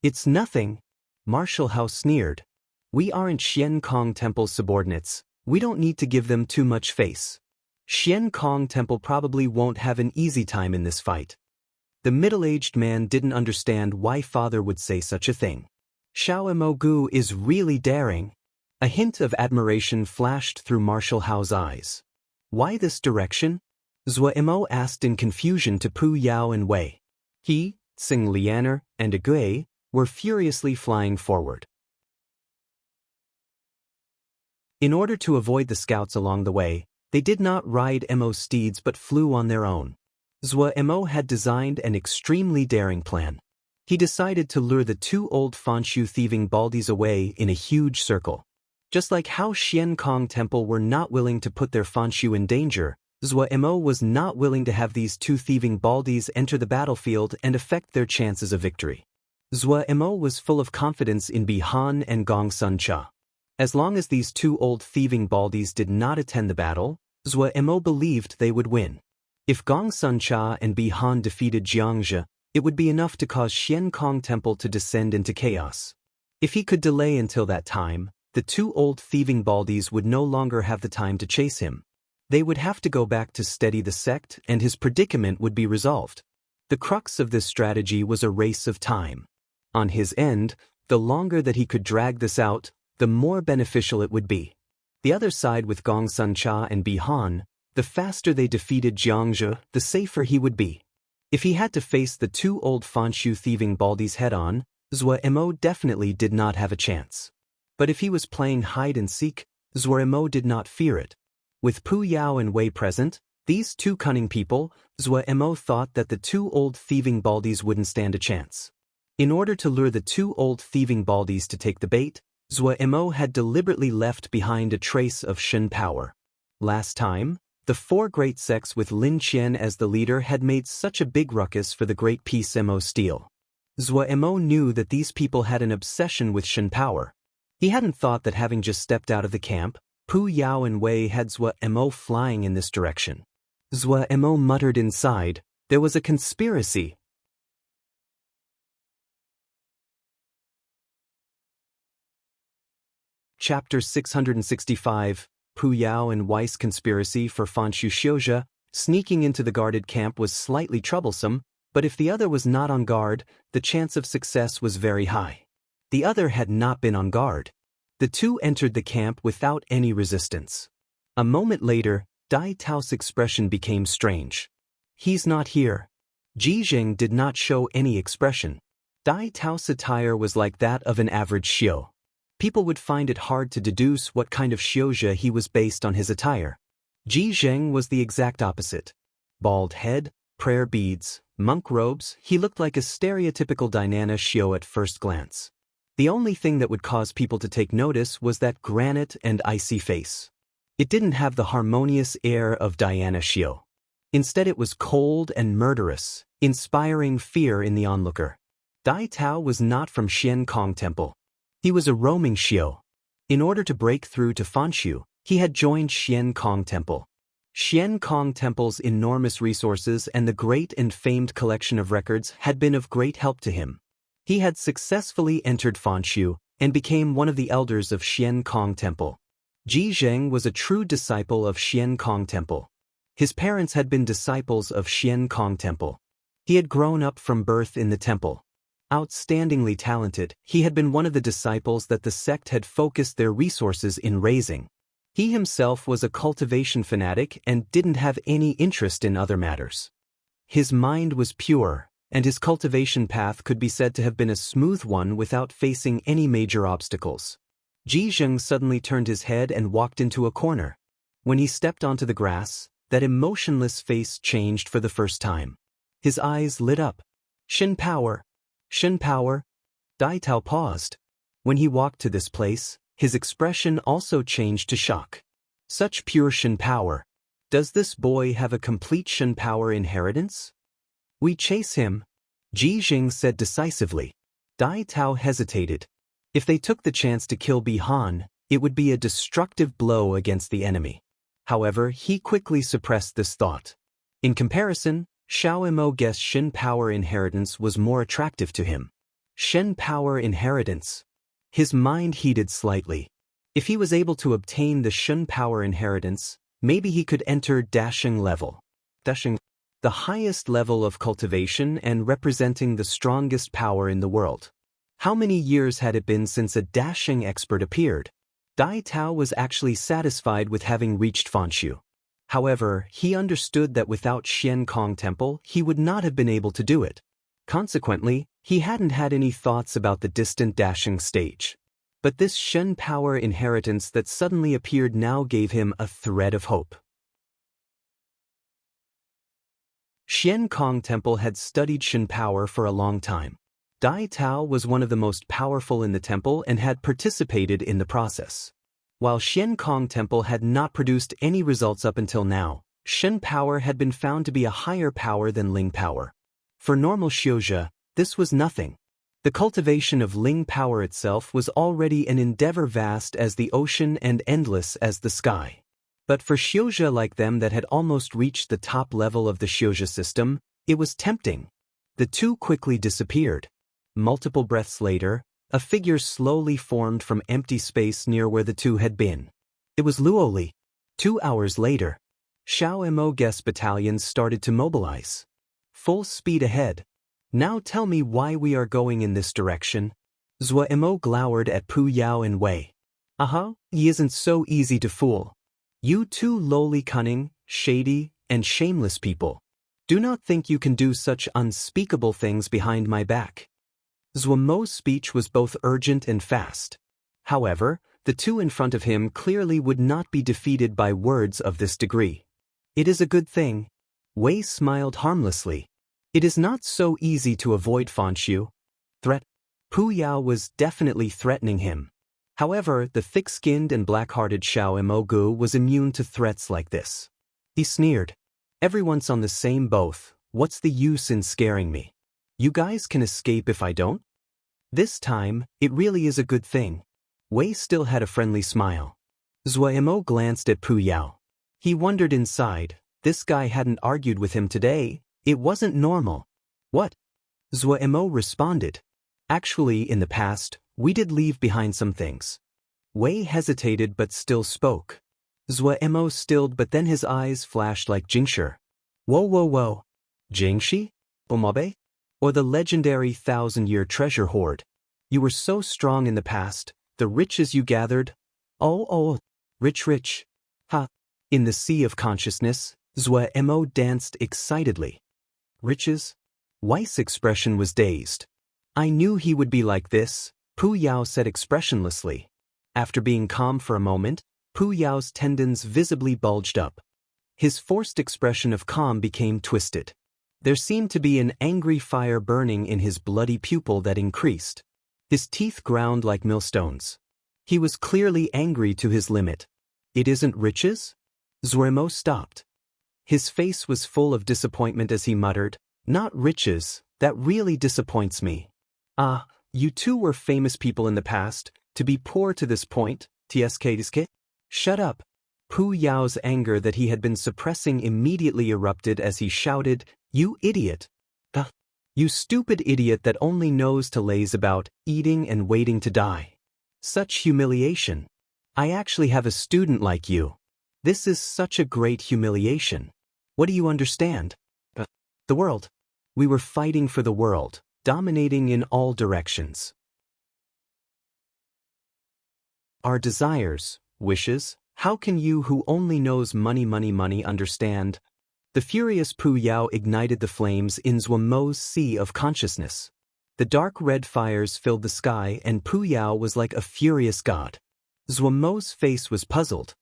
It's nothing. Marshal Hao sneered. We aren't Xian Kong Temple subordinates. We don't need to give them too much face. Xian Kong Temple probably won't have an easy time in this fight. The middle-aged man didn't understand why father would say such a thing. Xiao Mogu is really daring. A hint of admiration flashed through Marshal Hao's eyes. Why this direction? Zhou Mo asked in confusion to Pu Yao and Wei. He, Tsing Lianer, and Agui were furiously flying forward. In order to avoid the scouts along the way, they did not ride Mo steeds but flew on their own. Zhou Mo had designed an extremely daring plan. He decided to lure the 2 old Fanshu thieving baldies away in a huge circle. Just like how Xian Kong Temple were not willing to put their Fanshu in danger, Zhou Mo was not willing to have these 2 thieving baldies enter the battlefield and affect their chances of victory. Zhou Mo was full of confidence in Bihan and Gong Sun Cha. As long as these 2 old thieving baldies did not attend the battle, Zhou Mo believed they would win. If Gong Sun Cha and Bihan defeated Xianxia, it would be enough to cause Xian Kong Temple to descend into chaos. If he could delay until that time, the 2 old thieving baldies would no longer have the time to chase him. They would have to go back to steady the sect and his predicament would be resolved. The crux of this strategy was a race of time. On his end, the longer that he could drag this out, the more beneficial it would be. The other side with Gong Sun Cha and Bihan, the faster they defeated Xianxia, the safer he would be. If he had to face the 2 old Fanshu thieving baldies head-on, Zhou Mo definitely did not have a chance. But if he was playing hide-and-seek, Zhou Mo did not fear it. With Pu Yao and Wei present, these 2 cunning people, Zhou Mo thought that the 2 old thieving baldies wouldn't stand a chance. In order to lure the 2 old thieving baldies to take the bait, Zhou Mo had deliberately left behind a trace of Shen power. Last time, the 4 great sects with Lin Qian as the leader had made such a big ruckus for the Great Peace Mo Steel. Zhou Mo knew that these people had an obsession with Shen power. He hadn't thought that having just stepped out of the camp, Pu Yao and Wei had Zhou Mo flying in this direction. Zhou Mo muttered inside, there was a conspiracy. Chapter 665, Pu Yao and Wei's conspiracy for Fanshu Xiuzhe. Sneaking into the guarded camp was slightly troublesome, but if the other was not on guard, the chance of success was very high. The other had not been on guard. The 2 entered the camp without any resistance. A moment later, Dai Tao's expression became strange. He's not here. Ji Jing did not show any expression. Dai Tao's attire was like that of an average xiu. people would find it hard to deduce what kind of xiuzhe he was based on his attire. Ji Zheng was the exact opposite. Bald head, prayer beads, monk robes, he looked like a stereotypical Dynana Xiao at first glance. The only thing that would cause people to take notice was that granite and icy face. It didn't have the harmonious air of Diana Xiao. Instead it was cold and murderous, inspiring fear in the onlooker. Dai Tao was not from Xian Kong Temple. He was a roaming Xiao. In order to break through to Fanshu, he had joined Xian Kong Temple. Xian Kong Temple's enormous resources and the great and famed collection of records had been of great help to him. He had successfully entered Fanshu and became one of the elders of Xian Kong Temple. Ji Zheng was a true disciple of Xian Kong Temple. His parents had been disciples of Xian Kong Temple. He had grown up from birth in the temple. Outstandingly talented, he had been one of the disciples that the sect had focused their resources in raising. He himself was a cultivation fanatic and didn't have any interest in other matters. His mind was pure, and his cultivation path could be said to have been a smooth one without facing any major obstacles. Ji Zheng suddenly turned his head and walked into a corner. When he stepped onto the grass, that emotionless face changed for the first time. His eyes lit up. Shin power. Shin power. Dai Tao paused. When he walked to this place, his expression also changed to shock. Such pure Shin power. Does this boy have a complete Shin power inheritance? We chase him, Ji Zheng said decisively. Dai Tao hesitated. If they took the chance to kill Bihan, it would be a destructive blow against the enemy. However, he quickly suppressed this thought. In comparison, Xiao Mo guessed Shin power inheritance was more attractive to him. Shin power inheritance. His mind heated slightly. If he was able to obtain the Shin power inheritance, maybe he could enter dashing level. Dashing, the highest level of cultivation and representing the strongest power in the world. How many years had it been since a dashing expert appeared? Dai Tao was actually satisfied with having reached Fanshu. However, he understood that without Xian Kong Temple, he would not have been able to do it. Consequently, he hadn't had any thoughts about the distant dashing stage. But this Shen power inheritance that suddenly appeared now gave him a thread of hope. Xian Kong Temple had studied Shen power for a long time. Dai Tao was one of the most powerful in the temple and had participated in the process. While Xian Kong Temple had not produced any results up until now, Shen power had been found to be a higher power than Ling power. For normal xiuzhe, this was nothing. The cultivation of Ling power itself was already an endeavor vast as the ocean and endless as the sky. But for xiuzhe like them that had almost reached the top level of the xiuzhe system, it was tempting. The two quickly disappeared. Multiple breaths later, a figure slowly formed from empty space near where the two had been. It was Luoli. 2 hours later, Xiao Mo guest battalions started to mobilize. Full speed ahead. Now tell me why we are going in this direction. Zhua Mo glowered at Pu Yao and Wei. He isn't so easy to fool. You two lowly cunning, shady, and shameless people. Do not think you can do such unspeakable things behind my back. Zhua Mo's speech was both urgent and fast. However, the two in front of him clearly would not be defeated by words of this degree. It is a good thing. Wei smiled harmlessly. It is not so easy to avoid Fanshu. Threat. Pu Yao was definitely threatening him. However, the thick-skinned and black-hearted Xiao Mogu was immune to threats like this. He sneered. Everyone's on the same boat, what's the use in scaring me? You guys can escape if I don't? This time, it really is a good thing. Wei still had a friendly smile. Zhua Mo glanced at Pu Yao. He wondered inside, this guy hadn't argued with him today, it wasn't normal. What? Zhua Mo responded. Actually, in the past, we did leave behind some things. Wei hesitated but still spoke. Zhua Mo stilled but then his eyes flashed like Jingshi. Whoa. Jingshi? Omabe? Or the legendary 1,000-year treasure hoard. You were so strong in the past, the riches you gathered. Oh, rich. Ha. In the sea of consciousness, Zhua Mo danced excitedly. Riches? Wei's expression was dazed. I knew he would be like this, Pu Yao said expressionlessly. After being calm for a moment, Pu Yao's tendons visibly bulged up. His forced expression of calm became twisted. There seemed to be an angry fire burning in his bloody pupil that increased. His teeth ground like millstones. He was clearly angry to his limit. It isn't riches? Zuemo stopped. His face was full of disappointment as he muttered, "Not riches, that really disappoints me." "Ah, you two were famous people in the past, to be poor to this point, tsk. Shut up." Pu Yao's anger that he had been suppressing immediately erupted as he shouted, "You idiot! You stupid idiot that only knows to laze about, eating and waiting to die. Such humiliation. I actually have a student like you. This is such a great humiliation. What do you understand? The world. We were fighting for the world, dominating in all directions. Our desires, wishes, how can you who only knows money understand?" The furious Pu Yao ignited the flames in Zuomo's sea of consciousness. The dark red fires filled the sky and Pu Yao was like a furious god. Zuomo's face was puzzled.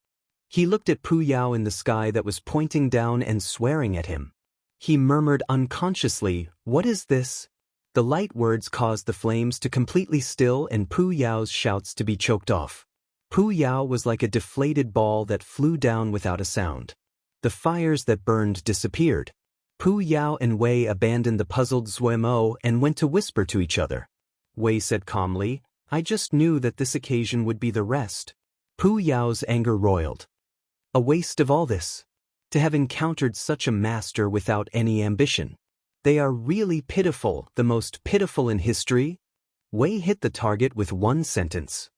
He looked at Pu Yao in the sky that was pointing down and swearing at him. He murmured unconsciously, "What is this?" The light words caused the flames to completely still and Pu Yao's shouts to be choked off. Pu Yao was like a deflated ball that flew down without a sound. The fires that burned disappeared. Pu Yao and Wei abandoned the puzzled Zuemo and went to whisper to each other. Wei said calmly, "I just knew that this occasion would be the rest." Pu Yao's anger roiled. A waste of all this. To have encountered such a master without any ambition. They are really pitiful, the most pitiful in history. Wei hit the target with one sentence.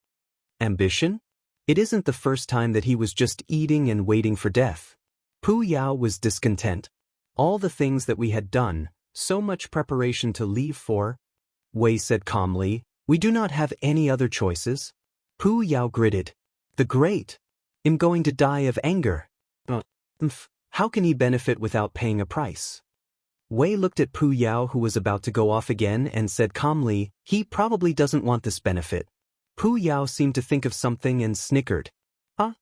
Ambition? It isn't the first time that he was just eating and waiting for death. Pu Yao was discontent. All the things that we had done, so much preparation to leave for. Wei said calmly, "We do not have any other choices." Pu Yao gritted. "The great. I'm going to die of anger. How can he benefit without paying a price?" Wei looked at Pu Yao who was about to go off again and said calmly, "He probably doesn't want this benefit." Pu Yao seemed to think of something and snickered.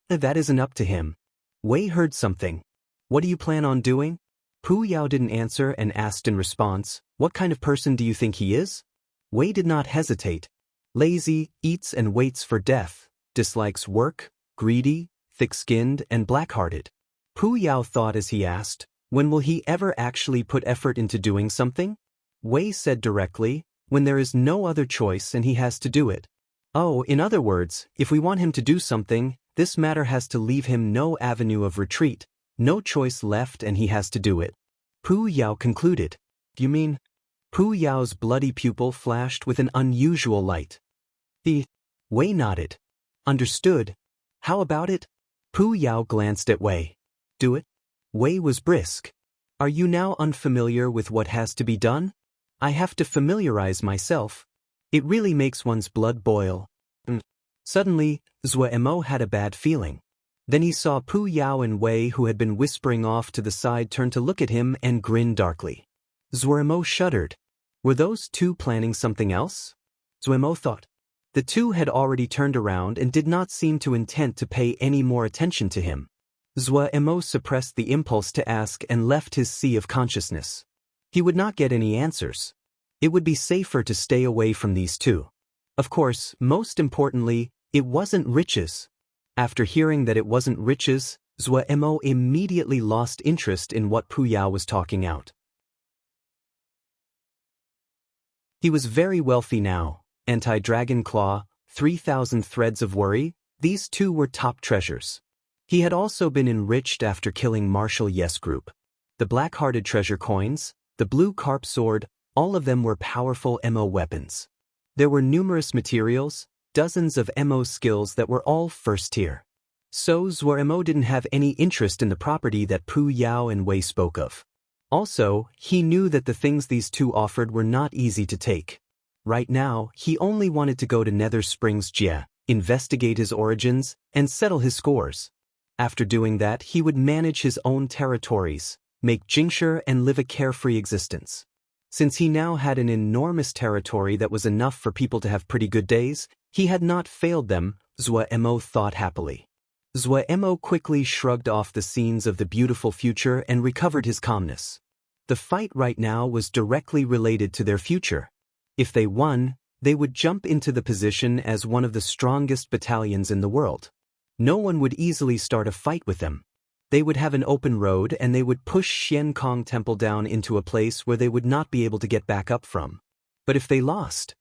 That isn't up to him." Wei heard something. "What do you plan on doing?" Pu Yao didn't answer and asked in response, "What kind of person do you think he is?" Wei did not hesitate. Lazy, eats and waits for death, dislikes work, greedy, thick-skinned and black-hearted. Pu Yao thought as he asked, "When will he ever actually put effort into doing something?" Wei said directly, "When there is no other choice and he has to do it." Oh, in other words, if we want him to do something, this matter has to leave him no avenue of retreat, no choice left and he has to do it. Pu Yao concluded. "You mean?" Pu Yao's bloody pupil flashed with an unusual light. Wei nodded. "Understood. How about it?" Pu Yao glanced at Wei. "Do it?" Wei was brisk. "Are you now unfamiliar with what has to be done? I have to familiarize myself. It really makes one's blood boil." Suddenly, Zuemo had a bad feeling. Then he saw Pu Yao and Wei who had been whispering off to the side turn to look at him and grin darkly. Zuemo shuddered. Were those two planning something else? Zuemo thought. The two had already turned around and did not seem to intend to pay any more attention to him. Zuemo suppressed the impulse to ask and left his sea of consciousness. He would not get any answers. It would be safer to stay away from these two. Of course, most importantly, it wasn't riches. After hearing that it wasn't riches, Zuemo immediately lost interest in what Pu Yao was talking out. He was very wealthy now. Anti-Dragon Claw, 3,000 threads of worry, these two were top treasures. He had also been enriched after killing Marshal Yes Group. The black-hearted treasure coins, the blue carp sword, all of them were powerful MO weapons. There were numerous materials, dozens of MO skills that were all first tier. So Zuemo didn't have any interest in the property that Pu Yao and Wei spoke of. Also, he knew that the things these two offered were not easy to take. Right now, he only wanted to go to Nether Springs Jia, investigate his origins, and settle his scores. After doing that, he would manage his own territories, make Jingshi and live a carefree existence. Since he now had an enormous territory that was enough for people to have pretty good days, he had not failed them. Mo thought happily. Mo quickly shrugged off the scenes of the beautiful future and recovered his calmness. The fight right now was directly related to their future. If they won, they would jump into the position as one of the strongest battalions in the world. No one would easily start a fight with them. They would have an open road and they would push Xiankong Temple down into a place where they would not be able to get back up from. But if they lost?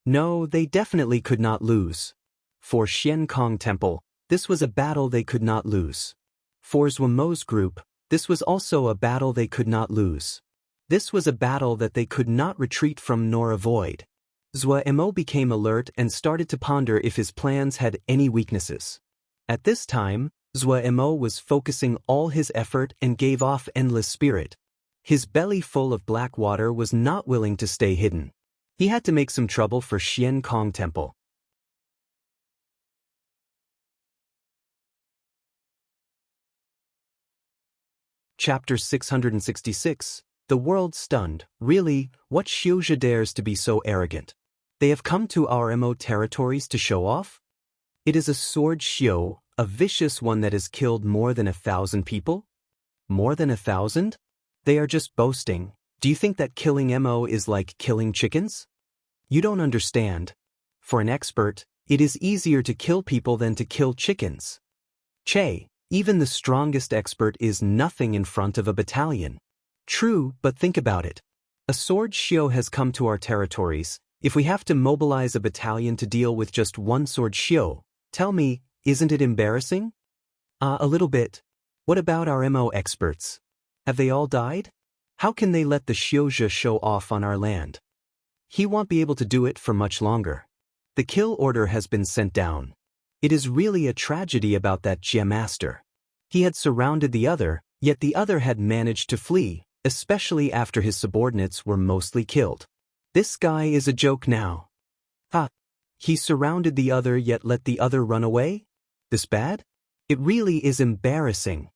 No, they definitely could not lose. For Xiankong Temple, this was a battle they could not lose. For Mo's group, this was also a battle they could not lose. This was a battle that they could not retreat from nor avoid. Mo became alert and started to ponder if his plans had any weaknesses. At this time, Mo was focusing all his effort and gave off endless spirit. His belly full of black water was not willing to stay hidden. He had to make some trouble for Xiankong Temple. Chapter 666. The world stunned. Really, what Xiuzhi dares to be so arrogant? They have come to our Mo territories to show off? It is a sword Xiu, a vicious one that has killed more than 1,000 people? More than 1,000? They are just boasting. Do you think that killing Mo is like killing chickens? You don't understand. For an expert, it is easier to kill people than to kill chickens. Che, even the strongest expert is nothing in front of a battalion. True, but think about it. A sword Xiu has come to our territories. If we have to mobilize a battalion to deal with just one sword Xiu, tell me, isn't it embarrassing? A little bit. What about our Mo experts? Have they all died? How can they let the Xiuzhi show off on our land? He won't be able to do it for much longer. The kill order has been sent down. It is really a tragedy about that Jia master. He had surrounded the other, yet the other had managed to flee, especially after his subordinates were mostly killed. This guy is a joke now. He surrounded the other yet let the other run away? This bad? It really is embarrassing.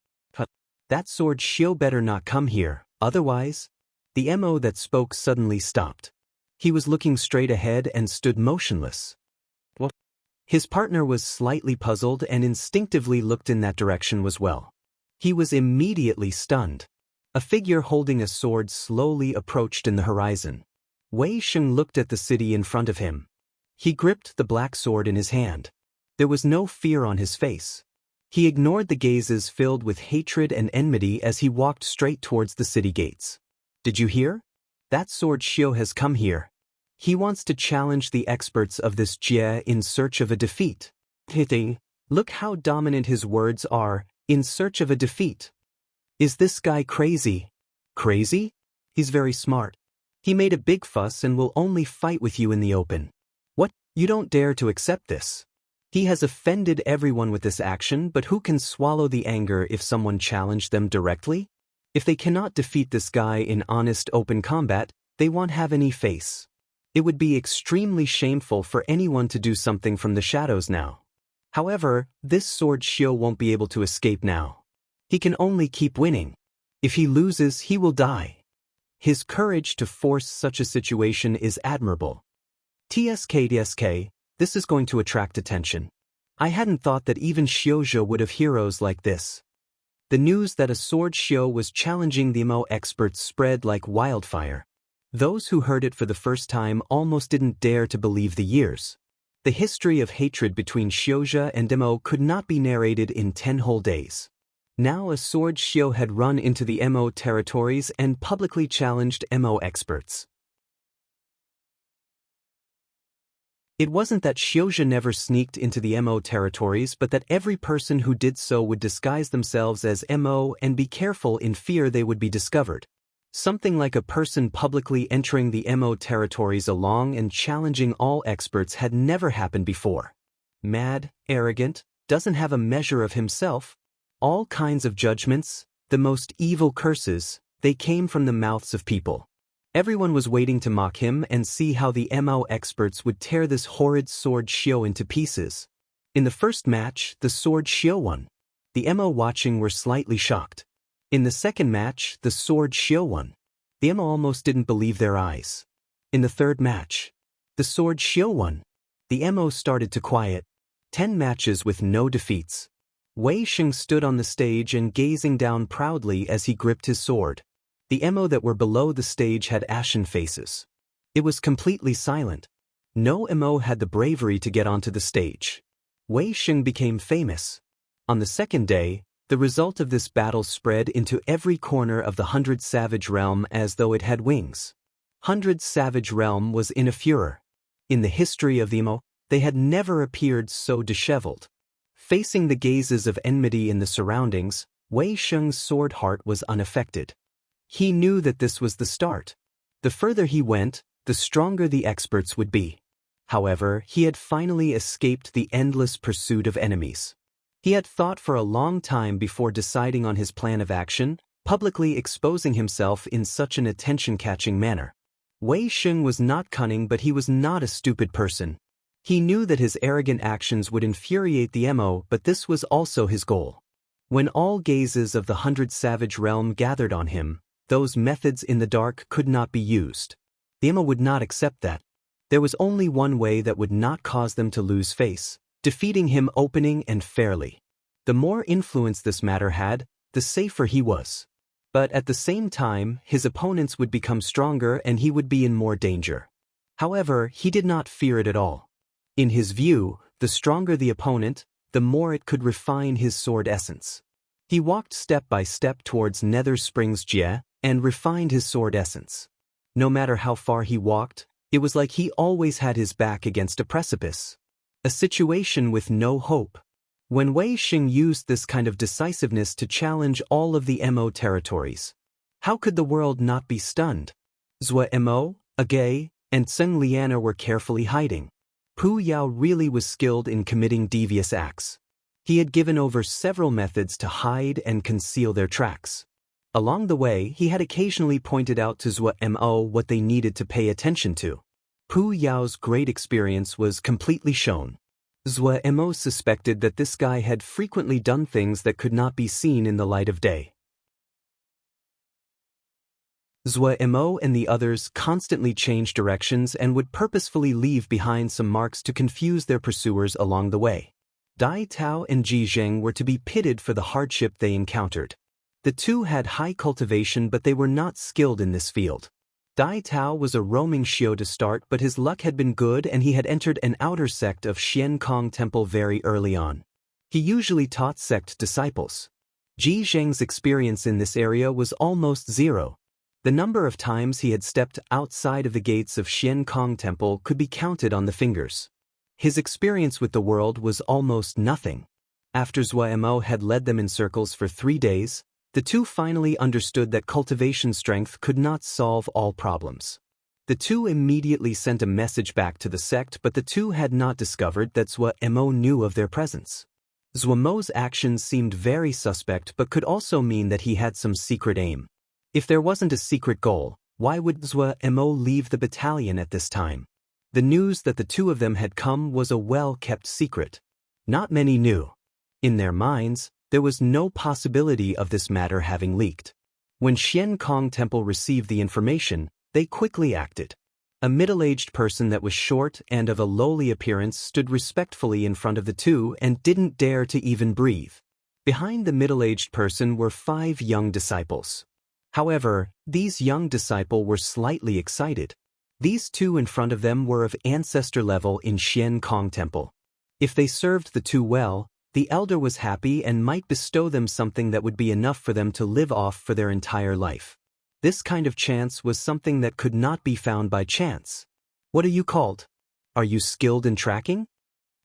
That sword Xiu better not come here, otherwise. The Mo that spoke suddenly stopped. He was looking straight ahead and stood motionless. What? His partner was slightly puzzled and instinctively looked in that direction as well. He was immediately stunned. A figure holding a sword slowly approached in the horizon. Wei Sheng looked at the city in front of him. He gripped the black sword in his hand. There was no fear on his face. He ignored the gazes filled with hatred and enmity as he walked straight towards the city gates. Did you hear? That sword Xiu has come here. He wants to challenge the experts of this Jie in search of a defeat. Look how dominant his words are, in search of a defeat. Is this guy crazy? Crazy? He's very smart. He made a big fuss and will only fight with you in the open. What? You don't dare to accept this. He has offended everyone with this action, but who can swallow the anger if someone challenged them directly? If they cannot defeat this guy in honest open combat, they won't have any face. It would be extremely shameful for anyone to do something from the shadows now. However, this sword Xiu won't be able to escape now. He can only keep winning. If he loses, he will die. His courage to force such a situation is admirable. TSK, this is going to attract attention. I hadn't thought that even Xiuzhi would have heroes like this. The news that a sword Xiu was challenging the Mo experts spread like wildfire. Those who heard it for the first time almost didn't dare to believe the years. The history of hatred between Xiuzhi and Mo could not be narrated in 10 whole days. Now a sword Xiu had run into the Mo territories and publicly challenged Mo experts. It wasn't that Xiuzhi never sneaked into the Mo territories, but that every person who did so would disguise themselves as Mo and be careful in fear they would be discovered. Something like a person publicly entering the Mo territories along and challenging all experts had never happened before. Mad, arrogant, doesn't have a measure of himself. All kinds of judgments, the most evil curses, they came from the mouths of people. Everyone was waiting to mock him and see how the Mo experts would tear this horrid sword Xiu into pieces. In the first match, the sword Xiu won. The Mo watching were slightly shocked. In the second match, the sword Xiu won. The Mo almost didn't believe their eyes. In the third match, the sword Xiu won. The Mo started to quiet. 10 matches with no defeats. Wei Xing stood on the stage and gazing down proudly as he gripped his sword. The mo that were below the stage had ashen faces. It was completely silent. No mo had the bravery to get onto the stage. Wei Xing became famous. On the second day, the result of this battle spread into every corner of the 100 Savage Realm as though it had wings. 100 Savage Realm was in a furor. In the history of the mo, they had never appeared so disheveled. Facing the gazes of enmity in the surroundings, Wei Xing's sword heart was unaffected. He knew that this was the start. The further he went, the stronger the experts would be. However, he had finally escaped the endless pursuit of enemies. He had thought for a long time before deciding on his plan of action, publicly exposing himself in such an attention-catching manner. Wei Xing was not cunning, but he was not a stupid person. He knew that his arrogant actions would infuriate the mo, but this was also his goal. When all gazes of the 100 Savage Realm gathered on him, those methods in the dark could not be used. The mo would not accept that. There was only one way that would not cause them to lose face: defeating him openly and fairly. The more influence this matter had, the safer he was. But at the same time, his opponents would become stronger and he would be in more danger. However, he did not fear it at all. In his view, the stronger the opponent, the more it could refine his sword essence. He walked step by step towards Nether Springs Jie and refined his sword essence. No matter how far he walked, it was like he always had his back against a precipice. A situation with no hope. When Wei Xing used this kind of decisiveness to challenge all of the mo territories, how could the world not be stunned? Zhua Mo, Agay, and Tseng Liana were carefully hiding. Pu Yao really was skilled in committing devious acts. He had given over several methods to hide and conceal their tracks. Along the way, he had occasionally pointed out to Zhua Mo what they needed to pay attention to. Pu Yao's great experience was completely shown. Zhua Mo suspected that this guy had frequently done things that could not be seen in the light of day. Zhua Mo and the others constantly changed directions and would purposefully leave behind some marks to confuse their pursuers along the way. Dai Tao and Ji Zheng were to be pitted for the hardship they encountered. The two had high cultivation, but they were not skilled in this field. Dai Tao was a roaming Xiao to start, but his luck had been good and he had entered an outer sect of Xian Kong Temple very early on. He usually taught sect disciples. Ji Zheng's experience in this area was almost zero. The number of times he had stepped outside of the gates of Xian Kong Temple could be counted on the fingers. His experience with the world was almost nothing. After Zhua Mo had led them in circles for 3 days, the two finally understood that cultivation strength could not solve all problems. The two immediately sent a message back to the sect, but the two had not discovered that Zhua Mo knew of their presence. Zhua Mo's actions seemed very suspect, but could also mean that he had some secret aim. If there wasn't a secret goal, why would Zhua Mo leave the battalion at this time? The news that the two of them had come was a well-kept secret. Not many knew. In their minds, there was no possibility of this matter having leaked. When Xian Kong Temple received the information, they quickly acted. A middle-aged person that was short and of a lowly appearance stood respectfully in front of the two and didn't dare to even breathe. Behind the middle-aged person were 5 young disciples. However, these young disciples were slightly excited. These two in front of them were of ancestor level in Xian Kong Temple. If they served the two well, the elder was happy and might bestow them something that would be enough for them to live off for their entire life. This kind of chance was something that could not be found by chance. What are you called? Are you skilled in tracking?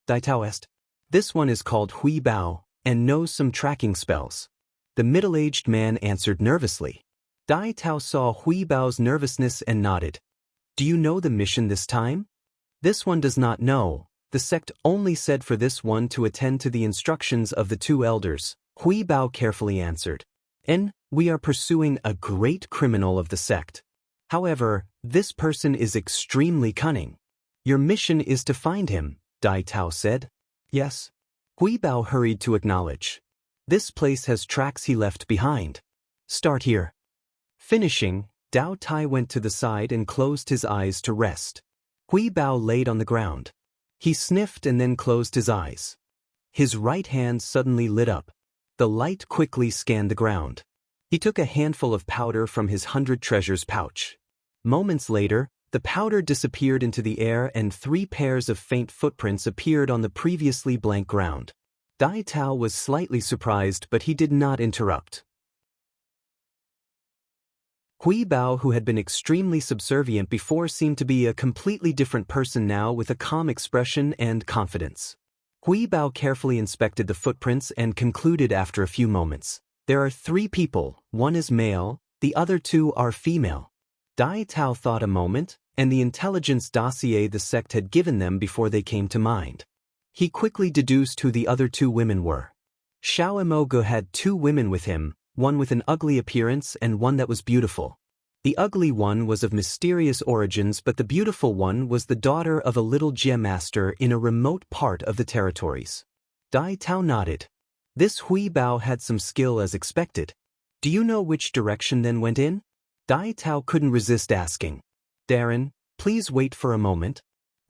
Dai Tao asked. This one is called Hui Bao, and knows some tracking spells. The middle-aged man answered nervously. Dai Tao saw Hui Bao's nervousness and nodded. Do you know the mission this time? This one does not know. The sect only said for this one to attend to the instructions of the two elders, Hui Bao carefully answered. We are pursuing a great criminal of the sect. However, this person is extremely cunning. Your mission is to find him, Dai Tao said. Yes. Hui Bao hurried to acknowledge. This place has tracks he left behind. Start here. Finishing, Dao Tai went to the side and closed his eyes to rest. Hui Bao laid on the ground. He sniffed and then closed his eyes. His right hand suddenly lit up. The light quickly scanned the ground. He took a handful of powder from his 100 treasures pouch. Moments later, the powder disappeared into the air and 3 pairs of faint footprints appeared on the previously blank ground. Dai Tao was slightly surprised, but he did not interrupt. Hui Bao, who had been extremely subservient before, seemed to be a completely different person now, with a calm expression and confidence. Hui Bao carefully inspected the footprints and concluded after a few moments. There are 3 people, one is male, the other 2 are female. Dai Tao thought a moment, and the intelligence dossier the sect had given them before they came to mind. He quickly deduced who the other 2 women were. Xiao Emogo had 2 women with him, one with an ugly appearance and one that was beautiful. The ugly one was of mysterious origins, but the beautiful one was the daughter of a little Jia master in a remote part of the territories. Dai Tao nodded. This Hui Bao had some skill as expected. Do you know which direction then went in? Dai Tao couldn't resist asking. Darren, please wait for a moment.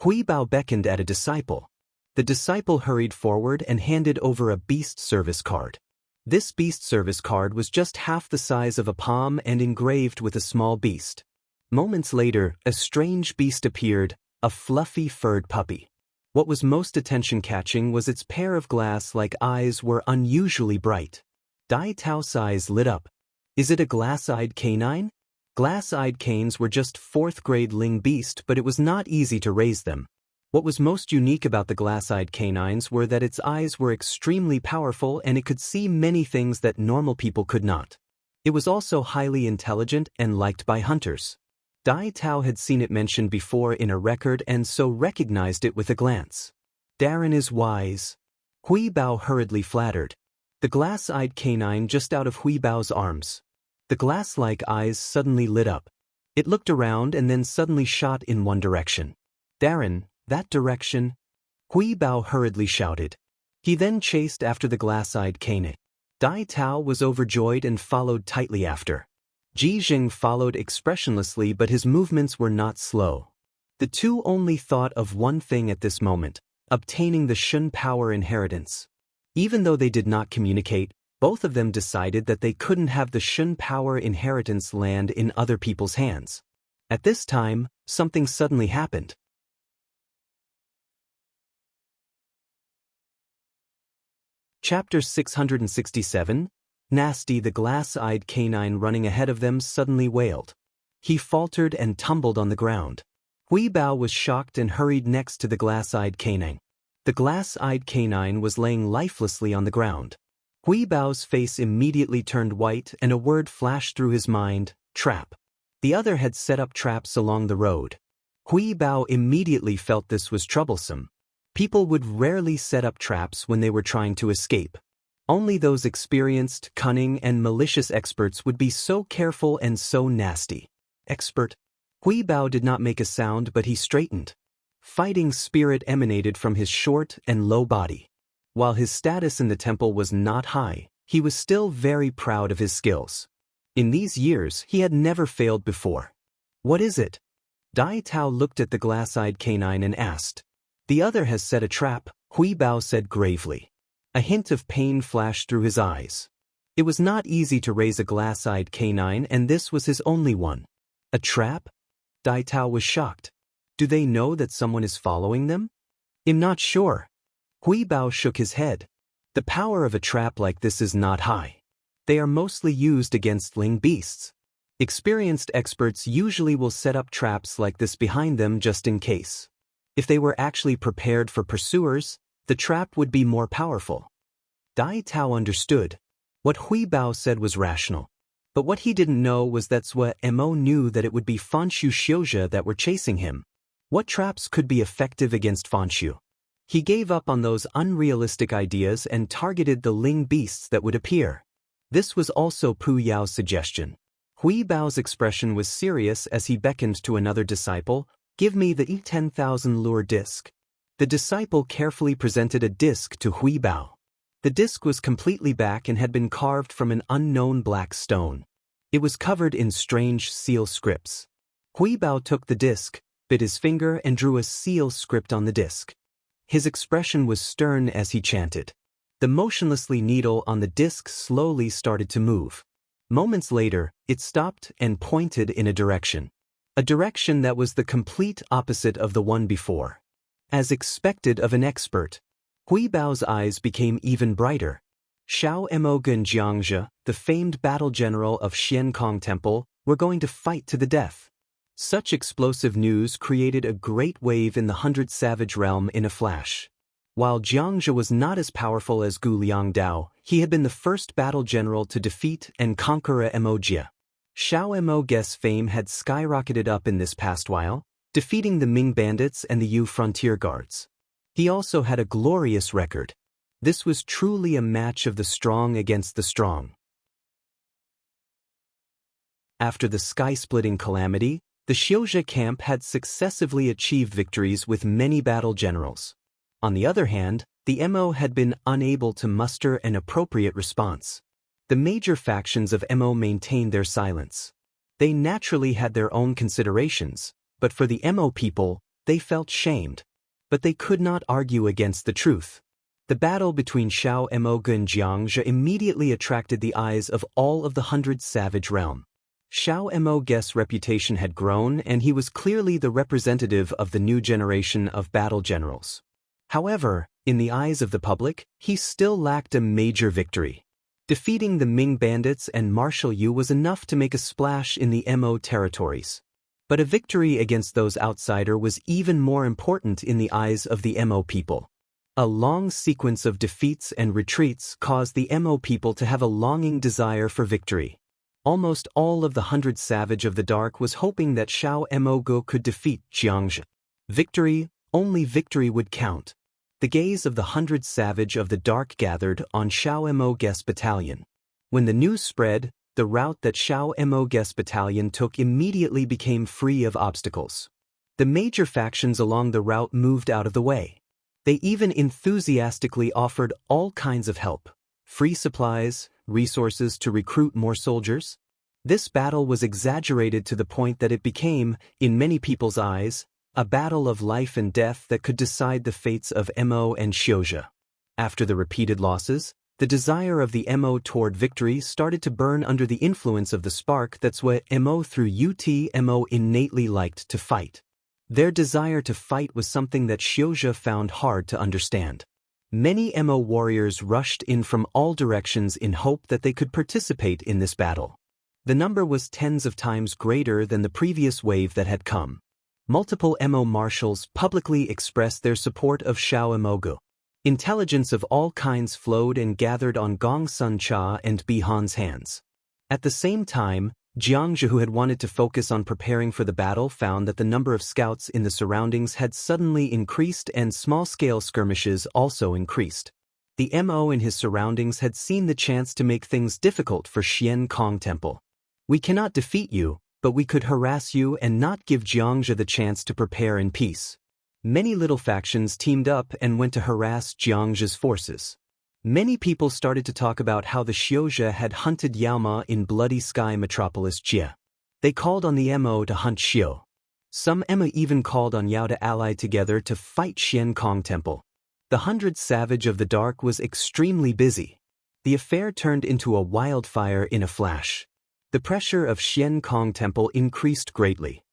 Hui Bao beckoned at a disciple. The disciple hurried forward and handed over a beast service card. This beast service card was just half the size of a palm and engraved with a small beast. Moments later, a strange beast appeared, a fluffy furred puppy. What was most attention-catching was its pair of glass-like eyes were unusually bright. Dai Tao's eyes lit up. Is it a glass-eyed canine? Glass-eyed canes were just 4th-grade Ling beast, but it was not easy to raise them. What was most unique about the glass-eyed canines were that its eyes were extremely powerful and it could see many things that normal people could not. It was also highly intelligent and liked by hunters. Dai Tao had seen it mentioned before in a record and so recognized it with a glance. Darren is wise. Hui Bao hurriedly flattered. The glass-eyed canine just out of Hui Bao's arms. The glass-like eyes suddenly lit up. It looked around and then suddenly shot in one direction. Darren, that direction. Hui Bao hurriedly shouted. He then chased after the glass-eyed canine. Dai Tao was overjoyed and followed tightly after. Ji Jing followed expressionlessly, but his movements were not slow. The 2 only thought of one thing at this moment, obtaining the Shun power inheritance. Even though they did not communicate, both of them decided that they couldn't have the Shun power inheritance land in other people's hands. At this time, something suddenly happened. Chapter 667, Nasty. The glass-eyed canine running ahead of them suddenly wailed. He faltered and tumbled on the ground. Hui Bao was shocked and hurried next to the glass-eyed canine. The glass-eyed canine was laying lifelessly on the ground. Hui Bao's face immediately turned white and a word flashed through his mind, trap. The other had set up traps along the road. Hui Bao immediately felt this was troublesome. People would rarely set up traps when they were trying to escape. Only those experienced, cunning, and malicious experts would be so careful and so nasty. Expert. Hui Bao did not make a sound, but he straightened. Fighting spirit emanated from his short and low body. While his status in the temple was not high, he was still very proud of his skills. In these years, he had never failed before. What is it? Dai Tao looked at the glass-eyed canine and asked. The other has set a trap, Hui Bao said gravely. A hint of pain flashed through his eyes. It was not easy to raise a glass-eyed canine, and this was his only one. A trap? Dai Tao was shocked. Do they know that someone is following them? I'm not sure. Hui Bao shook his head. The power of a trap like this is not high. They are mostly used against Ling beasts. Experienced experts usually will set up traps like this behind them just in case. If they were actually prepared for pursuers, the trap would be more powerful. Dai Tao understood. What Hui Bao said was rational. But what he didn't know was that Zhou Mo knew that it would be Fanshu Xiuzhe that were chasing him. What traps could be effective against Fanshu? He gave up on those unrealistic ideas and targeted the Ling beasts that would appear. This was also Pu Yao's suggestion. Hui Bao's expression was serious as he beckoned to another disciple. Give me the 10,000 lure disc. The disciple carefully presented a disc to Hui Bao. The disc was completely black and had been carved from an unknown black stone. It was covered in strange seal scripts. Hui Bao took the disc, bit his finger and drew a seal script on the disc. His expression was stern as he chanted. The motionlessly needle on the disc slowly started to move. Moments later, it stopped and pointed in a direction. A direction that was the complete opposite of the one before. As expected of an expert, Hui Bao's eyes became even brighter. Xiao Emoga and Xianxia, the famed battle general of Xiankong Temple, were going to fight to the death. Such explosive news created a great wave in the 100 Savage realm in a flash. While Xianxia was not as powerful as Gu Liangdao, he had been the first battle general to defeat and conquer a Emogia. Xiao Emoga's fame had skyrocketed up in this past while, defeating the Ming bandits and the Yu frontier guards. He also had a glorious record. This was truly a match of the strong against the strong. After the sky-splitting calamity, the Xiuzhe camp had successively achieved victories with many battle generals. On the other hand, the MO had been unable to muster an appropriate response. The major factions of MO maintained their silence. They naturally had their own considerations, but for the MO people, they felt shamed. But they could not argue against the truth. The battle between Xiao Emoga and Xianxia immediately attracted the eyes of all of the 100 Savage realm. Xiao Emoga's reputation had grown, and he was clearly the representative of the new generation of battle generals. However, in the eyes of the public, he still lacked a major victory. Defeating the Ming bandits and Marshal Yu was enough to make a splash in the MO territories. But a victory against those outsiders was even more important in the eyes of the MO people. A long sequence of defeats and retreats caused the MO people to have a longing desire for victory. Almost all of the 100 Savage of the Dark was hoping that Xiao Emogo could defeat Xianxia. Victory, only victory would count. The gaze of the 100 Savage of the Dark gathered on Xiao Emoga's battalion. When the news spread, the route that Xiao Emoga's battalion took immediately became free of obstacles. The major factions along the route moved out of the way. They even enthusiastically offered all kinds of help. Free supplies, resources to recruit more soldiers. This battle was exaggerated to the point that it became, in many people's eyes, a battle of life and death that could decide the fates of MO and Xiuzhe. After the repeated losses, the desire of the MO toward victory started to burn under the influence of the spark that's what MO through UTMO innately liked to fight. Their desire to fight was something that Xiuzhe found hard to understand. Many MO warriors rushed in from all directions in hope that they could participate in this battle. The number was tens of times greater than the previous wave that had come. Multiple MO marshals publicly expressed their support of Xiao Emogo. Intelligence of all kinds flowed and gathered on Gong Sun Cha and Bihan's hands. At the same time, Jiangzhe, who had wanted to focus on preparing for the battle, found that the number of scouts in the surroundings had suddenly increased and small-scale skirmishes also increased. The MO in his surroundings had seen the chance to make things difficult for Xiankong Temple. We cannot defeat you, but we could harass you and not give Jiangzhe the chance to prepare in peace. Many little factions teamed up and went to harass Jiangzhe's forces. Many people started to talk about how the Xiuzhe had hunted Yaoma in Bloody Sky metropolis Jie. They called on the MO to hunt Xiu. Some MO even called on Yao to ally together to fight Xiankong Temple. The 100 Savage of the Dark was extremely busy. The affair turned into a wildfire in a flash. The pressure of Xiankong Temple increased greatly.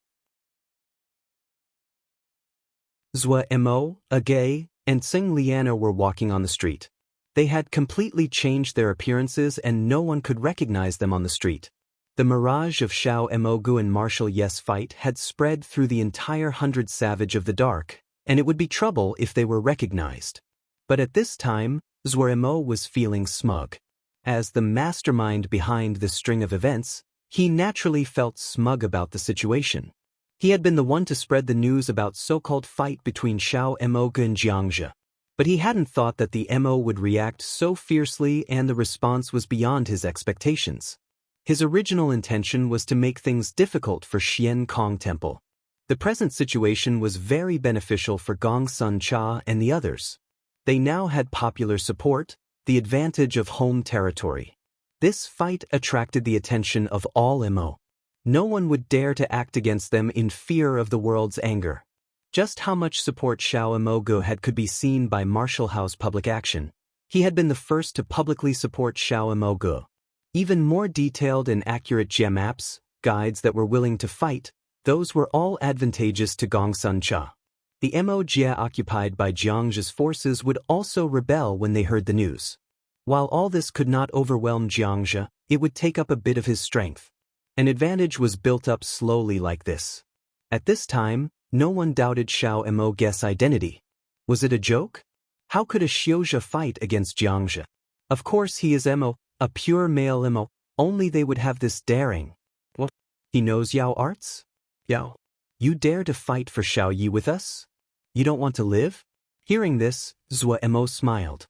Zhua Mo, Agay, and Tsing Liana were walking on the street. They had completely changed their appearances and no one could recognize them on the street. The mirage of Xiao Emogu and Marshal Yes fight had spread through the entire 100 Savage of the Dark, and it would be trouble if they were recognized. But at this time, Zhua Mo was feeling smug. As the mastermind behind this string of events, he naturally felt smug about the situation. He had been the one to spread the news about so-called fight between Xiao Emoga and Jiangzhe. But he hadn't thought that the MO would react so fiercely, and the response was beyond his expectations. His original intention was to make things difficult for Xiankong Temple. The present situation was very beneficial for Gong Sun Cha and the others. They now had popular support, the advantage of home territory. This fight attracted the attention of all MO. No one would dare to act against them in fear of the world's anger. Just how much support Xiao Emogo had could be seen by Martial House Public Action. He had been the first to publicly support Xiao Emogo. Even more detailed and accurate gem maps, guides that were willing to fight, those were all advantageous to Gongsun Cha. The Mo-Jia occupied by Jiang's forces would also rebel when they heard the news. While all this could not overwhelm Jiangxia, it would take up a bit of his strength. An advantage was built up slowly like this. At this time, no one doubted Xiao Emoge's identity. Was it a joke? How could a Xiuzha fight against Jiangxia? Of course he is Mo, a pure male Mo, only they would have this daring. What? He knows Yao arts? Yao, you dare to fight for Xiao Yi with us? You don't want to live? Hearing this, Zhou Mo smiled.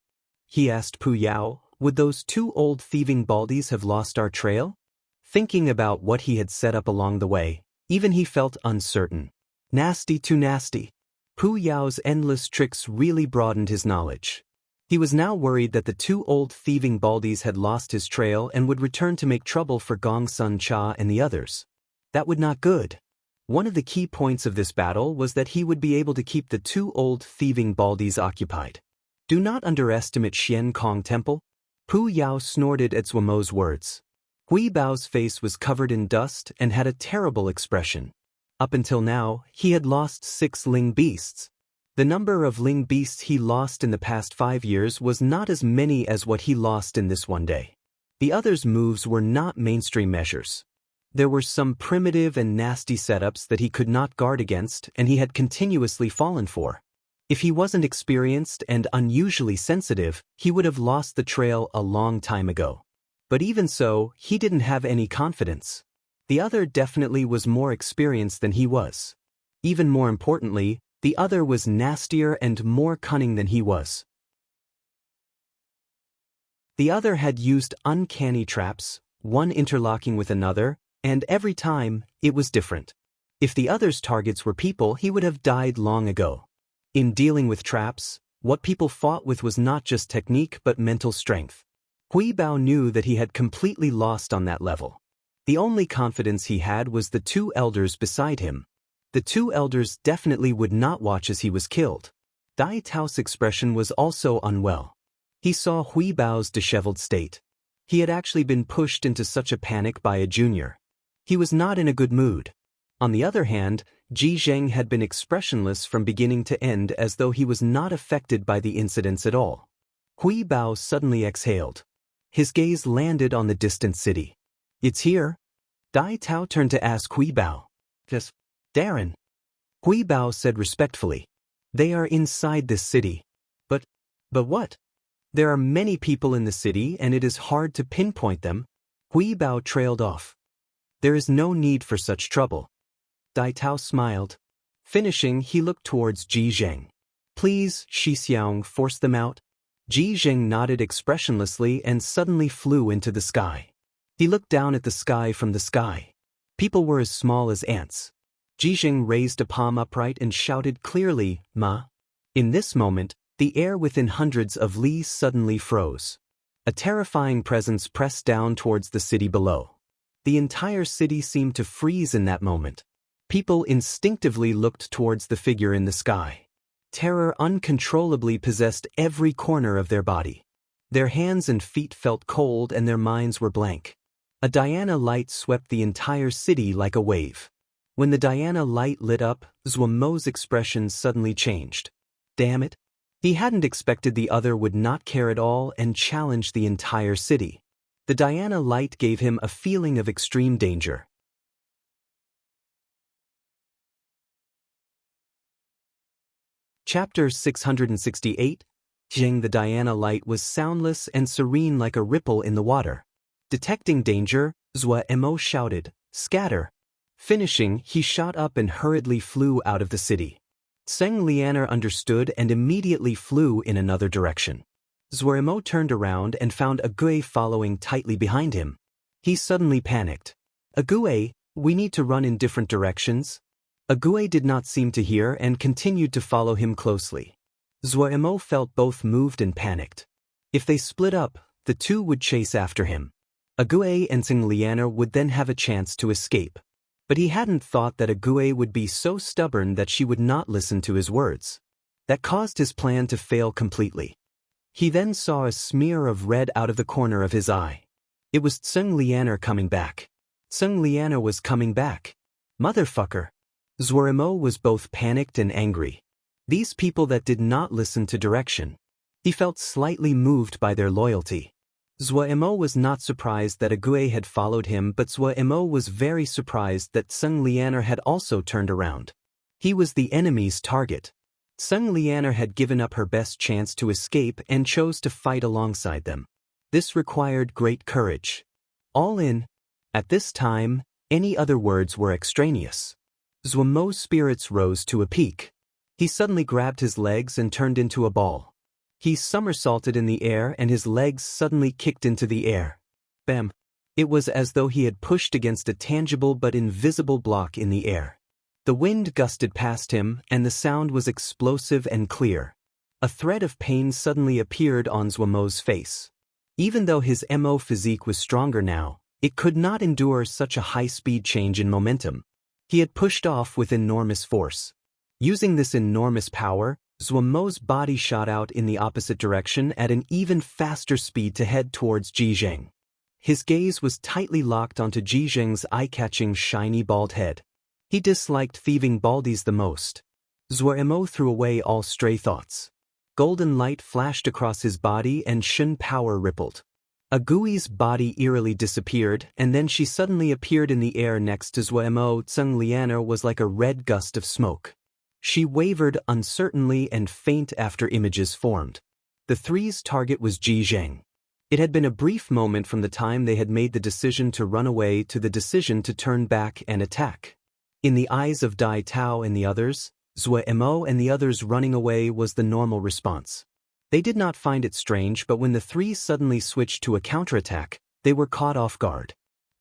He asked Pu Yao, would those two old thieving baldies have lost our trail? Thinking about what he had set up along the way, even he felt uncertain. Nasty too nasty. Pu Yao's endless tricks really broadened his knowledge. He was now worried that the two old thieving baldies had lost his trail and would return to make trouble for Gongsun Cha and the others. That would not good. One of the key points of this battle was that he would be able to keep the two old thieving baldies occupied. Do not underestimate Xian Kong Temple. Pu Yao snorted at Zhou Mo's words. Hui Bao's face was covered in dust and had a terrible expression. Up until now, he had lost 6 Ling beasts. The number of Ling beasts he lost in the past 5 years was not as many as what he lost in this one day. The others' moves were not mainstream measures. There were some primitive and nasty setups that he could not guard against and he had continuously fallen for. If he wasn't experienced and unusually sensitive, he would have lost the trail a long time ago. But even so, he didn't have any confidence. The other definitely was more experienced than he was. Even more importantly, the other was nastier and more cunning than he was. The other had used uncanny traps, one interlocking with another, and every time, it was different. If the other's targets were people, he would have died long ago. In dealing with traps, what people fought with was not just technique but mental strength. Hui Bao knew that he had completely lost on that level. The only confidence he had was the 2 elders beside him. The 2 elders definitely would not watch as he was killed. Dai Tao's expression was also unwell. He saw Hui Bao's disheveled state. He had actually been pushed into such a panic by a junior. He was not in a good mood. On the other hand, Ji Zheng had been expressionless from beginning to end as though he was not affected by the incidents at all. Hui Bao suddenly exhaled. His gaze landed on the distant city. It's here? Dai Tao turned to ask Hui Bao. Yes, Darren. Hui Bao said respectfully. They are inside this city. But what? There are many people in the city and it is hard to pinpoint them. Hui Bao trailed off. There is no need for such trouble. Dai Tao smiled. Finishing, he looked towards Ji Zheng. Please, Shi Xiang, force them out. Ji Zheng nodded expressionlessly and suddenly flew into the sky. He looked down at the sky from the sky. People were as small as ants. Ji Zheng raised a palm upright and shouted clearly, Ma. In this moment, the air within hundreds of li suddenly froze. A terrifying presence pressed down towards the city below. The entire city seemed to freeze in that moment. People instinctively looked towards the figure in the sky. Terror uncontrollably possessed every corner of their body. Their hands and feet felt cold and their minds were blank. A Diana light swept the entire city like a wave. When the Diana light lit up, Zhou Mo's expression suddenly changed. Damn it. He hadn't expected the other would not care at all and challenge the entire city. The Diana light gave him a feeling of extreme danger. Chapter 668. Zheng. The Diana light was soundless and serene like a ripple in the water. Detecting danger, Zhou Mo shouted, "Scatter!" Finishing, he shot up and hurriedly flew out of the city. Zheng Lianer understood and immediately flew in another direction. Zhou Mo turned around and found Ague following tightly behind him. He suddenly panicked. Ague, we need to run in different directions. Ague did not seem to hear and continued to follow him closely. Zhou Mo felt both moved and panicked. If they split up, the two would chase after him. Ague and Zheng Lianer would then have a chance to escape. But he hadn't thought that Ague would be so stubborn that she would not listen to his words. That caused his plan to fail completely. He then saw a smear of red out of the corner of his eye. It was Tseng Lianer coming back. Tseng Lianer was coming back. Motherfucker. Zhuaremo was both panicked and angry. These people that did not listen to direction. He felt slightly moved by their loyalty. Zhuaremo was not surprised that Ague had followed him, but Zhuaremo was very surprised that Tseng Lianer had also turned around. He was the enemy's target. Tseng Lianer had given up her best chance to escape and chose to fight alongside them. This required great courage. All in. At this time, any other words were extraneous. Zhuaremo's spirits rose to a peak. He suddenly grabbed his legs and turned into a ball. He somersaulted in the air and his legs suddenly kicked into the air. Bam! It was as though he had pushed against a tangible but invisible block in the air. The wind gusted past him and the sound was explosive and clear. A thread of pain suddenly appeared on Zhuaremo's face. Even though his mo physique was stronger now, it could not endure such a high-speed change in momentum. He had pushed off with enormous force. Using this enormous power, Zhuaremo's body shot out in the opposite direction at an even faster speed to head towards Jizheng. His gaze was tightly locked onto Jizheng's eye-catching shiny bald head. He disliked thieving baldies the most. Zhuaremo threw away all stray thoughts. Golden light flashed across his body and Shun power rippled. Agui's body eerily disappeared, and then she suddenly appeared in the air next to Zhuaremo. Tseng Lianer was like a red gust of smoke. She wavered uncertainly and faint after images formed. The three's target was Jizheng. It had been a brief moment from the time they had made the decision to run away to the decision to turn back and attack. In the eyes of Dai Tao and the others, Zhuaremo and the others running away was the normal response. They did not find it strange, but when the three suddenly switched to a counterattack, they were caught off guard.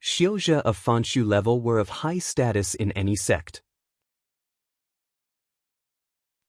Xiozha of Fanshu level were of high status in any sect.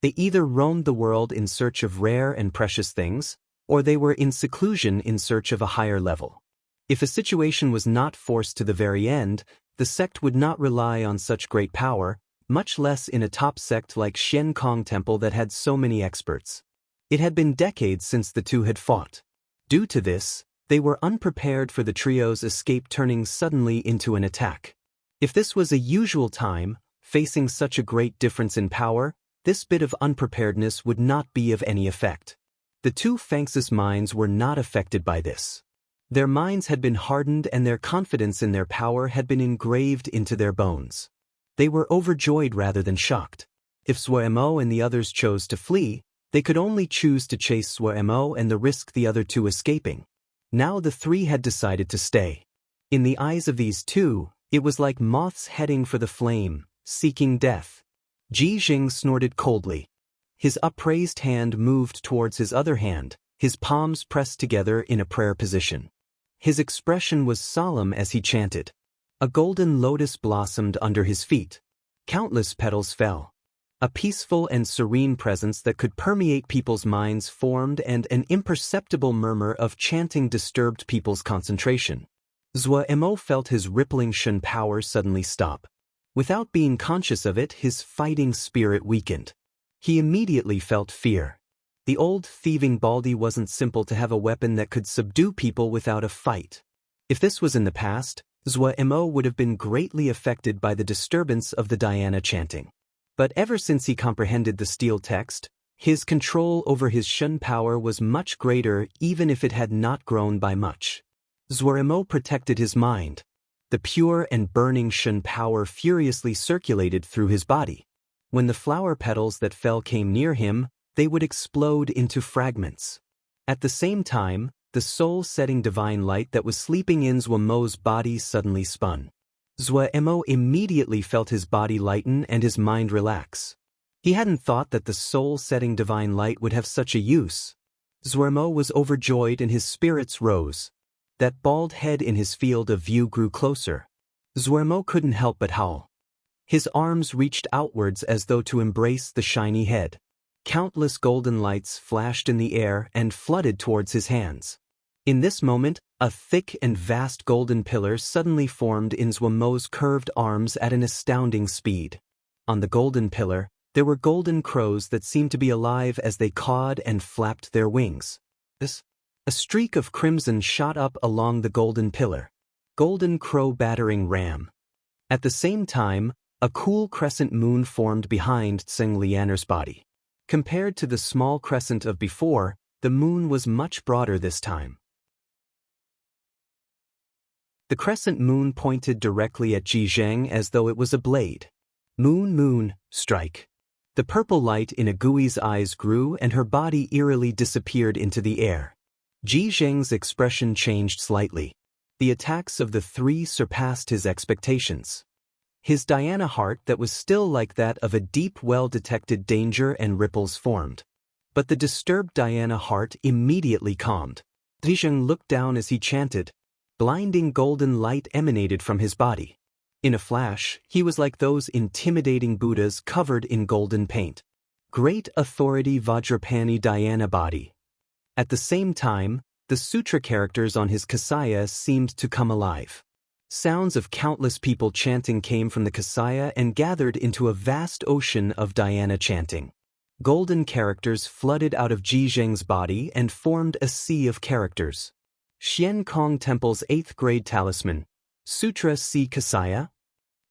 They either roamed the world in search of rare and precious things, or they were in seclusion in search of a higher level. If a situation was not forced to the very end, the sect would not rely on such great power, much less in a top sect like Shen Kong Temple that had so many experts. It had been decades since the two had fought. Due to this, they were unprepared for the trio's escape turning suddenly into an attack. If this was a usual time, facing such a great difference in power, this bit of unpreparedness would not be of any effect. The two Fangsis minds were not affected by this. Their minds had been hardened and their confidence in their power had been engraved into their bones. They were overjoyed rather than shocked. If Zhuaremo and the others chose to flee, they could only choose to chase Zhuaremo and risk the other two escaping. Now the three had decided to stay. In the eyes of these two, it was like moths heading for the flame, seeking death. Jizheng snorted coldly. His upraised hand moved towards his other hand, his palms pressed together in a prayer position. His expression was solemn as he chanted. A golden lotus blossomed under his feet. Countless petals fell. A peaceful and serene presence that could permeate people's minds formed and an imperceptible murmur of chanting disturbed people's concentration. Zhuaremo felt his rippling Shun power suddenly stop. Without being conscious of it, his fighting spirit weakened. He immediately felt fear. The old thieving baldy wasn't simple to have a weapon that could subdue people without a fight. If this was in the past, Zhuaremo would have been greatly affected by the disturbance of the Dhyana chanting. But ever since he comprehended the steel text, his control over his Shun power was much greater even if it had not grown by much. Zhuaremo protected his mind. The pure and burning Shun power furiously circulated through his body. When the flower petals that fell came near him, they would explode into fragments. At the same time, the soul-setting divine light that was sleeping in Zhuaremo's body suddenly spun. Zhuaremo immediately felt his body lighten and his mind relax. He hadn't thought that the soul-setting divine light would have such a use. Zhuaremo was overjoyed and his spirits rose. That bald head in his field of view grew closer. Zhuaremo couldn't help but howl. His arms reached outwards as though to embrace the shiny head. Countless golden lights flashed in the air and flooded towards his hands. In this moment, a thick and vast golden pillar suddenly formed in Zhuomo's curved arms at an astounding speed. On the golden pillar, there were golden crows that seemed to be alive as they cawed and flapped their wings. A streak of crimson shot up along the golden pillar. Golden crow battering ram. At the same time, a cool crescent moon formed behind Tseng Lianer's body. Compared to the small crescent of before, the moon was much broader this time. The crescent moon pointed directly at Ji Zheng as though it was a blade. Moon, moon, strike. The purple light in Agui's eyes grew and her body eerily disappeared into the air. Ji Zheng's expression changed slightly. The attacks of the three surpassed his expectations. His Diana heart that was still like that of a deep well-detected danger and ripples formed. But the disturbed Diana heart immediately calmed. Ji Zheng looked down as he chanted. Blinding golden light emanated from his body. In a flash, he was like those intimidating Buddhas covered in golden paint. Great authority Vajrapani Dhyana body. At the same time, the sutra characters on his kasaya seemed to come alive. Sounds of countless people chanting came from the kasaya and gathered into a vast ocean of Dhyana chanting. Golden characters flooded out of Ji Zheng's body and formed a sea of characters. Xian Kong Temple's 8th grade talisman. Sutra Si Kasaya?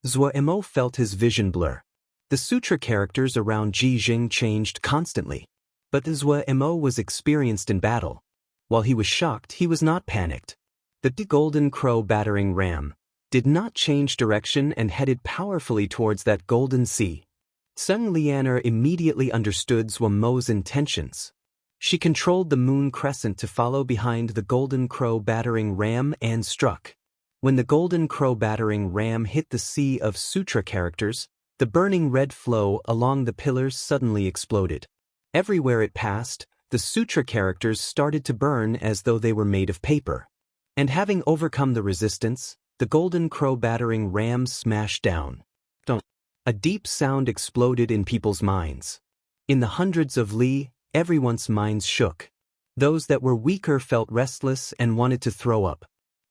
Zhuo felt his vision blur. The sutra characters around Ji Zheng changed constantly. But Zhuo was experienced in battle. While he was shocked, he was not panicked. The golden crow battering ram did not change direction and headed powerfully towards that golden sea. Tseng Lianer immediately understood Zhuo's intentions. She controlled the moon crescent to follow behind the golden crow battering ram and struck. When the golden crow battering ram hit the sea of sutra characters, the burning red flow along the pillars suddenly exploded. Everywhere it passed, the sutra characters started to burn as though they were made of paper. And having overcome the resistance, the golden crow battering ram smashed down. A deep sound exploded in people's minds. In the hundreds of li, everyone's minds shook. Those that were weaker felt restless and wanted to throw up.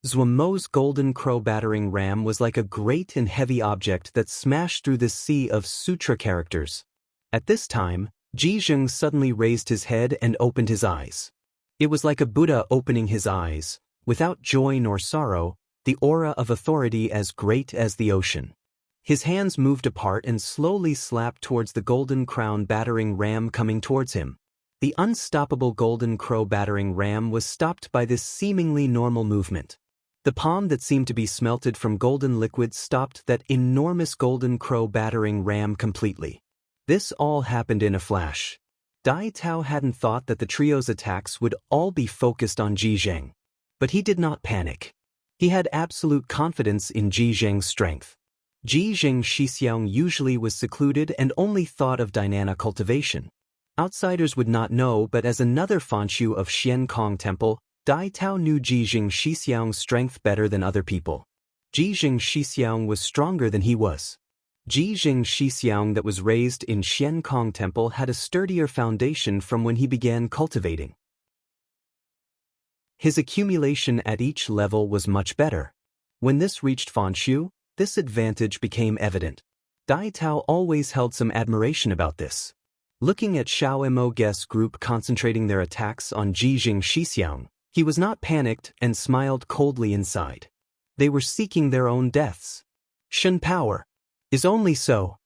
Zhuomo's golden crow battering ram was like a great and heavy object that smashed through the sea of sutra characters. At this time, Ji Zheng suddenly raised his head and opened his eyes. It was like a Buddha opening his eyes, without joy nor sorrow, the aura of authority as great as the ocean. His hands moved apart and slowly slapped towards the golden crown battering ram coming towards him. The unstoppable golden crow battering ram was stopped by this seemingly normal movement. The palm that seemed to be smelted from golden liquid stopped that enormous golden crow battering ram completely. This all happened in a flash. Dai Tao hadn't thought that the trio's attacks would all be focused on Ji Zheng. But he did not panic. He had absolute confidence in Ji Zheng's strength. Ji Zheng Xixiang usually was secluded and only thought of Dhyana cultivation. Outsiders would not know, but as another Fanshu of Xian Kong Temple, Dai Tao knew Ji Zheng Xixiang's strength better than other people. Ji Zheng Xixiang was stronger than he was. Ji Zheng Xixiang that was raised in Xian Kong Temple had a sturdier foundation from when he began cultivating. His accumulation at each level was much better. When this reached Fanshu, this advantage became evident. Dai Tao always held some admiration about this. Looking at Xiao Mo Guest group concentrating their attacks on Ji Zheng Xixiang, he was not panicked and smiled coldly inside. They were seeking their own deaths. Shen power is only so.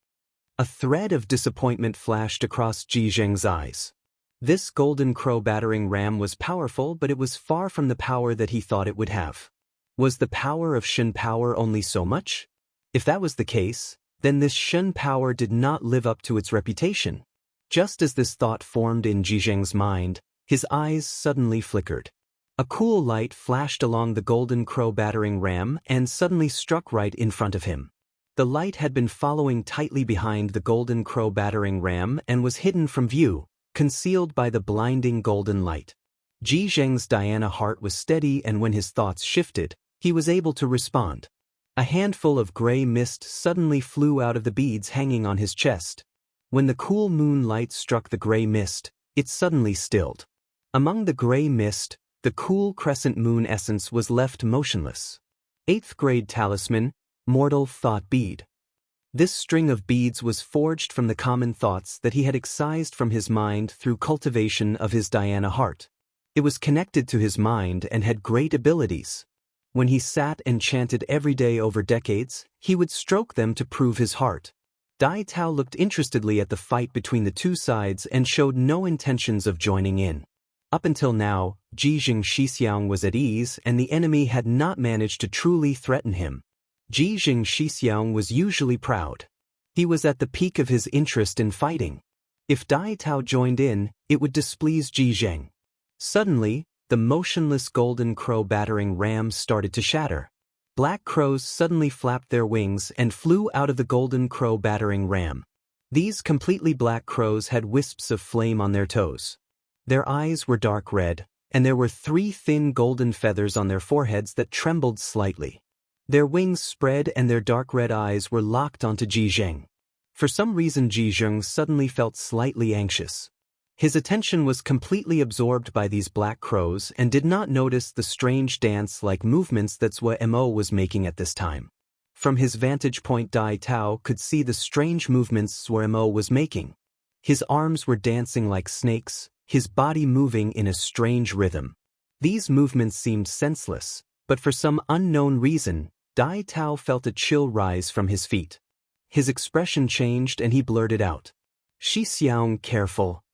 A thread of disappointment flashed across Ji Zheng's eyes. This golden crow battering ram was powerful, but it was far from the power that he thought it would have. Was the power of Shen power only so much? If that was the case, then this Shen power did not live up to its reputation. Just as this thought formed in Ji Zheng's mind, his eyes suddenly flickered. A cool light flashed along the golden crow battering ram and suddenly struck right in front of him. The light had been following tightly behind the golden crow battering ram and was hidden from view, concealed by the blinding golden light. Ji Zheng's Dhyana heart was steady, and when his thoughts shifted, he was able to respond. A handful of gray mist suddenly flew out of the beads hanging on his chest. When the cool moon light struck the gray mist, it suddenly stilled. Among the gray mist, The cool crescent moon essence was left motionless. 8th grade talisman, mortal thought bead. This string of beads was forged from the common thoughts that he had excised from his mind through cultivation of his dhyana heart. It was connected to his mind and had great abilities. When he sat and chanted every day over decades, he would stroke them to prove his heart. Dai Tao looked interestedly at the fight between the two sides and showed no intentions of joining in. Up until now, Jijing Shixiang was at ease and the enemy had not managed to truly threaten him. Jijing Shixiang was usually proud. He was at the peak of his interest in fighting. If Dai Tao joined in, it would displease Jijing. Suddenly, the motionless golden crow battering rams started to shatter. Black crows suddenly flapped their wings and flew out of the golden crow battering ram. These completely black crows had wisps of flame on their toes. Their eyes were dark red, and there were 3 thin golden feathers on their foreheads that trembled slightly. Their wings spread and their dark red eyes were locked onto Jijing. For some reason Jijing suddenly felt slightly anxious. His attention was completely absorbed by these black crows and did not notice the strange dance-like movements that Zhuo Mo was making at this time. From his vantage point Dai Tao could see the strange movements Zhuo Mo was making. His arms were dancing like snakes, his body moving in a strange rhythm. These movements seemed senseless, but for some unknown reason, Dai Tao felt a chill rise from his feet. His expression changed and he blurted out, "Shixiang, careful."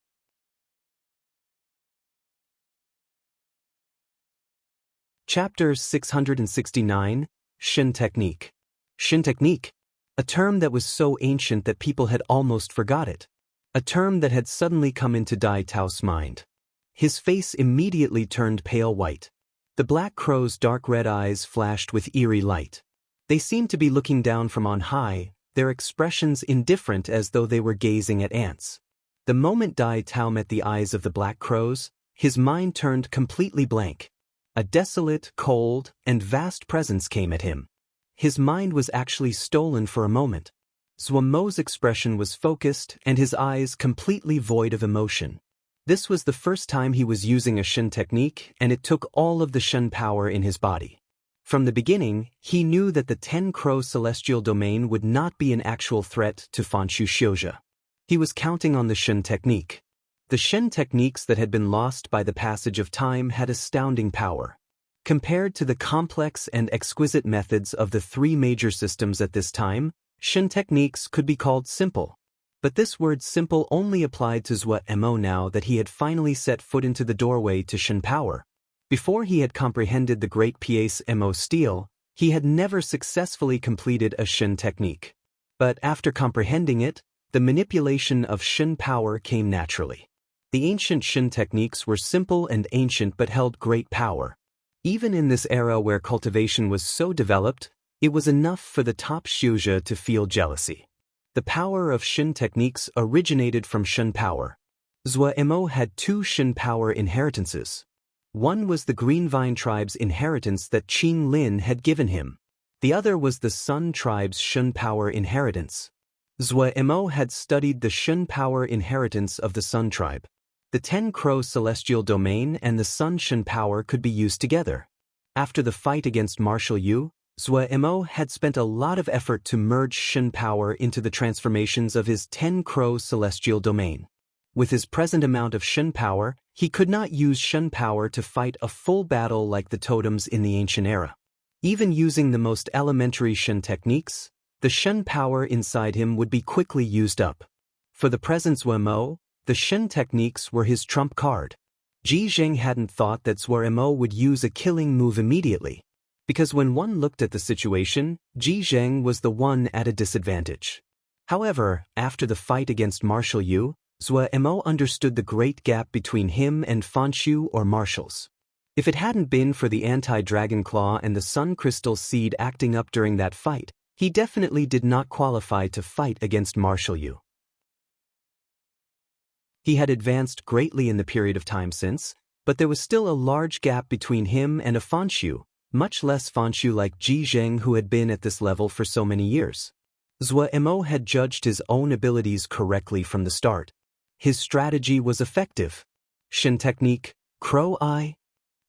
Chapter 669, Shin Technique. Shin Technique, a term that was so ancient that people had almost forgot it. A term that had suddenly come into Dai Tao's mind. His face immediately turned pale white. The black crow's dark red eyes flashed with eerie light. They seemed to be looking down from on high, their expressions indifferent as though they were gazing at ants. The moment Dai Tao met the eyes of the black crows, his mind turned completely blank. A desolate, cold, and vast presence came at him. His mind was actually stolen for a moment. Zhuo Mo's expression was focused and his eyes completely void of emotion. This was the first time he was using a Shin technique and it took all of the Shin power in his body. From the beginning, he knew that the 10-crow celestial domain would not be an actual threat to Fanshu Xiuzhe. He was counting on the Shin technique. The Shin techniques that had been lost by the passage of time had astounding power. Compared to the complex and exquisite methods of the 3 major systems at this time, Shin techniques could be called simple. But this word simple only applied to Zhuo Mo now that he had finally set foot into the doorway to Shin power. Before he had comprehended the great pièce Mo steel, he had never successfully completed a Shin technique. But after comprehending it, the manipulation of Shin power came naturally. The ancient Shin techniques were simple and ancient but held great power. Even in this era where cultivation was so developed, it was enough for the top Xiuzhe to feel jealousy. The power of Shin techniques originated from Shin power. Zhuo Mo had 2 Shin power inheritances. One was the Green Vine tribe's inheritance that Wang Lin had given him. The other was the Sun tribe's Shin power inheritance. Zhuo Mo had studied the Shin power inheritance of the Sun tribe. The 10-crow celestial domain and the Sun Shin power could be used together. After the fight against Marshal Yu, Zhuo Mo had spent a lot of effort to merge Shin power into the transformations of his 10-crow celestial domain. With his present amount of Shin power, he could not use Shin power to fight a full battle like the totems in the ancient era. Even using the most elementary Shin techniques, the Shin power inside him would be quickly used up. For the present Zhuo Mo, the Shin techniques were his trump card. Jijing hadn't thought that Zhuo Mo would use a killing move immediately. Because when one looked at the situation, Jijing was the one at a disadvantage. However, after the fight against Marshal Yu, Zhuo Mo understood the great gap between him and Fanshu or marshals. If it hadn't been for the anti-dragon claw and the sun crystal seed acting up during that fight, he definitely did not qualify to fight against Marshal Yu. He had advanced greatly in the period of time since, but there was still a large gap between him and a Fanshu, much less Fanshu like Jijing who had been at this level for so many years. Zhuo Mo had judged his own abilities correctly from the start. His strategy was effective. Shin technique, Crow Eye.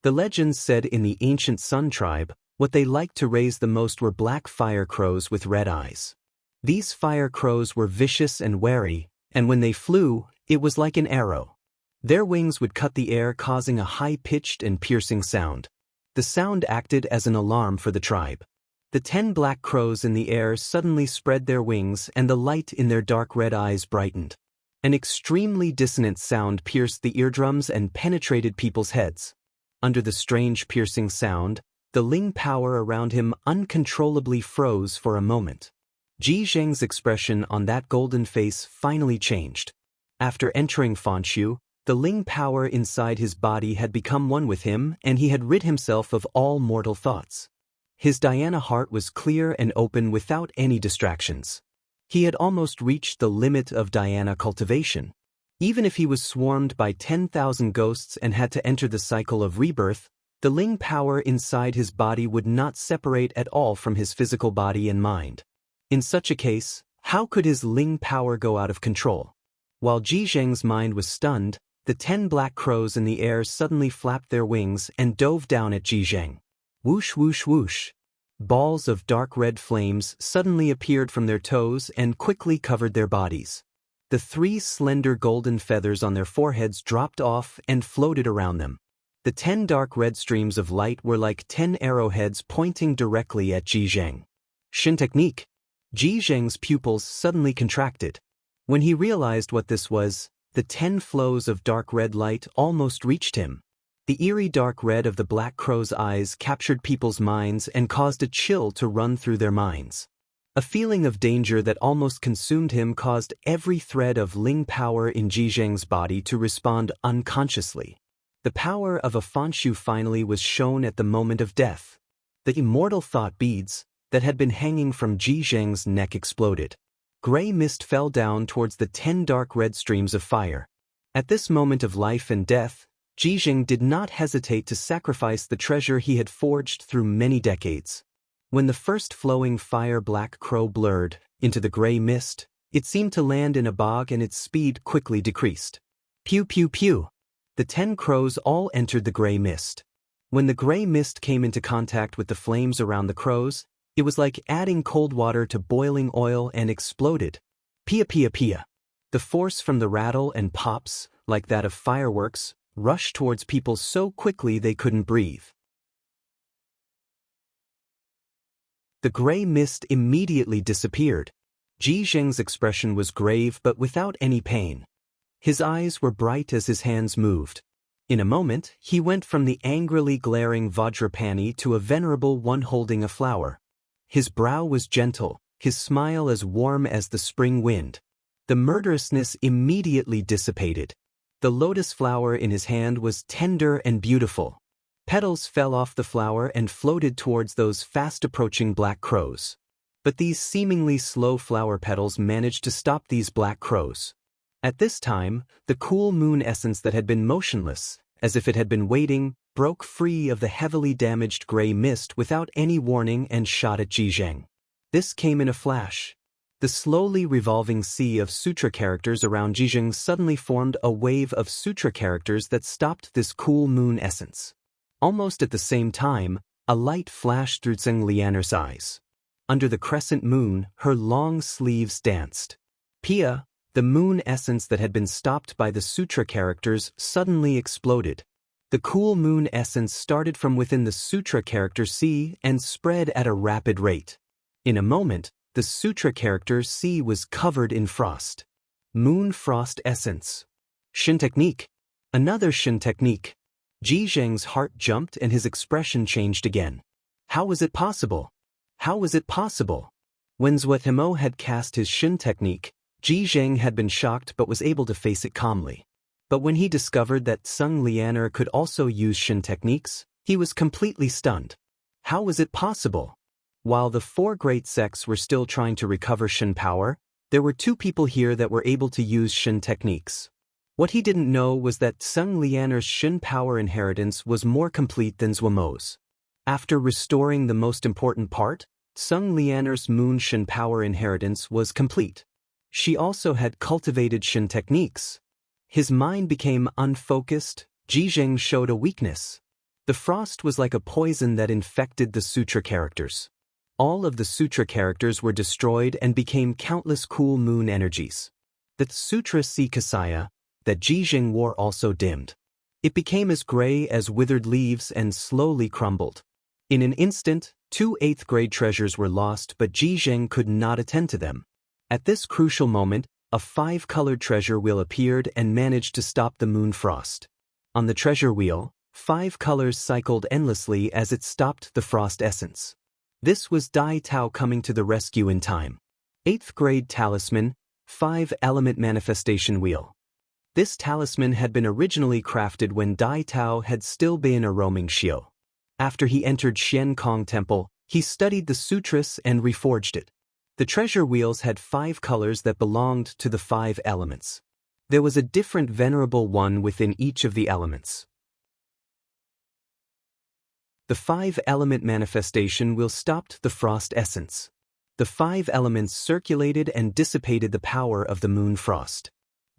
The legends said in the ancient Sun tribe, what they liked to raise the most were black fire crows with red eyes. These fire crows were vicious and wary, and when they flew, it was like an arrow. Their wings would cut the air, causing a high-pitched and piercing sound. The sound acted as an alarm for the tribe. The 10 black crows in the air suddenly spread their wings, and the light in their dark red eyes brightened. An extremely dissonant sound pierced the eardrums and penetrated people's heads. Under the strange piercing sound, the Ling power around him uncontrollably froze for a moment. Ji Zheng's expression on that golden face finally changed. After entering Fanshu, the Ling power inside his body had become one with him, and he had rid himself of all mortal thoughts. His Diana heart was clear and open without any distractions. He had almost reached the limit of Diana cultivation. Even if he was swarmed by 10,000 ghosts and had to enter the cycle of rebirth, the Ling power inside his body would not separate at all from his physical body and mind. In such a case, how could his Ling power go out of control? While Ji Zheng's mind was stunned, the 10 black crows in the air suddenly flapped their wings and dove down at Ji Zheng. Whoosh whoosh whoosh. Balls of dark red flames suddenly appeared from their toes and quickly covered their bodies. The 3 slender golden feathers on their foreheads dropped off and floated around them. The 10 dark red streams of light were like 10 arrowheads pointing directly at Ji Zheng. Shin technique. Ji Zheng's pupils suddenly contracted. When he realized what this was, the 10 flows of dark red light almost reached him. The eerie dark red of the black crow's eyes captured people's minds and caused a chill to run through their minds. A feeling of danger that almost consumed him caused every thread of Ling power in Ji Zheng's body to respond unconsciously. The power of a Fanshu finally was shown at the moment of death. The immortal thought beads that had been hanging from Ji Zheng's neck exploded. Gray mist fell down towards the 10 dark red streams of fire. At this moment of life and death, Ji Zheng did not hesitate to sacrifice the treasure he had forged through many decades. When the first flowing fire black crow blurred into the gray mist, it seemed to land in a bog and its speed quickly decreased. Pew pew pew. The 10 crows all entered the gray mist. When the gray mist came into contact with the flames around the crows, it was like adding cold water to boiling oil and exploded. Pia pia pia. The force from the rattle and pops, like that of fireworks, rushed towards people so quickly they couldn't breathe. The gray mist immediately disappeared. Ji Zheng's expression was grave but without any pain. His eyes were bright as his hands moved. In a moment, he went from the angrily glaring Vajrapani to a venerable one holding a flower. His brow was gentle, his smile as warm as the spring wind. The murderousness immediately dissipated. The lotus flower in his hand was tender and beautiful. Petals fell off the flower and floated towards those fast-approaching black crows. But these seemingly slow flower petals managed to stop these black crows. At this time, the cool moon essence that had been motionless, as if it had been waiting, broke free of the heavily damaged gray mist without any warning and shot at Ji Zheng. This came in a flash. The slowly revolving sea of sutra characters around Ji Zheng suddenly formed a wave of sutra characters that stopped this cool moon essence. Almost at the same time, a light flashed through Zheng Lianer's eyes. Under the crescent moon, her long sleeves danced. Pia, the moon essence that had been stopped by the sutra characters, suddenly exploded. The cool moon essence started from within the sutra character C and spread at a rapid rate. In a moment, the sutra character C was covered in frost. Moon frost essence. Shin technique. Another Shin technique. Ji Zheng's heart jumped and his expression changed again. How was it possible? How was it possible? When Zhuo had cast his Shin technique, Ji Zheng had been shocked but was able to face it calmly. But when he discovered that Zheng Lianer could also use Shin techniques, he was completely stunned. How was it possible? While the 4 great sects were still trying to recover Shin power, there were 2 people here that were able to use Shin techniques. What he didn't know was that Zheng Lianer's Shin power inheritance was more complete than Zhuo's. After restoring the most important part, Zheng Lianer's Moon Shin power inheritance was complete. She also had cultivated Shin techniques. His mind became unfocused. Ji Zheng showed a weakness. The frost was like a poison that infected the sutra characters. All of the sutra characters were destroyed and became countless cool moon energies. The sutra Sikasaya that Jijing wore also dimmed. It became as gray as withered leaves and slowly crumbled. In an instant, 2 8th-grade treasures were lost, but Jijing could not attend to them. At this crucial moment, a 5-colored treasure wheel appeared and managed to stop the moon frost. On the treasure wheel, 5 colors cycled endlessly as it stopped the frost essence. This was Dai Tao coming to the rescue in time. 8th-grade talisman, 5-element manifestation wheel. This talisman had been originally crafted when Dai Tao had still been a roaming shio. After he entered Xian Kong Temple, he studied the sutras and reforged it. The treasure wheels had 5 colors that belonged to the 5 elements. There was a different venerable one within each of the elements. The 5-element manifestation wheel stopped the frost essence. The 5 elements circulated and dissipated the power of the moon frost.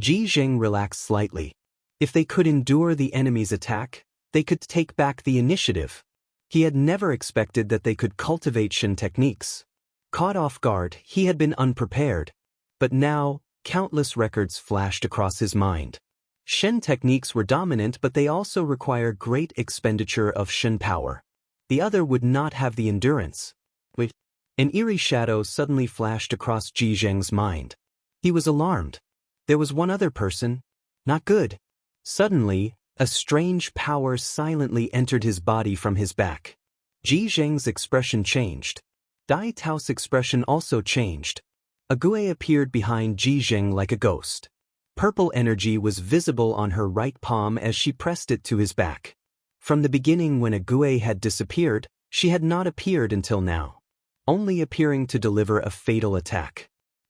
Jijing relaxed slightly. If they could endure the enemy's attack, they could take back the initiative. He had never expected that they could cultivate Shen techniques. Caught off guard, he had been unprepared. But now, countless records flashed across his mind. Shen techniques were dominant, but they also require great expenditure of Shen power. The other would not have the endurance. Wait. An eerie shadow suddenly flashed across Jijing's mind. He was alarmed. There was one other person. Not good. Suddenly, a strange power silently entered his body from his back. Jijing's expression changed. Dai Tao's expression also changed. A Gui appeared behind Jijing like a ghost. Purple energy was visible on her right palm as she pressed it to his back. From the beginning, when a Gui had disappeared, she had not appeared until now, only appearing to deliver a fatal attack.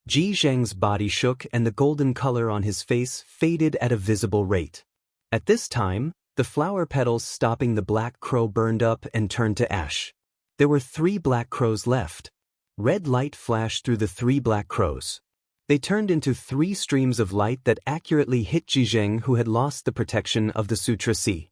Jijing's body shook and the golden color on his face faded at a visible rate. At this time, the flower petals stopping the black crow burned up and turned to ash. There were 3 black crows left. Red light flashed through the 3 black crows. They turned into 3 streams of light that accurately hit Jijing, who had lost the protection of the Sutra Sea.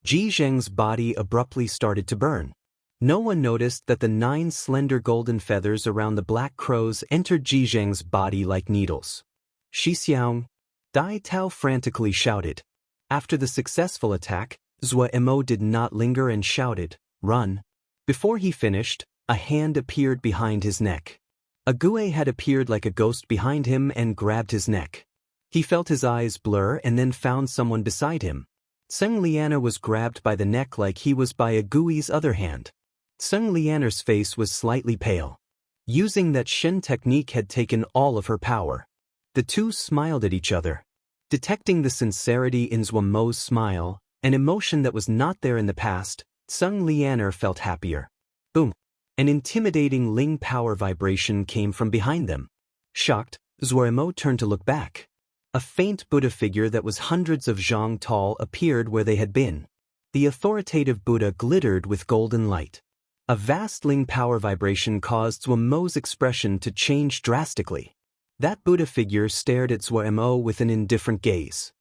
Jijing's body abruptly started to burn. No one noticed that the 9 slender golden feathers around the black crows entered Jijing's body like needles. Xixiang! Dai Tao frantically shouted. After the successful attack, Zhuo Mo did not linger and shouted, "Run!" Before he finished, a hand appeared behind his neck. A Gui had appeared like a ghost behind him and grabbed his neck. He felt his eyes blur and then found someone beside him. Tseng Liana was grabbed by the neck like he was by a Gui's other hand. Tseng Liana's face was slightly pale. Using that Shen technique had taken all of her power. The two smiled at each other. Detecting the sincerity in Zhuo Mo's smile, an emotion that was not there in the past, Tseng Liana felt happier. Boom! An intimidating Ling power vibration came from behind them. Shocked, Zhuo Mo turned to look back. A faint Buddha figure that was hundreds of zhang tall appeared where they had been. The authoritative Buddha glittered with golden light. A vast Ling power vibration caused Zhuo Mo's expression to change drastically. That Buddha figure stared at Zhuo Mo with an indifferent gaze.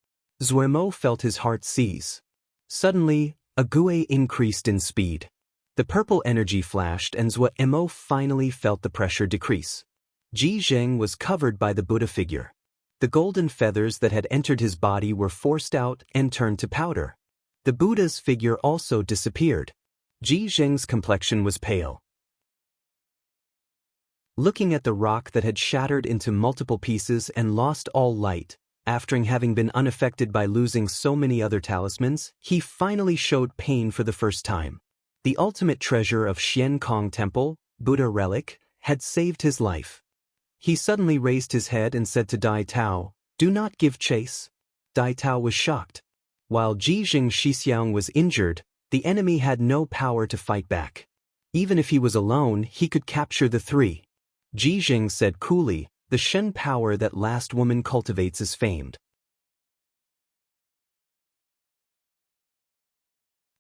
Zhuo Mo felt his heart seize. Suddenly, a Gui increased in speed. The purple energy flashed and Zhuo Mo finally felt the pressure decrease. Jijing was covered by the Buddha figure. The golden feathers that had entered his body were forced out and turned to powder. The Buddha's figure also disappeared. Jijing's complexion was pale. Looking at the rock that had shattered into multiple pieces and lost all light, after having been unaffected by losing so many other talismans, he finally showed pain for the first time. The ultimate treasure of Xian Kong Temple, Buddha relic, had saved his life. He suddenly raised his head and said to Dai Tao, "Do not give chase." Dai Tao was shocked. While Jijing Xixiang was injured, the enemy had no power to fight back. Even if he was alone, he could capture the 3. Jijing said coolly, "The Shen power that last woman cultivates is famed."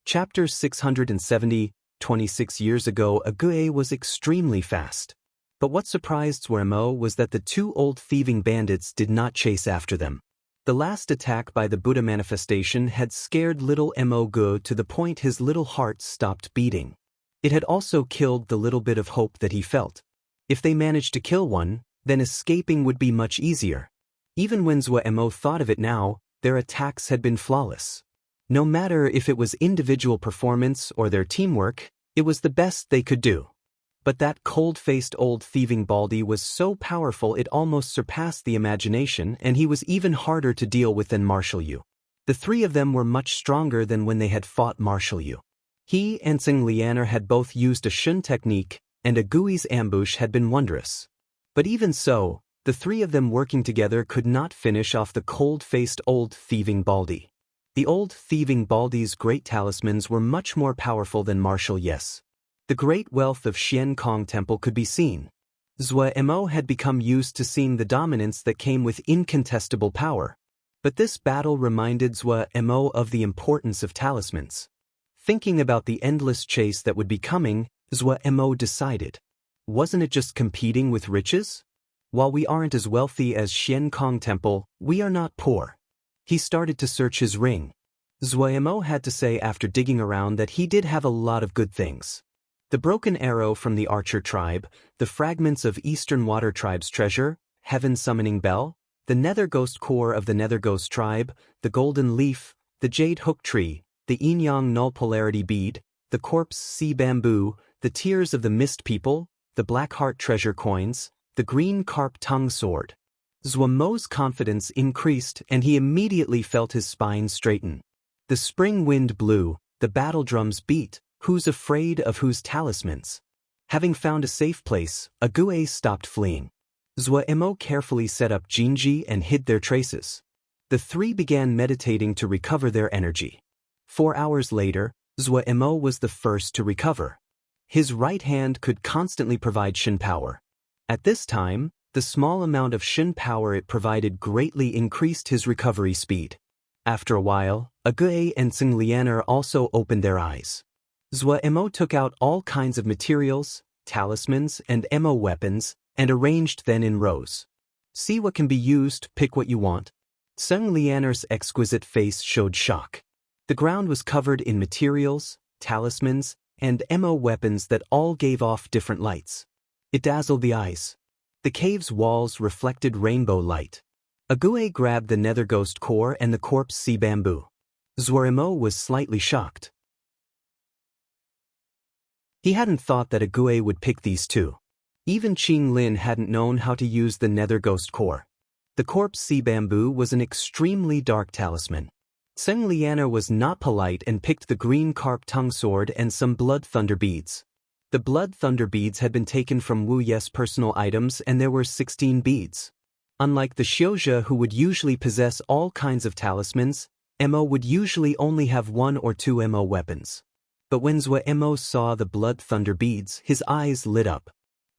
Chapter 670, 26 years ago, a Gui was extremely fast. But what surprised Zhuo Mo was that the 2 old thieving bandits did not chase after them. The last attack by the Buddha manifestation had scared little Mo Gu to the point his little heart stopped beating. It had also killed the little bit of hope that he felt. If they managed to kill one, then escaping would be much easier. Even when Mo thought of it now, their attacks had been flawless. No matter if it was individual performance or their teamwork, it was the best they could do. But that cold-faced old thieving baldy was so powerful it almost surpassed the imagination, and he was even harder to deal with than Marshal Yu. The three of them were much stronger than when they had fought Marshal Yu. He and Xianxia had both used a Shun technique, and a Gui's ambush had been wondrous. But even so, the three of them working together could not finish off the cold-faced old thieving baldy. The old thieving baldy's great talismans were much more powerful than Marshal Yu's. The great wealth of Xian Kong Temple could be seen. Mo had become used to seeing the dominance that came with incontestable power. But this battle reminded Mo of the importance of talismans. Thinking about the endless chase that would be coming, Mo decided. Wasn't it just competing with riches? While we aren't as wealthy as Xian Kong Temple, we are not poor. He started to search his ring. Mo had to say after digging around that he did have a lot of good things. The broken arrow from the Archer tribe, the fragments of Eastern Water tribe's treasure, Heaven Summoning Bell, the Nether Ghost core of the Nether Ghost tribe, the Golden Leaf, the Jade Hook Tree, the Yin-Yang Null Polarity Bead, the Corpse Sea Bamboo, the Tears of the Mist People, the Black Heart Treasure Coins, the Green Carp Tongue Sword. Mo's confidence increased and he immediately felt his spine straighten. The spring wind blew, the battle drums beat. Who's afraid of whose talismans? Having found a safe place, Ague stopped fleeing. Mo carefully set up Jinji and hid their traces. The three began meditating to recover their energy. 4 hours later, Mo was the first to recover. His right hand could constantly provide Shin power. At this time, the small amount of Shin power it provided greatly increased his recovery speed. After a while, Ague and Xianxia also opened their eyes. Mo took out all kinds of materials, talismans, and Mo weapons, and arranged them in rows. See what can be used, pick what you want. Xianxia's exquisite face showed shock. The ground was covered in materials, talismans, and Mo weapons that all gave off different lights. It dazzled the eyes. The cave's walls reflected rainbow light. Ague grabbed the Nether Ghost core and the Corpse Sea Bamboo. Mo was slightly shocked. He hadn't thought that Ague would pick these two. Even Wang Lin hadn't known how to use the Nether Ghost core. The Corpse Sea Bamboo was an extremely dark talisman. Xianxia was not polite and picked the Green Carp Tongue Sword and some Blood Thunder beads. The Blood Thunder beads had been taken from Wu Ye's personal items and there were 16 beads. Unlike the Xiuzhe who would usually possess all kinds of talismans, Mo would usually only have 1 or 2 Mo weapons. But when Mo saw the Blood Thunder beads, his eyes lit up.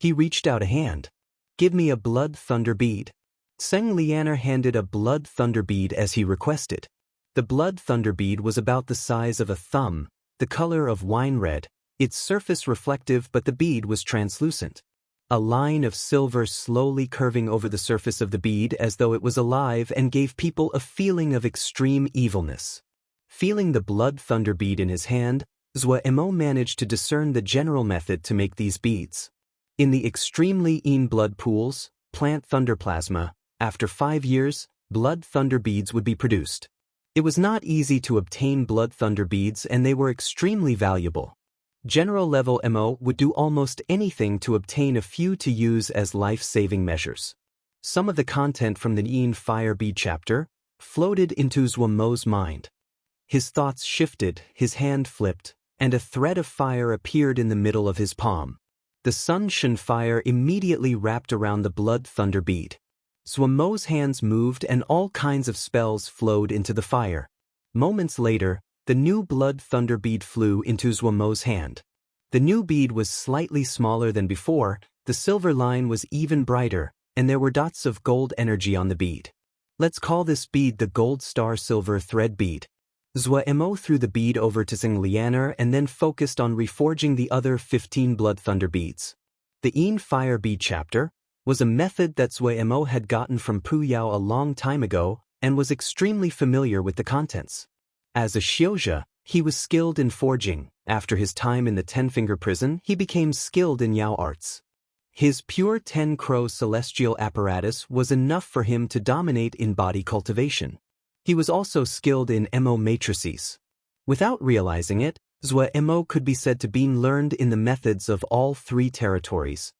He reached out a hand. "Give me a Blood Thunder bead." Xianxia handed a Blood Thunder bead as he requested. The Blood Thunder bead was about the size of a thumb, the color of wine red, its surface reflective but the bead was translucent. A line of silver slowly curving over the surface of the bead as though it was alive and gave people a feeling of extreme evilness. Feeling the Blood Thunder bead in his hand, Mo managed to discern the general method to make these beads. In the extremely in blood pools, plant thunder plasma, after 5 years, Blood Thunder beads would be produced. It was not easy to obtain Blood Thunder beads and they were extremely valuable. General level Mo would do almost anything to obtain a few to use as life-saving measures. Some of the content from the Yin Fire Bead chapter floated into Mo's mind. His thoughts shifted, his hand flipped, and a thread of fire appeared in the middle of his palm. The Sun Shin fire immediately wrapped around the Blood Thunder bead. Mo's hands moved and all kinds of spells flowed into the fire. Moments later, the new Blood Thunder bead flew into Mo's hand. The new bead was slightly smaller than before, the silver line was even brighter, and there were dots of gold energy on the bead. Let's call this bead the Gold Star Silver Thread Bead. Mo threw the bead over to Xianxia and then focused on reforging the other 15 Blood Thunder beads. The Yin Fire Bead chapter was a method that Mo had gotten from Pu Yao a long time ago, and was extremely familiar with the contents. As a Xiaoxia, he was skilled in forging. After his time in the Ten-Finger Prison, he became skilled in Yao arts. His pure Ten-Crow celestial apparatus was enough for him to dominate in body cultivation. He was also skilled in Mo matrices. Without realizing it, Zhua Mo could be said to be learned in the methods of all three territories.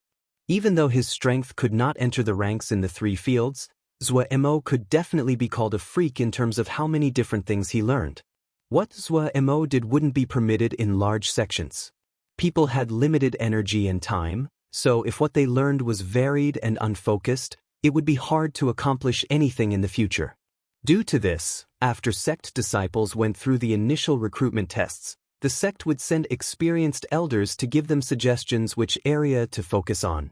Even though his strength could not enter the ranks in the three fields, Zhua Mo could definitely be called a freak in terms of how many different things he learned. What Zhua Mo did wouldn't be permitted in large sections. People had limited energy and time, so if what they learned was varied and unfocused, it would be hard to accomplish anything in the future. Due to this, after sect disciples went through the initial recruitment tests, the sect would send experienced elders to give them suggestions which area to focus on.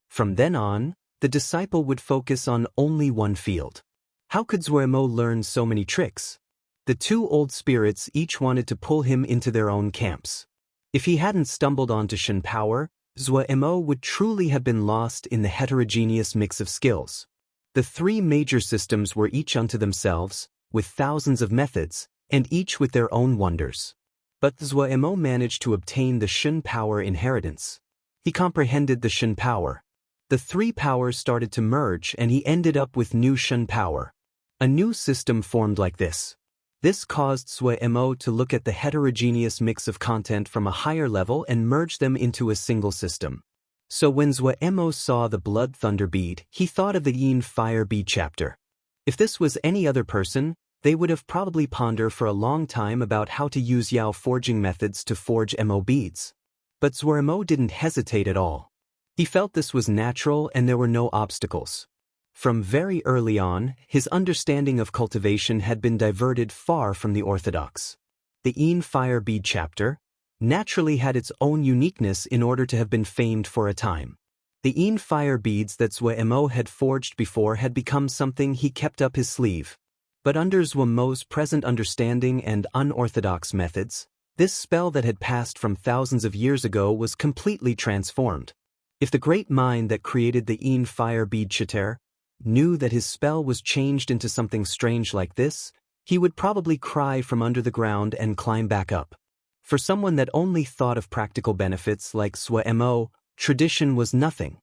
From then on, the disciple would focus on only one field. How could Zhua Mo learn so many tricks? The two old spirits each wanted to pull him into their own camps. If he hadn't stumbled onto Shen power, Zhua Mo would truly have been lost in the heterogeneous mix of skills. The three major systems were each unto themselves, with thousands of methods, and each with their own wonders. But Zhua Mo managed to obtain the Shen power inheritance. He comprehended the Shen power. The three powers started to merge and he ended up with new Shen power. A new system formed like this. This caused Zhua Mo to look at the heterogeneous mix of content from a higher level and merge them into a single system. So when Zhua Mo saw the Blood Thunder bead, he thought of the Yin Fire bead chapter. If this was any other person, they would have probably pondered for a long time about how to use Yao forging methods to forge Mo beads. But Zhua Mo didn't hesitate at all. He felt this was natural and there were no obstacles. From very early on, his understanding of cultivation had been diverted far from the orthodox. The Yin Fire bead chapter naturally had its own uniqueness in order to have been famed for a time. The Yin Fire beads that Zhua Mo had forged before had become something he kept up his sleeve. But under Zhua Mo's present understanding and unorthodox methods, this spell that had passed from thousands of years ago was completely transformed. If the great mind that created the Yin Fire bead chapter knew that his spell was changed into something strange like this, he would probably cry from under the ground and climb back up. For someone that only thought of practical benefits like Zhua Mo, tradition was nothing.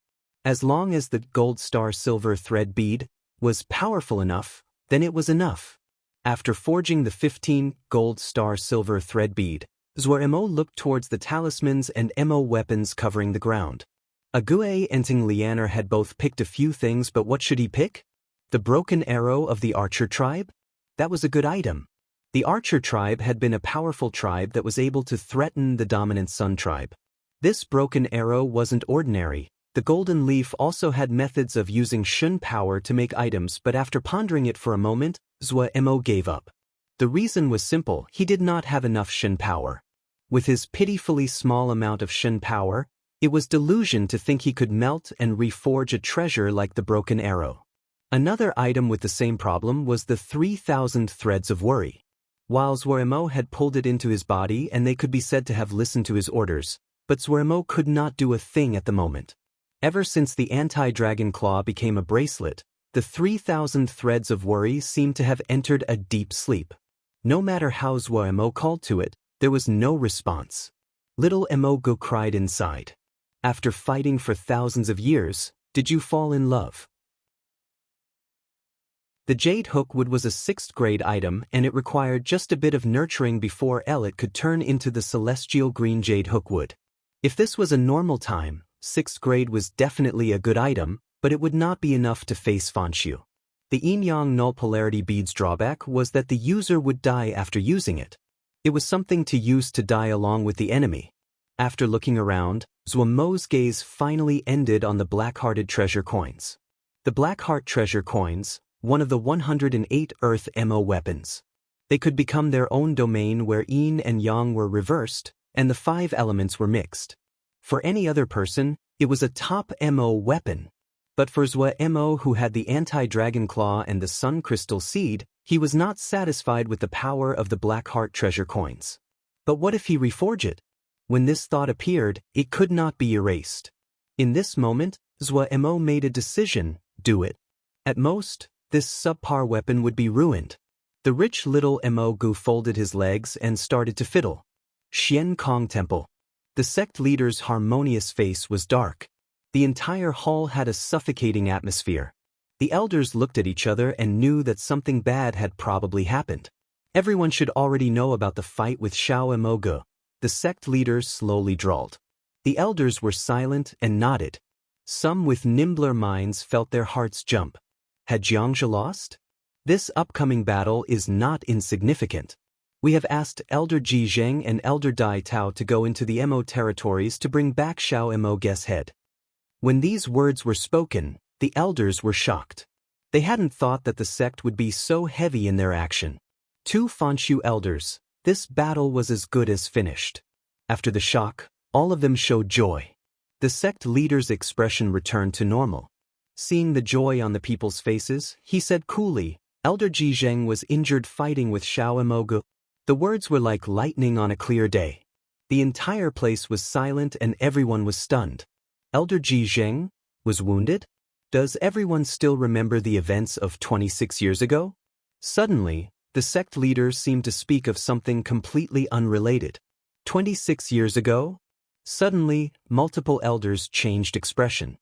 As long as the gold star silver thread bead was powerful enough, then it was enough. After forging the 15 gold star silver thread bead, Zhua Mo looked towards the talismans and Mo weapons covering the ground. Ague and Ting Lianer had both picked a few things, but what should he pick? The broken arrow of the archer tribe? That was a good item. The archer tribe had been a powerful tribe that was able to threaten the dominant sun tribe. This broken arrow wasn't ordinary. The golden leaf also had methods of using Shen power to make items, but after pondering it for a moment, Zhua Mo gave up. The reason was simple: he did not have enough Shen power. With his pitifully small amount of Shen power, it was delusion to think he could melt and reforge a treasure like the broken arrow. Another item with the same problem was the 3,000 threads of worry. While Zhua Mo had pulled it into his body and they could be said to have listened to his orders, but Zhua Mo could not do a thing at the moment. Ever since the anti-dragon claw became a bracelet, the 3,000 threads of worry seemed to have entered a deep sleep. No matter how Zhua Mo called to it, there was no response. Little Mo Go cried inside. After fighting for thousands of years, did you fall in love? The jade hookwood was a 6th grade item and it required just a bit of nurturing before it could turn into the celestial green jade hookwood. If this was a normal time, 6th grade was definitely a good item, but it would not be enough to face Fanshu. The yin-yang null polarity bead's drawback was that the user would die after using it. It was something to use to die along with the enemy. After looking around, Zhua Mo's gaze finally ended on the black-hearted treasure coins. The black heart treasure coins, one of the 108 Earth Mo weapons. They could become their own domain where yin and yang were reversed, and the 5 elements were mixed. For any other person, it was a top Mo weapon. But for Zhua Mo, who had the anti-dragon claw and the sun crystal seed, he was not satisfied with the power of the black heart treasure coins. But what if he reforged it? When this thought appeared, it could not be erased. In this moment, Zhua Mo made a decision: do it. At most, this subpar weapon would be ruined. The rich little Mo folded his legs and started to fiddle. Xian Kong Temple. The sect leader's harmonious face was dark. The entire hall had a suffocating atmosphere. The elders looked at each other and knew that something bad had probably happened. Everyone should already know about the fight with Xiao Emoge. The sect leader slowly drawled. The elders were silent and nodded. Some with nimbler minds felt their hearts jump. Had Xianxia lost? This upcoming battle is not insignificant. We have asked Elder Ji Zheng and Elder Dai Tao to go into the Mo territories to bring back Xiao Emoge's head. When these words were spoken, the elders were shocked. They hadn't thought that the sect would be so heavy in their action. 2 Fanshu elders, this battle was as good as finished. After the shock, all of them showed joy. The sect leader's expression returned to normal. Seeing the joy on the people's faces, he said coolly, Elder Ji Zheng was injured fighting with Xiao Emoge. The words were like lightning on a clear day. The entire place was silent and everyone was stunned. Elder Ji Zheng was wounded? Does everyone still remember the events of 26 years ago? Suddenly, the sect leader seemed to speak of something completely unrelated. 26 years ago? Suddenly, multiple elders changed expression.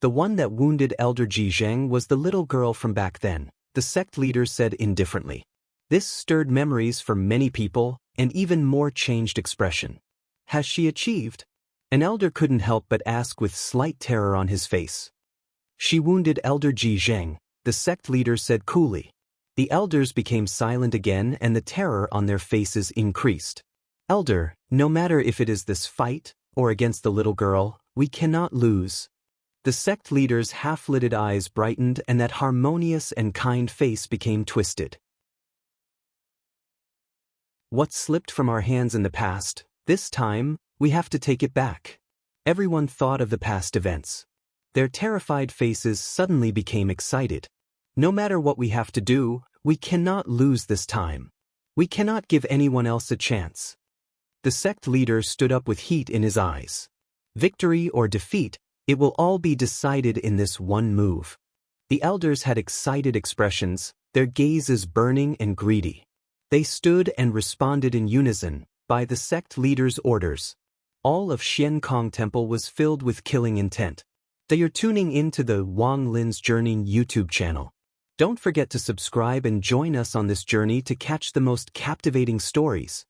The one that wounded Elder Ji Zheng was the little girl from back then, the sect leader said indifferently. This stirred memories for many people, and even more changed expression. Has she achieved? An elder couldn't help but ask with slight terror on his face. She wounded Elder Ji Zheng, the sect leader said coolly. The elders became silent again and the terror on their faces increased. Elder, no matter if it is this fight, or against the little girl, we cannot lose. The sect leader's half-lidded eyes brightened and that harmonious and kind face became twisted. What slipped from our hands in the past, this time, we have to take it back. Everyone thought of the past events. Their terrified faces suddenly became excited. No matter what we have to do, we cannot lose this time. We cannot give anyone else a chance. The sect leader stood up with heat in his eyes. Victory or defeat, it will all be decided in this one move. The elders had excited expressions, their gazes burning and greedy. They stood and responded in unison, by the sect leader's orders. All of Xian Kong Temple was filled with killing intent. They are tuning into the Wang Lin's Journey YouTube channel. Don't forget to subscribe and join us on this journey to catch the most captivating stories.